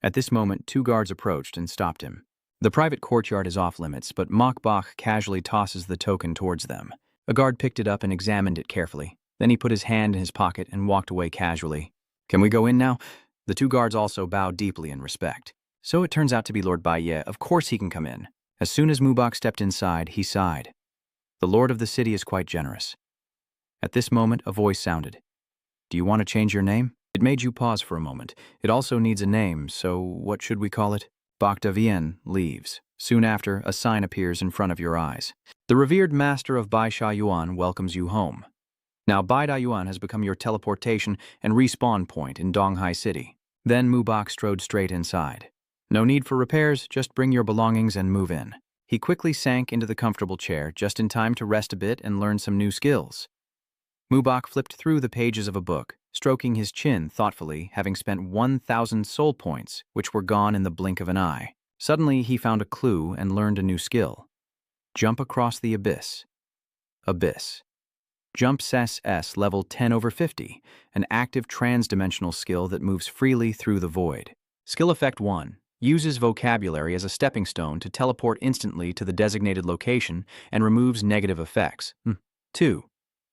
At this moment, 2 guards approached and stopped him. The private courtyard is off limits, but Mokbok casually tosses the token towards them. A guard picked it up and examined it carefully. Then he put his hand in his pocket and walked away casually. Can we go in now? The 2 guards also bowed deeply in respect. So it turns out to be Lord Baye. Of course he can come in. As soon as Mubok stepped inside, he sighed. The lord of the city is quite generous. At this moment, a voice sounded. Do you want to change your name? It made you pause for a moment. It also needs a name, so what should we call it? Bakdavien leaves. Soon after, a sign appears in front of your eyes. The revered master of Bai Sha Yuan welcomes you home. Now Bai Da Yuan has become your teleportation and respawn point in Donghai City. Then Mubok strode straight inside. No need for repairs, just bring your belongings and move in. He quickly sank into the comfortable chair, just in time to rest a bit and learn some new skills. Mubok flipped through the pages of a book, stroking his chin thoughtfully, having spent 1,000 soul points, which were gone in the blink of an eye. Suddenly, he found a clue and learned a new skill. Jump across the abyss. Abyss. Jump SS level 10/50, an active trans-dimensional skill that moves freely through the void. Skill effect 1. Uses vocabulary as a stepping stone to teleport instantly to the designated location and removes negative effects. 2.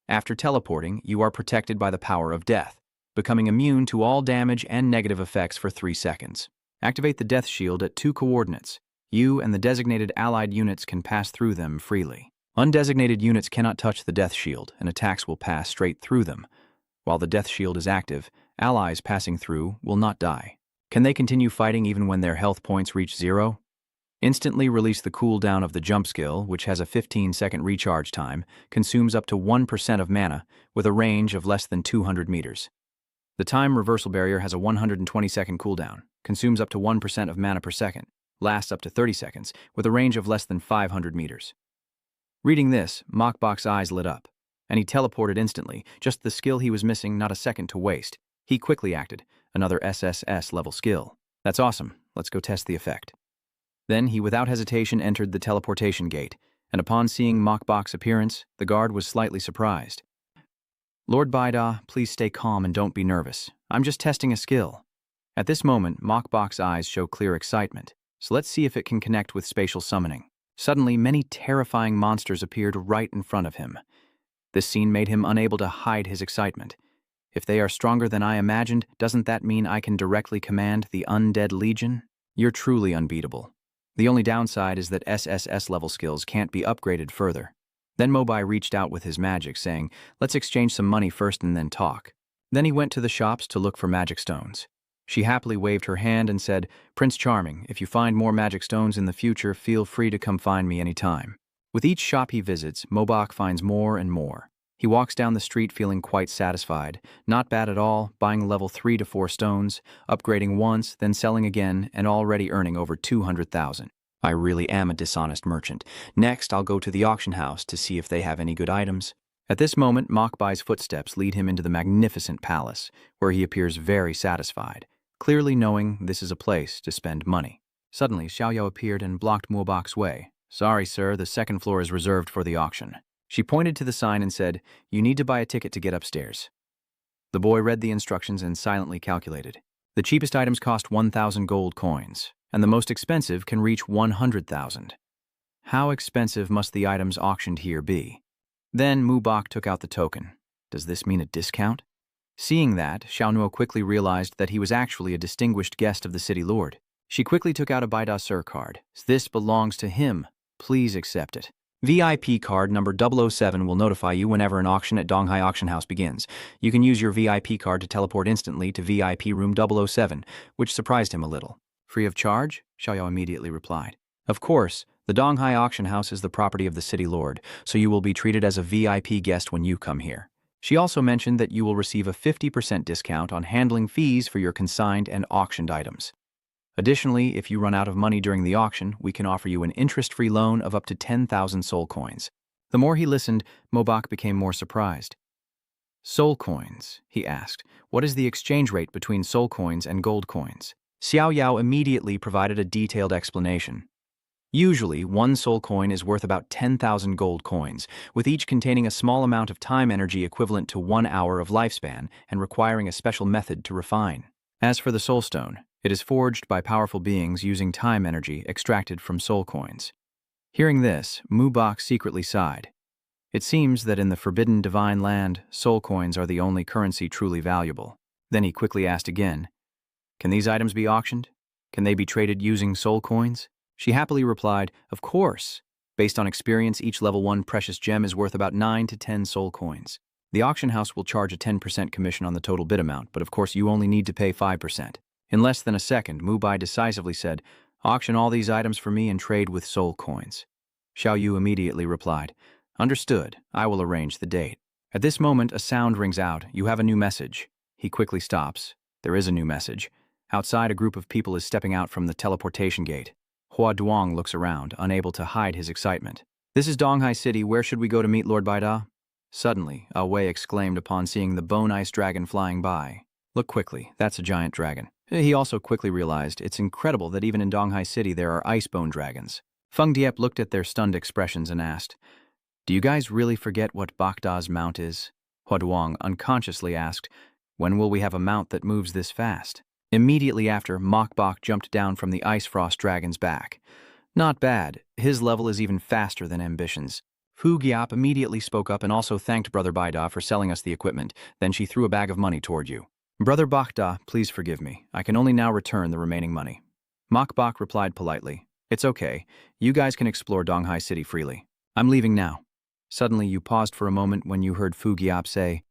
After teleporting, you are protected by the power of death, becoming immune to all damage and negative effects for 3 seconds. Activate the death shield at 2 coordinates. You and the designated allied units can pass through them freely. Undesignated units cannot touch the death shield, and attacks will pass straight through them. While the death shield is active, allies passing through will not die. Can they continue fighting even when their health points reach 0? Instantly release the cooldown of the jump skill, which has a 15-second recharge time, consumes up to 1% of mana, with a range of less than 200 meters. The time reversal barrier has a 120-second cooldown, consumes up to 1% of mana per second, lasts up to 30 seconds, with a range of less than 500 meters. Reading this, Mokbok's eyes lit up, and he teleported instantly, just the skill he was missing, not a second to waste. He quickly acted, another SSS-level skill. That's awesome, let's go test the effect. Then he without hesitation entered the teleportation gate, and upon seeing Mokbok's appearance, the guard was slightly surprised. Lord Baida, please stay calm and don't be nervous. I'm just testing a skill. At this moment, Mokbok's eyes show clear excitement, so let's see if it can connect with spatial summoning. Suddenly, many terrifying monsters appeared right in front of him. This scene made him unable to hide his excitement. If they are stronger than I imagined, doesn't that mean I can directly command the Undead Legion? You're truly unbeatable. The only downside is that SSS-level skills can't be upgraded further. Then Mobai reached out with his magic, saying, let's exchange some money first and then talk. Then he went to the shops to look for magic stones. She happily waved her hand and said, "Prince Charming, if you find more magic stones in the future, feel free to come find me anytime." With each shop he visits, Mobach finds more and more. He walks down the street feeling quite satisfied. Not bad at all, buying level 3 to 4 stones, upgrading once, then selling again, and already earning over 200,000. I really am a dishonest merchant. Next, I'll go to the auction house to see if they have any good items. At this moment, Mokbai's footsteps lead him into the magnificent palace, where he appears very satisfied, clearly knowing this is a place to spend money. Suddenly, Xiaoyao appeared and blocked Mobach's way. "Sorry, sir, the second floor is reserved for the auction." She pointed to the sign and said, "You need to buy a ticket to get upstairs." The boy read the instructions and silently calculated. The cheapest items cost 1,000 gold coins, and the most expensive can reach 100,000. How expensive must the items auctioned here be? Then Mubach took out the token. Does this mean a discount? Seeing that, Xiaonuo quickly realized that he was actually a distinguished guest of the city lord. She quickly took out a Baida Sir card. "This belongs to him. Please accept it." VIP card number 007 will notify you whenever an auction at Donghai Auction House begins. You can use your VIP card to teleport instantly to VIP room 007, which surprised him a little. "Free of charge?" Xiaoyao immediately replied. "Of course. The Donghai Auction House is the property of the city lord, so you will be treated as a VIP guest when you come here." She also mentioned that you will receive a 50% discount on handling fees for your consigned and auctioned items. Additionally, if you run out of money during the auction, we can offer you an interest-free loan of up to 10,000 soul coins. The more he listened, Mobach became more surprised. "Soul coins?" he asked. "What is the exchange rate between soul coins and gold coins?" Xiaoyao immediately provided a detailed explanation. Usually, one soul coin is worth about 10,000 gold coins, with each containing a small amount of time energy equivalent to 1 hour of lifespan and requiring a special method to refine. As for the soul stone, it is forged by powerful beings using time energy extracted from soul coins. Hearing this, Mubach secretly sighed. It seems that in the forbidden divine land, soul coins are the only currency truly valuable. Then he quickly asked again, "Can these items be auctioned? Can they be traded using soul coins?" She happily replied, "Of course. Based on experience, each level 1 precious gem is worth about 9 to 10 soul coins. The auction house will charge a 10% commission on the total bid amount, but of course you only need to pay 5%. In less than a second, Mubai decisively said, "Auction all these items for me and trade with soul coins." Xiao Yu immediately replied, "Understood. I will arrange the date." At this moment, a sound rings out. "You have a new message." He quickly stops. There is a new message. Outside, a group of people is stepping out from the teleportation gate. Hua Duong looks around, unable to hide his excitement. "This is Donghai City. Where should we go to meet Lord Baida?" Suddenly, Wei exclaimed upon seeing the bone ice dragon flying by. "Look quickly, that's a giant dragon." He also quickly realized it's incredible that even in Donghai City there are ice-bone dragons. Feng Diep looked at their stunned expressions and asked, "Do you guys really forget what Bakda's mount is?" Hua Duong unconsciously asked, "When will we have a mount that moves this fast?" Immediately after, Mokbach jumped down from the ice frost dragon's back. "Not bad. His level is even faster than Ambition's." Fu Giap immediately spoke up and also thanked Brother Baida for selling us the equipment. Then she threw a bag of money toward you. "Brother Bakda, please forgive me. I can only now return the remaining money." Mokbach replied politely, "It's okay. You guys can explore Donghai City freely. I'm leaving now." Suddenly, you paused for a moment when you heard Fu Giap say,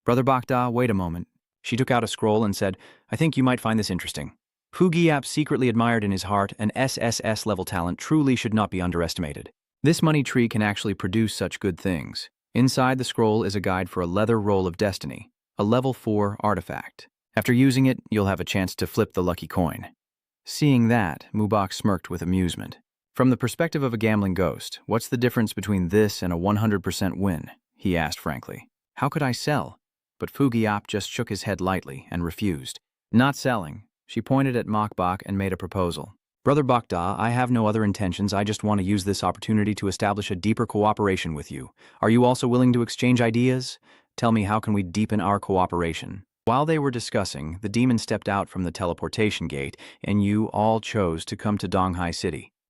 "Brother Bakda, wait a moment." She took out a scroll and said, "I think you might find this interesting." Fu Giap secretly admired in his heart an SSS-level talent truly should not be underestimated. This money tree can actually produce such good things. Inside the scroll is a guide for a leather roll of destiny, a level 4 artifact. After using it, you'll have a chance to flip the lucky coin. Seeing that, Mubach smirked with amusement. "From the perspective of a gambling ghost, what's the difference between this and a 100% win?" he asked frankly. "How could I sell?" But Fu Giap just shook his head lightly and refused. "Not selling." She pointed at Mokbach and made a proposal. "Brother Bakda, I have no other intentions. I just want to use this opportunity to establish a deeper cooperation with you. Are you also willing to exchange ideas? Tell me, how can we deepen our cooperation?" While they were discussing, the demon stepped out from the teleportation gate, and you all chose to come to Donghai City.